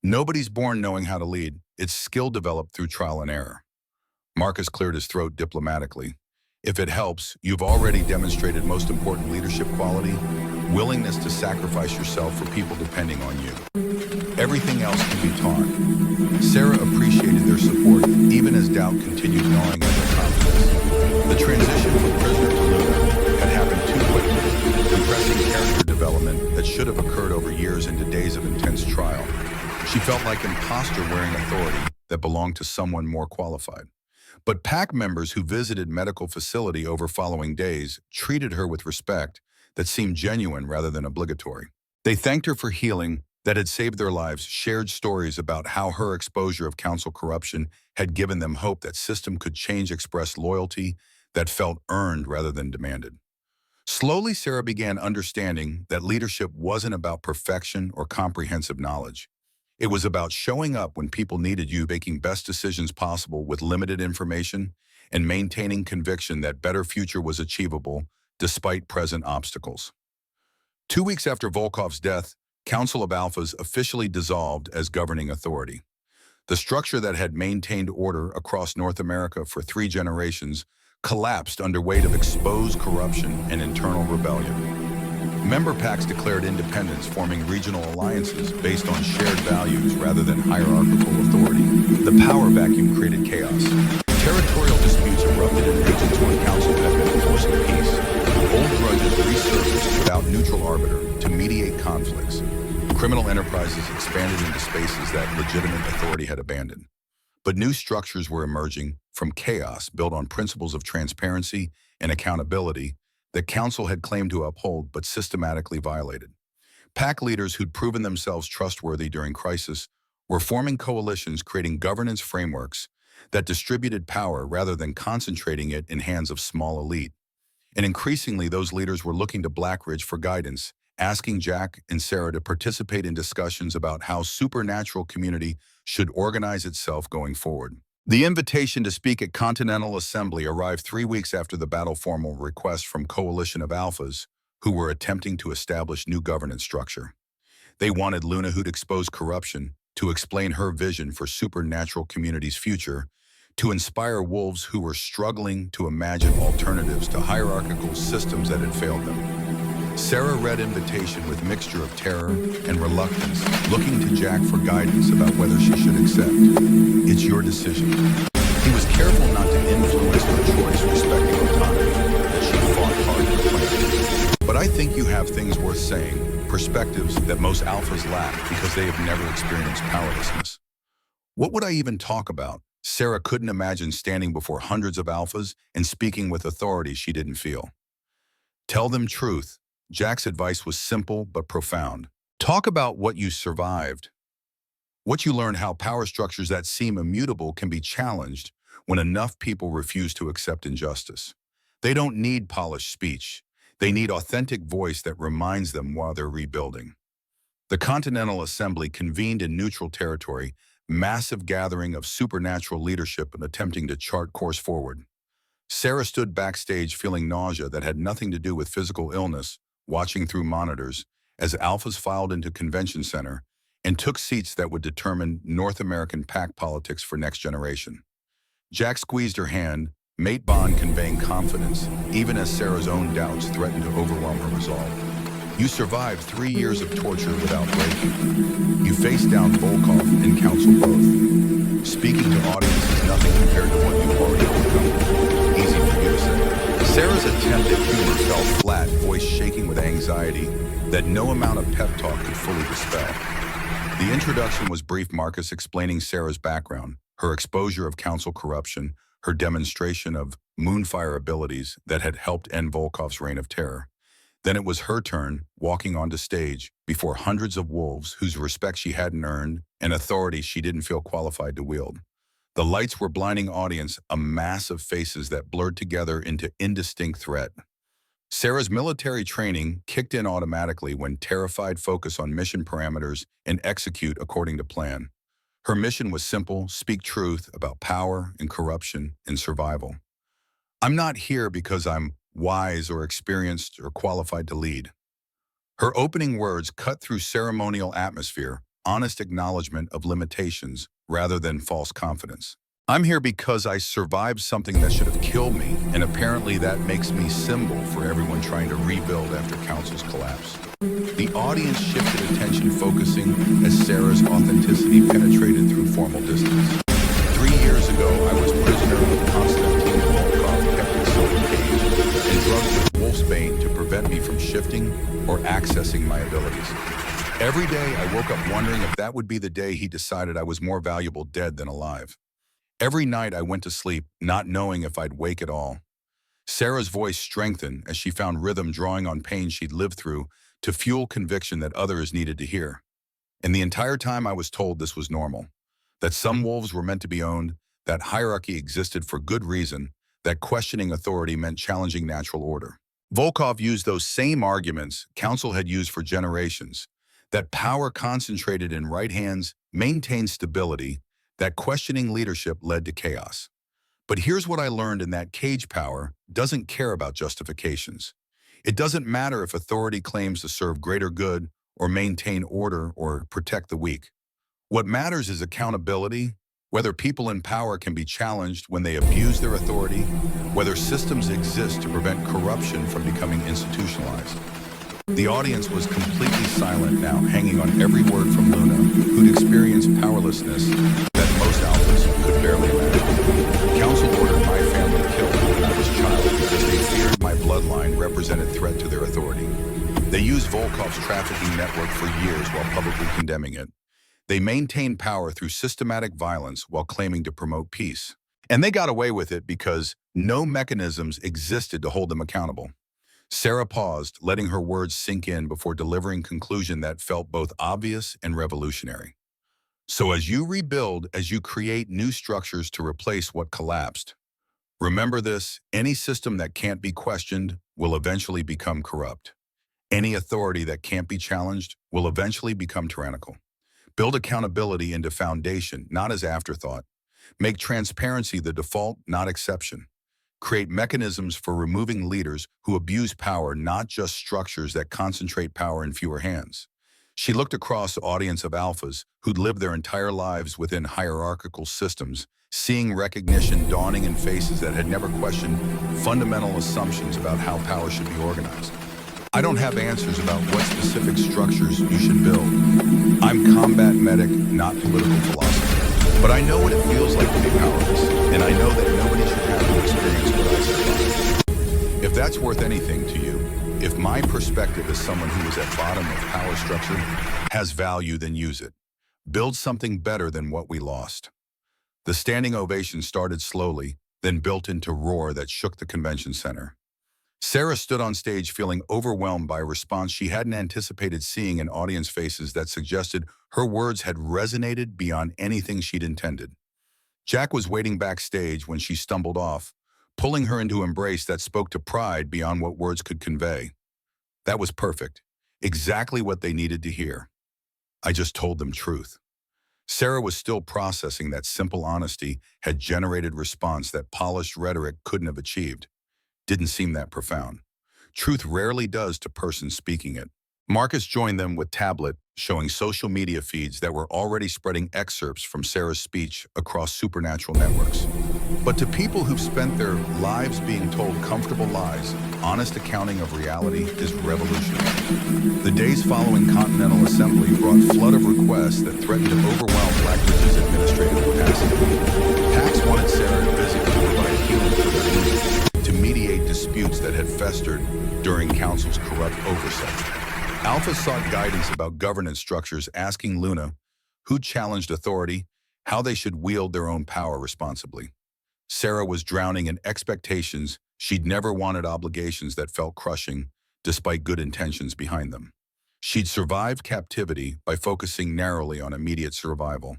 Nobody's born knowing how to lead. It's skill developed through trial and error. Marcus cleared his throat diplomatically. If it helps, you've already demonstrated most important leadership quality, willingness to sacrifice yourself for people depending on you. Everything else can be taught. Sarah appreciated their support, even as doubt continued gnawing at her confidence. The transition from prisoner to Luna had happened too quickly, compressing character development that should have occurred over years into days of intense trial. She felt like an imposter wearing authority that belonged to someone more qualified. But pack members who visited medical facility over following days treated her with respect that seemed genuine rather than obligatory. They thanked her for healing that had saved their lives, shared stories about how her exposure of council corruption had given them hope that system could change, expressed loyalty that felt earned rather than demanded. Slowly, Sarah began understanding that leadership wasn't about perfection or comprehensive knowledge. It was about showing up when people needed you, making best decisions possible with limited information, and maintaining conviction that better future was achievable despite present obstacles. 2 weeks after Volkov's death, Council of Alphas officially dissolved as governing authority. The structure that had maintained order across North America for 3 generations collapsed under weight of exposed corruption and internal rebellion. Member packs declared independence, forming regional alliances based on shared values rather than hierarchical authority. The power vacuum created chaos. Territorial disputes erupted in regions where council had been enforcing peace. Old grudges resurfaced without neutral arbiter to mediate conflicts. Criminal enterprises expanded into spaces that legitimate authority had abandoned. But new structures were emerging from chaos built on principles of transparency and accountability that council had claimed to uphold but systematically violated. Pack leaders who'd proven themselves trustworthy during crisis were forming coalitions, creating governance frameworks that distributed power rather than concentrating it in hands of small elite. And increasingly, those leaders were looking to Blackridge for guidance, asking Jack and Sarah to participate in discussions about how supernatural community should organize itself going forward. The invitation to speak at Continental Assembly arrived 3 weeks after the battle formal request from Coalition of Alphas, who were attempting to establish new governance structure. They wanted Luna, who'd exposed corruption, to explain her vision for supernatural community's future, to inspire wolves who were struggling to imagine alternatives to hierarchical systems that had failed them. Sarah read invitation with mixture of terror and reluctance, looking to Jack for guidance about whether she should accept. It's your decision. He was careful not to influence her choice, respecting autonomy that she fought hard to claim. But I think you have things worth saying, perspectives that most alphas lack because they have never experienced powerlessness. What would I even talk about? Sarah couldn't imagine standing before hundreds of alphas and speaking with authority she didn't feel. Tell them truth. Jack's advice was simple but profound. Talk about what you survived. What you learned, how power structures that seem immutable can be challenged when enough people refuse to accept injustice. They don't need polished speech. They need authentic voice that reminds them while they're rebuilding. The Continental Assembly convened in neutral territory, massive gathering of supernatural leadership and attempting to chart course forward. Sarah stood backstage feeling nausea that had nothing to do with physical illness, watching through monitors as alphas filed into convention center and took seats that would determine North American pack politics for next generation. Jack squeezed her hand, mate bond conveying confidence, even as Sarah's own doubts threatened to overwhelm her resolve. You survived 3 years of torture without breaking. You faced down Volkov and council both. Speaking to audience is nothing compared to what you've already overcome. Easy for you to say. Sarah's attempt at humor fell flat, voice shaking with anxiety that no amount of pep talk could fully dispel. The introduction was brief, Marcus explaining Sarah's background, her exposure of council corruption, her demonstration of moonfire abilities that had helped end Volkov's reign of terror. Then it was her turn, walking onto stage before hundreds of wolves whose respect she hadn't earned and authority she didn't feel qualified to wield. The lights were blinding audience, a mass of faces that blurred together into indistinct threat. Sarah's military training kicked in automatically when terrified focus on mission parameters and execute according to plan. Her mission was simple: speak truth about power and corruption and survival. I'm not here because I'm wise or experienced or qualified to lead. Her opening words cut through ceremonial atmosphere, honest acknowledgement of limitations rather than false confidence. I'm here because I survived something that should have killed me, and apparently that makes me symbol for everyone trying to rebuild after Council's collapse. The audience shifted attention, focusing as Sarah's authenticity penetrated through formal distance. 3 years ago, I was prisoner of Constantine Volkov, kept in silver cage, and drugged with wolfsbane to prevent me from shifting or accessing my abilities. Every day, I woke up wondering if that would be the day he decided I was more valuable dead than alive. Every night, I went to sleep, not knowing if I'd wake at all. Sarah's voice strengthened as she found rhythm drawing on pain she'd lived through to fuel conviction that others needed to hear. And the entire time I was told this was normal, that some wolves were meant to be owned, that hierarchy existed for good reason, that questioning authority meant challenging natural order. Volkov used those same arguments Council had used for generations, that power concentrated in right hands maintained stability, that questioning leadership led to chaos. But here's what I learned: in that cage, power doesn't care about justifications. It doesn't matter if authority claims to serve greater good or maintain order or protect the weak. What matters is accountability, whether people in power can be challenged when they abuse their authority, whether systems exist to prevent corruption from becoming institutionalized. The audience was completely silent now, hanging on every word from Luna, who'd experienced powerlessness that most alphas could barely imagine. Council ordered my family killed when I was a child because they feared my bloodline represented threat to their authority. They used Volkov's trafficking network for years while publicly condemning it. They maintained power through systematic violence while claiming to promote peace. And they got away with it because no mechanisms existed to hold them accountable. Sarah paused, letting her words sink in before delivering conclusion that felt both obvious and revolutionary. So as you rebuild, as you create new structures to replace what collapsed, remember this: any system that can't be questioned will eventually become corrupt. Any authority that can't be challenged will eventually become tyrannical. Build accountability into foundation, not as afterthought. Make transparency the default, not exception. Create mechanisms for removing leaders who abuse power, not just structures that concentrate power in fewer hands. She looked across the audience of alphas who'd lived their entire lives within hierarchical systems, seeing recognition dawning in faces that had never questioned fundamental assumptions about how power should be organized. I don't have answers about what specific structures you should build. I'm combat medic, not political philosopher. But I know what it feels like to be powerless, and I know that nobody should have to experience what I survived. If that's worth anything to you, if my perspective as someone who is at bottom of power structure has value, then use it. Build something better than what we lost. The standing ovation started slowly, then built into roar that shook the convention center. Sarah stood on stage feeling overwhelmed by a response she hadn't anticipated seeing in audience faces that suggested her words had resonated beyond anything she'd intended. Jack was waiting backstage when she stumbled off, pulling her into an embrace that spoke to pride beyond what words could convey. That was perfect. Exactly what they needed to hear. I just told them truth. Sarah was still processing that simple honesty had generated response that polished rhetoric couldn't have achieved. Didn't seem that profound. Truth rarely does to persons speaking it. Marcus joined them with tablet, showing social media feeds that were already spreading excerpts from Sarah's speech across supernatural networks. But to people who've spent their lives being told comfortable lies, honest accounting of reality is revolutionary. The days following Continental Assembly brought a flood of requests that threatened to overwhelm Blackridge's administrative capacity. PAX wanted Sarah to visit to provide healing for their wounds, to mediate disputes that had festered during Council's corrupt oversight. Alpha sought guidance about governance structures, asking Luna who challenged authority, how they should wield their own power responsibly. Sarah was drowning in expectations she'd never wanted, obligations that felt crushing despite good intentions behind them. She'd survived captivity by focusing narrowly on immediate survival.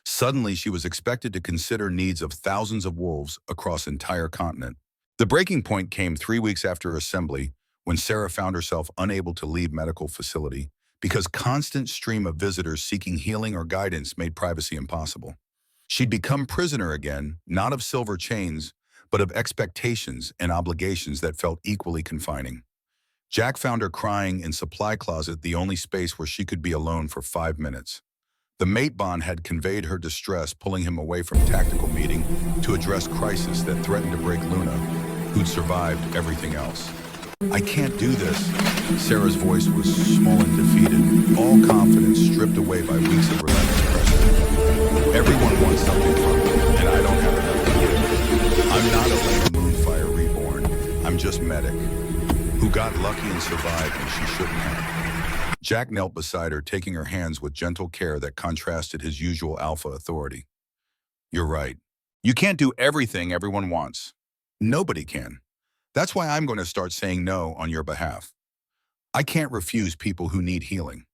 Suddenly, she was expected to consider needs of thousands of wolves across an entire continent. The breaking point came 3 weeks after assembly, when Sarah found herself unable to leave medical facility because constant stream of visitors seeking healing or guidance made privacy impossible. She'd become prisoner again, not of silver chains, but of expectations and obligations that felt equally confining. Jack found her crying in supply closet, the only space where she could be alone for 5 minutes. The mate bond had conveyed her distress, pulling him away from tactical meeting to address crisis that threatened to break Luna, who'd survived everything else. I can't do this. Sarah's voice was small and defeated, all confidence stripped away by weeks of relentless pressure. Everyone wants something from me, and I don't have enough to give. I'm not Elena Moonfire reborn. I'm just Medic, who got lucky and survived when she shouldn't have. Jack knelt beside her, taking her hands with gentle care that contrasted his usual alpha authority. You're right. You can't do everything everyone wants. Nobody can. That's why I'm going to start saying no on your behalf. I can't refuse people who need healing.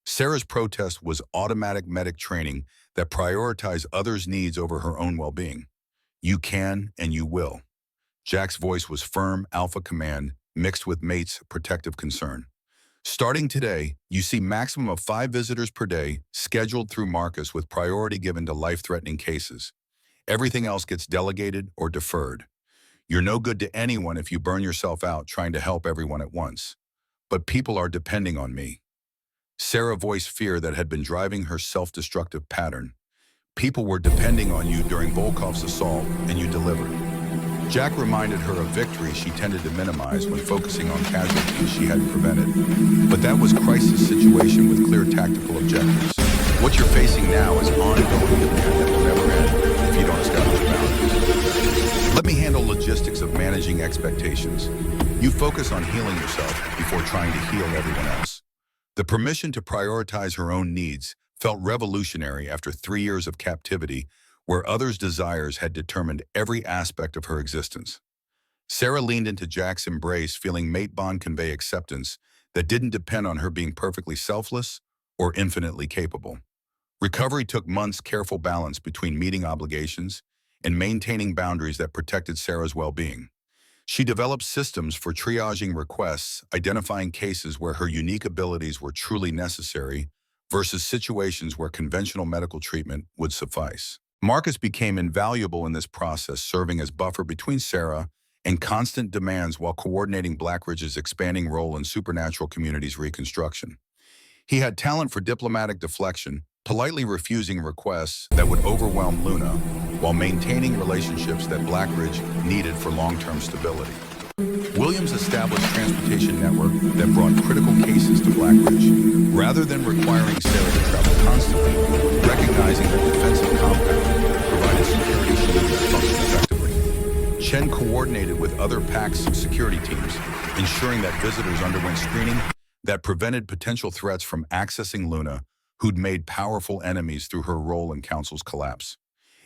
Sarah's protest was automatic medic training that prioritized others' needs over her own well-being. You can and you will. Jack's voice was firm alpha command mixed with mate's protective concern. Starting today, you see maximum of 5 visitors per day scheduled through Marcus with priority given to life-threatening cases. Everything else gets delegated or deferred. You're no good to anyone if you burn yourself out trying to help everyone at once. But people are depending on me. Sarah voiced fear that had been driving her self-destructive pattern. People were depending on you during Volkov's assault, and you delivered. Jack reminded her of victories she tended to minimize when focusing on casualties she hadn't prevented. But that was crisis situation with clear tactical objectives. What you're facing now is ongoing demand that will never end if you don't establish boundaries. Let me handle logistics of managing expectations. You focus on healing yourself before trying to heal everyone else. The permission to prioritize her own needs felt revolutionary after 3 years of captivity where others' desires had determined every aspect of her existence. Sarah leaned into Jack's embrace, feeling mate bond convey acceptance that didn't depend on her being perfectly selfless or infinitely capable. Recovery took months' careful balance between meeting obligations and maintaining boundaries that protected Sarah's well-being. She developed systems for triaging requests, identifying cases where her unique abilities were truly necessary versus situations where conventional medical treatment would suffice. Marcus became invaluable in this process, serving as buffer between Sarah and constant demands while coordinating Blackridge's expanding role in supernatural communities' reconstruction. He had talent for diplomatic deflection, politely refusing requests that would overwhelm Luna, while maintaining relationships that Blackridge needed for long-term stability. Williams established a transportation network that brought critical cases to Blackridge, rather than requiring Sarah to travel constantly, recognizing that defensive compound provided security she needed to function effectively. Chen coordinated with other PAC's security teams, ensuring that visitors underwent screening that prevented potential threats from accessing Luna, who'd made powerful enemies through her role in Council's collapse.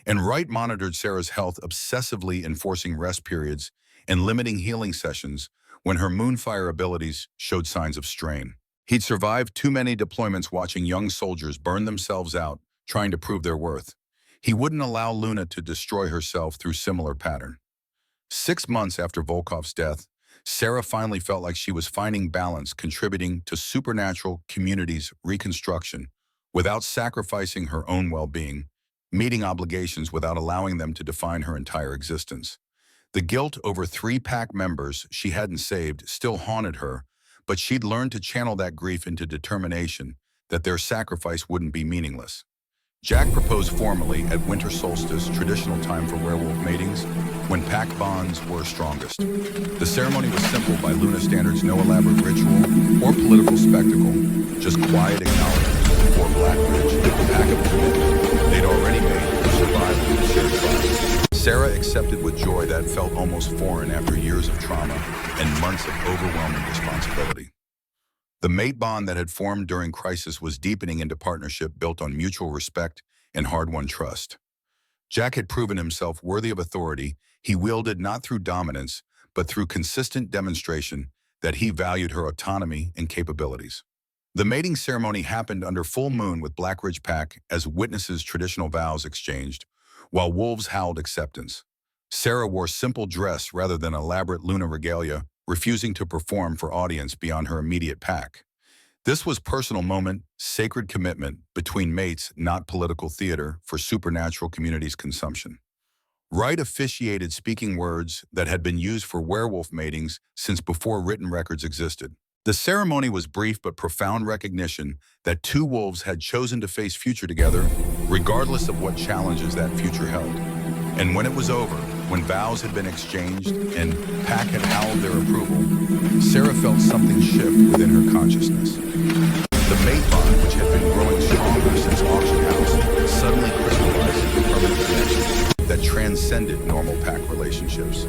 And Wright monitored Sarah's health, obsessively enforcing rest periods and limiting healing sessions when her Moonfire abilities showed signs of strain. He'd survived too many deployments watching young soldiers burn themselves out trying to prove their worth. He wouldn't allow Luna to destroy herself through similar pattern. 6 months after Volkov's death, Sarah finally felt like she was finding balance, contributing to supernatural communities' reconstruction without sacrificing her own well-being, meeting obligations without allowing them to define her entire existence. The guilt over 3 PAC members she hadn't saved still haunted her, but she'd learned to channel that grief into determination that their sacrifice wouldn't be meaningless. Jack proposed formally at winter solstice, traditional time for werewolf matings, when PAC bonds were strongest. The ceremony was simple by Luna standards, no elaborate ritual or political spectacle, just quiet acknowledgement before Blackridge, the pact of commitment they'd already made for survival and shared trials. Sarah accepted with joy that felt almost foreign after years of trauma and months of overwhelming responsibility. The mate bond that had formed during crisis was deepening into partnership built on mutual respect and hard-won trust. Jack had proven himself worthy of authority. He wielded not through dominance, but through consistent demonstration that he valued her autonomy and capabilities. The mating ceremony happened under full moon with Blackridge PAC as witnesses traditional vows exchanged, while wolves howled acceptance. Sarah wore simple dress rather than elaborate Luna regalia, refusing to perform for audience beyond her immediate PAC. This was personal moment, sacred commitment between mates, not political theater for supernatural communities' consumption. Wright officiated, speaking words that had been used for werewolf matings since before written records existed. The ceremony was brief but profound recognition that two wolves had chosen to face future together, regardless of what challenges that future held. And when it was over, when vows had been exchanged and Pack had howled their approval, Sarah felt something shift within her consciousness. The mate bond, which had been growing stronger since auction house, suddenly crystallized into a permanent connection that transcended normal Pack relationships.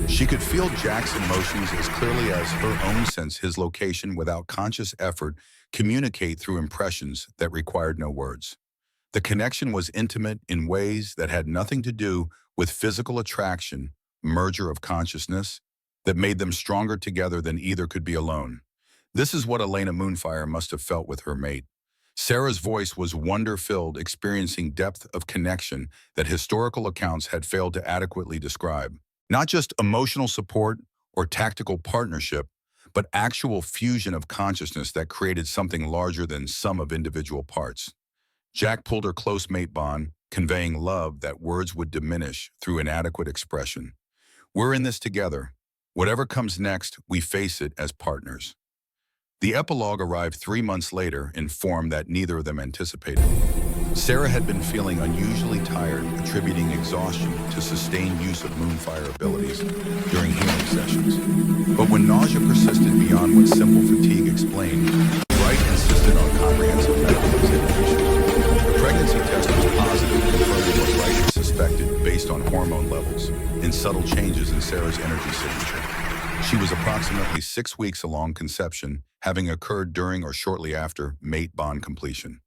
She could feel Jack's emotions as clearly as her own sense his location without conscious effort communicate through impressions that required no words. The connection was intimate in ways that had nothing to do with physical attraction, merger of consciousness, that made them stronger together than either could be alone. This is what Elena Moonfire must have felt with her mate. Sarah's voice was wonder-filled, experiencing depth of connection that historical accounts had failed to adequately describe. Not just emotional support or tactical partnership, but actual fusion of consciousness that created something larger than sum of individual parts. Jack pulled her close mate bond, conveying love that words would diminish through inadequate expression. We're in this together. Whatever comes next, we face it as partners. The epilogue arrived 3 months later in form that neither of them anticipated. Sarah had been feeling unusually tired, attributing exhaustion to sustained use of Moonfire abilities during healing sessions. But when nausea persisted beyond what simple fatigue explained, Wright insisted on comprehensive medical examination. The pregnancy test was positive, confirming what Wright had suspected based on hormone levels and subtle changes in Sarah's energy signature. She was approximately 6 weeks along conception, having occurred during or shortly after mate bond completion.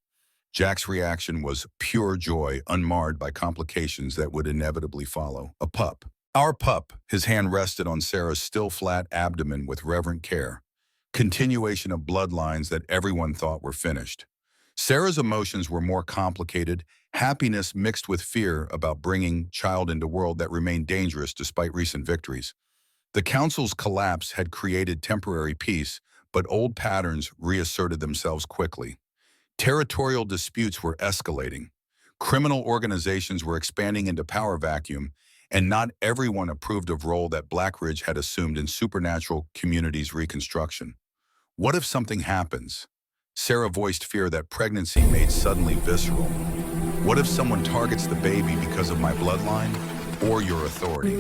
Jack's reaction was pure joy, unmarred by complications that would inevitably follow. A pup. Our pup. His hand rested on Sarah's still flat abdomen with reverent care. Continuation of bloodlines that everyone thought were finished. Sarah's emotions were more complicated, happiness mixed with fear about bringing child into world that remained dangerous despite recent victories. The council's collapse had created temporary peace, but old patterns reasserted themselves quickly. Territorial disputes were escalating. Criminal organizations were expanding into power vacuum, and not everyone approved of role that Blackridge had assumed in supernatural communities' reconstruction. What if something happens? Sarah voiced fear that pregnancy made suddenly visceral. What if someone targets the baby because of my bloodline or your authority?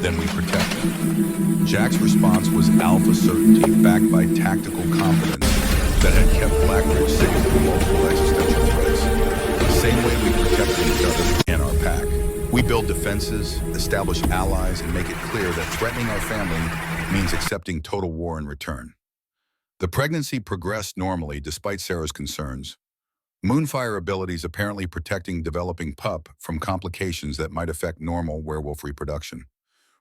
Then we protect them. Jack's response was alpha certainty backed by tactical confidence that had kept Blackridge safe from multiple existential threats. The same way we protect each other and our pack. We build defenses, establish allies, and make it clear that threatening our family means accepting total war in return. The pregnancy progressed normally despite Sarah's concerns. Moonfire abilities apparently protecting developing pup from complications that might affect normal werewolf reproduction.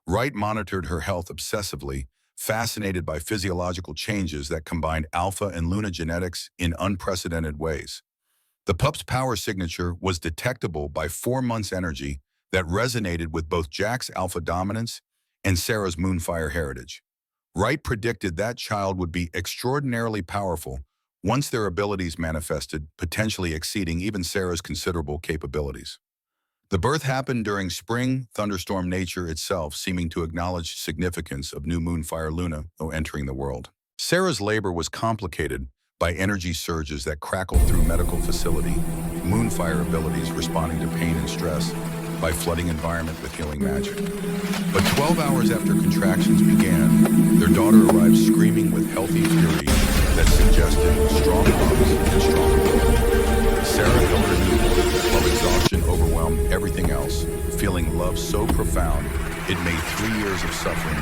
Wright monitored her health obsessively, fascinated by physiological changes that combined alpha and Luna genetics in unprecedented ways. The pup's power signature was detectable by 4 months' energy that resonated with both Jack's alpha dominance and Sarah's Moonfire heritage. Wright predicted that child would be extraordinarily powerful once their abilities manifested, potentially exceeding even Sarah's considerable capabilities. The birth happened during spring, thunderstorm nature itself seeming to acknowledge significance of new Moonfire Luna entering the world. Sarah's labor was complicated by energy surges that crackled through medical facility, Moonfire abilities responding to pain and stress by flooding environment with healing magic. But 12 hours after contractions began, their daughter arrived screaming with healthy fury that suggested strong lungs and strong will. Sarah held her newborn while exhaustion overwhelmed everything else, feeling love so profound it made 3 years of suffering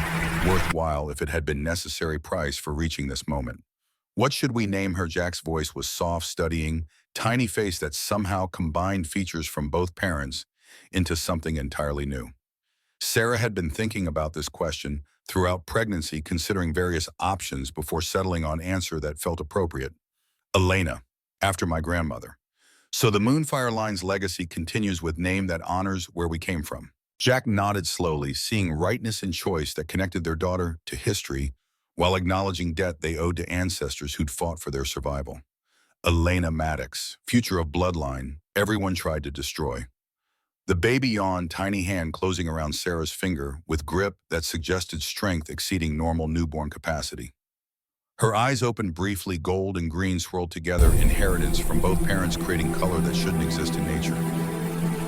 worthwhile if it had been necessary price for reaching this moment. What should we name her? Jack's voice was soft, studying, tiny face that somehow combined features from both parents into something entirely new. Sarah had been thinking about this question throughout pregnancy, considering various options before settling on answer that felt appropriate. Elena, after my grandmother. So the Moonfire line's legacy continues with name that honors where we came from. Jack nodded slowly, seeing rightness in choice that connected their daughter to history while acknowledging debt they owed to ancestors who'd fought for their survival. Elena Maddox, future of bloodline, everyone tried to destroy. The baby yawned, tiny hand closing around Sarah's finger with grip that suggested strength exceeding normal newborn capacity. Her eyes opened briefly, gold and green swirled together, inheritance from both parents creating color that shouldn't exist in nature.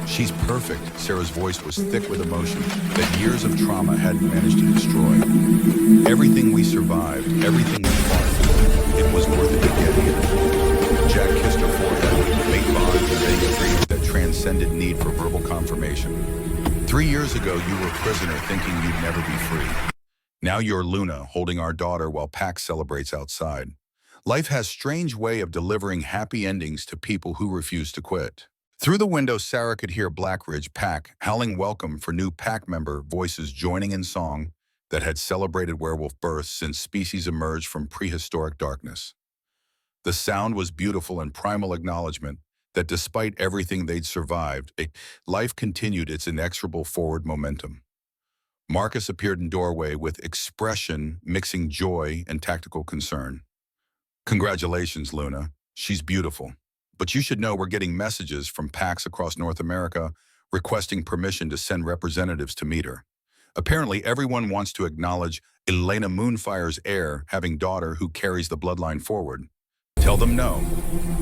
She's perfect. Sarah's voice was thick with emotion that years of trauma hadn't managed to destroy. Everything we survived, everything we fought for, it was worth it to get here. Jack kissed her forehead, made bonds and vague agreement that transcended need for verbal confirmation. 3 years ago, you were a prisoner thinking you'd never be free. Now you're Luna, holding our daughter while Pax celebrates outside. Life has a strange way of delivering happy endings to people who refuse to quit. Through the window, Sarah could hear Blackridge Pack howling welcome for new pack member voices joining in song that had celebrated werewolf births since species emerged from prehistoric darkness. The sound was beautiful and primal acknowledgement that despite everything they'd survived, life continued its inexorable forward momentum. Marcus appeared in doorway with expression mixing joy and tactical concern. Congratulations, Luna. She's beautiful. But you should know we're getting messages from PACs across North America requesting permission to send representatives to meet her. Apparently, everyone wants to acknowledge Elena Moonfire's heir having daughter who carries the bloodline forward. Tell them no.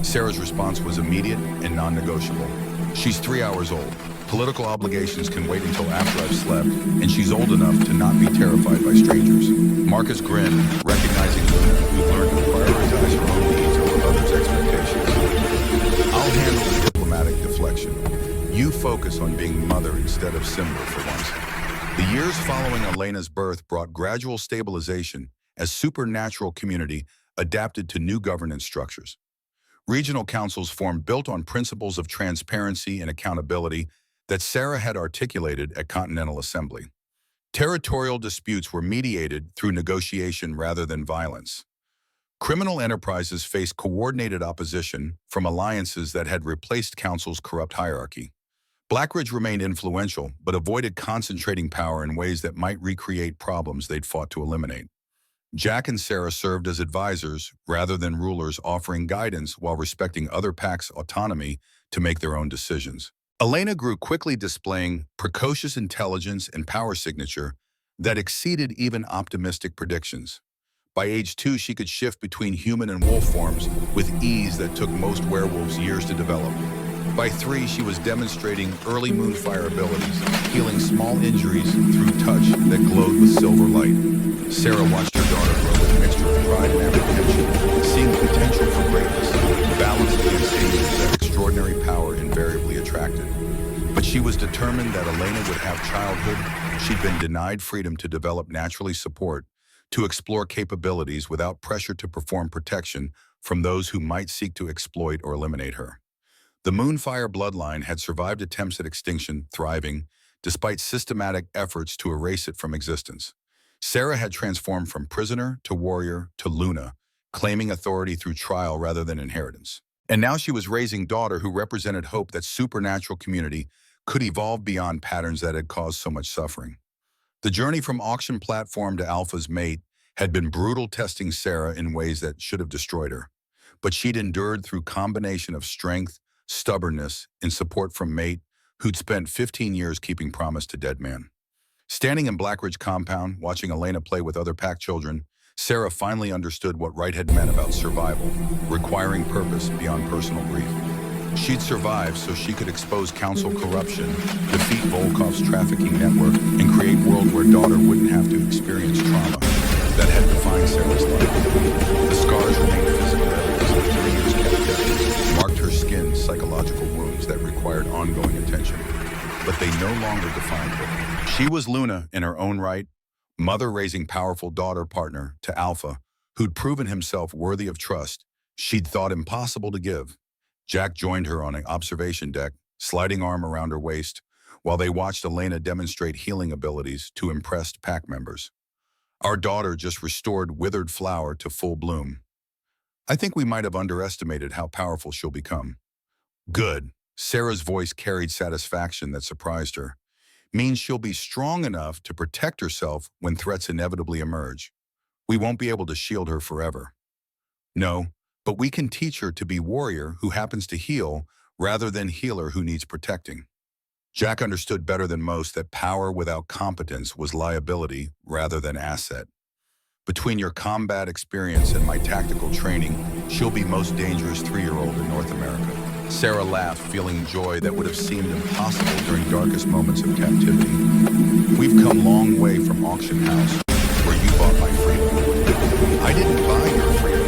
Sarah's response was immediate and non-negotiable. She's 3 hours old. Political obligations can wait until after I've slept, and she's old enough to not be terrified by strangers. Marcus grinned, recognizing Luna, who learned to prioritize her own needs over others' expectations. I'll handle the diplomatic deflection. You focus on being mother instead of symbol for once. The years following Elena's birth brought gradual stabilization as supernatural community adapted to new governance structures. Regional councils formed built on principles of transparency and accountability that Sarah had articulated at Continental Assembly. Territorial disputes were mediated through negotiation rather than violence. Criminal enterprises faced coordinated opposition from alliances that had replaced council's corrupt hierarchy. Blackridge remained influential, but avoided concentrating power in ways that might recreate problems they'd fought to eliminate. Jack and Sarah served as advisors rather than rulers, offering guidance while respecting other packs' autonomy to make their own decisions. Elena grew quickly, displaying precocious intelligence and power signature that exceeded even optimistic predictions. By age 2, she could shift between human and wolf forms with ease that took most werewolves years to develop. By 3, she was demonstrating early Moonfire abilities, healing small injuries through touch that glowed with silver light. Sarah watched her daughter grow with a mixture of pride and apprehension, seeing potential for greatness, balanced against dangers that extraordinary power invariably attracted. But she was determined that Elena would have childhood she'd been denied freedom to develop naturally support, to explore capabilities without pressure to perform protection from those who might seek to exploit or eliminate her. The Moonfire bloodline had survived attempts at extinction, thriving, despite systematic efforts to erase it from existence. Sarah had transformed from prisoner to warrior to Luna, claiming authority through trial rather than inheritance. And now she was raising daughter who represented hope that supernatural community could evolve beyond patterns that had caused so much suffering. The journey from auction platform to Alpha's Maid had been brutal, testing Sarah in ways that should have destroyed her. But she'd endured through combination of strength, stubbornness, and support from Maid, who'd spent 15 years keeping promise to Dead Man. Standing in Blackridge compound, watching Elena play with other pack children, Sarah finally understood what right had meant about survival, requiring purpose beyond personal grief. She'd survive so she could expose council corruption, defeat Volkov's trafficking network, and create a world where daughter wouldn't have to experience trauma that had defined Sarah's life. The scars remained physical evidence of 3 years captivity, marked her skin's psychological wounds that required ongoing attention. But they no longer defined her. She was Luna in her own right, mother raising powerful daughter partner to Alpha, who'd proven himself worthy of trust she'd thought impossible to give. Jack joined her on an observation deck, sliding arm around her waist, while they watched Elena demonstrate healing abilities to impressed pack members. Our daughter just restored withered flower to full bloom. I think we might have underestimated how powerful she'll become. Good. Sarah's voice carried satisfaction that surprised her. Means she'll be strong enough to protect herself when threats inevitably emerge. We won't be able to shield her forever. No, but we can teach her to be warrior who happens to heal rather than healer who needs protecting. Jack understood better than most that power without competence was liability rather than asset. Between your combat experience and my tactical training, she'll be most dangerous 3-year-old in North America. Sarah laughed, feeling joy that would have seemed impossible during darkest moments of captivity. We've come a long way from auction house, where you bought my freedom. I didn't buy your freedom,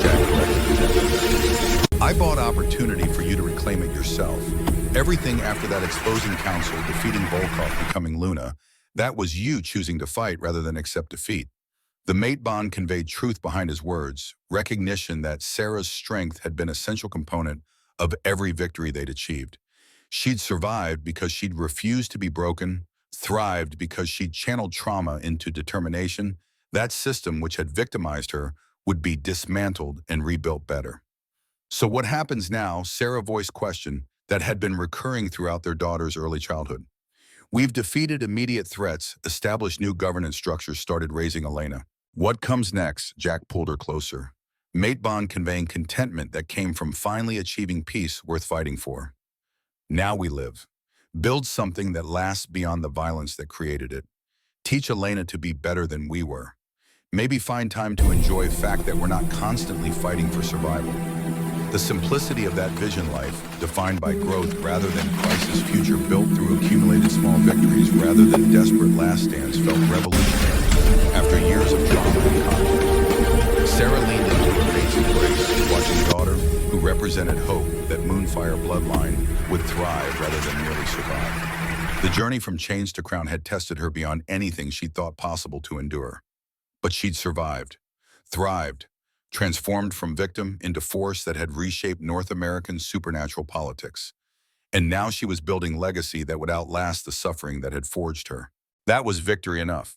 Jack corrected gently. I bought opportunity for you to reclaim it yourself. Everything after that exposing council, defeating Volkov, becoming Luna, that was you choosing to fight rather than accept defeat. The mate bond conveyed truth behind his words, recognition that Sarah's strength had been an essential component of every victory they'd achieved. She'd survived because she'd refused to be broken, thrived because she'd channeled trauma into determination. That system which had victimized her would be dismantled and rebuilt better. So what happens now? Sarah voiced question that had been recurring throughout their daughter's early childhood. We've defeated immediate threats, established new governance structures, started raising Elena. What comes next? Jack pulled her closer. Mate bond conveying contentment that came from finally achieving peace worth fighting for. Now we live. Build something that lasts beyond the violence that created it. Teach Elena to be better than we were. Maybe find time to enjoy the fact that we're not constantly fighting for survival. The simplicity of that vision life, defined by growth rather than crisis, future built through accumulated small victories rather than desperate last stands, felt revolutionary. After years of trauma and conflict, Sarah leaned into her mate's embrace, watching daughter, who represented hope that Moonfire bloodline would thrive rather than merely survive. The journey from chains to crown had tested her beyond anything she'd thought possible to endure. But she'd survived, thrived, transformed from victim into force that had reshaped North American supernatural politics. And now she was building legacy that would outlast the suffering that had forged her. That was victory enough.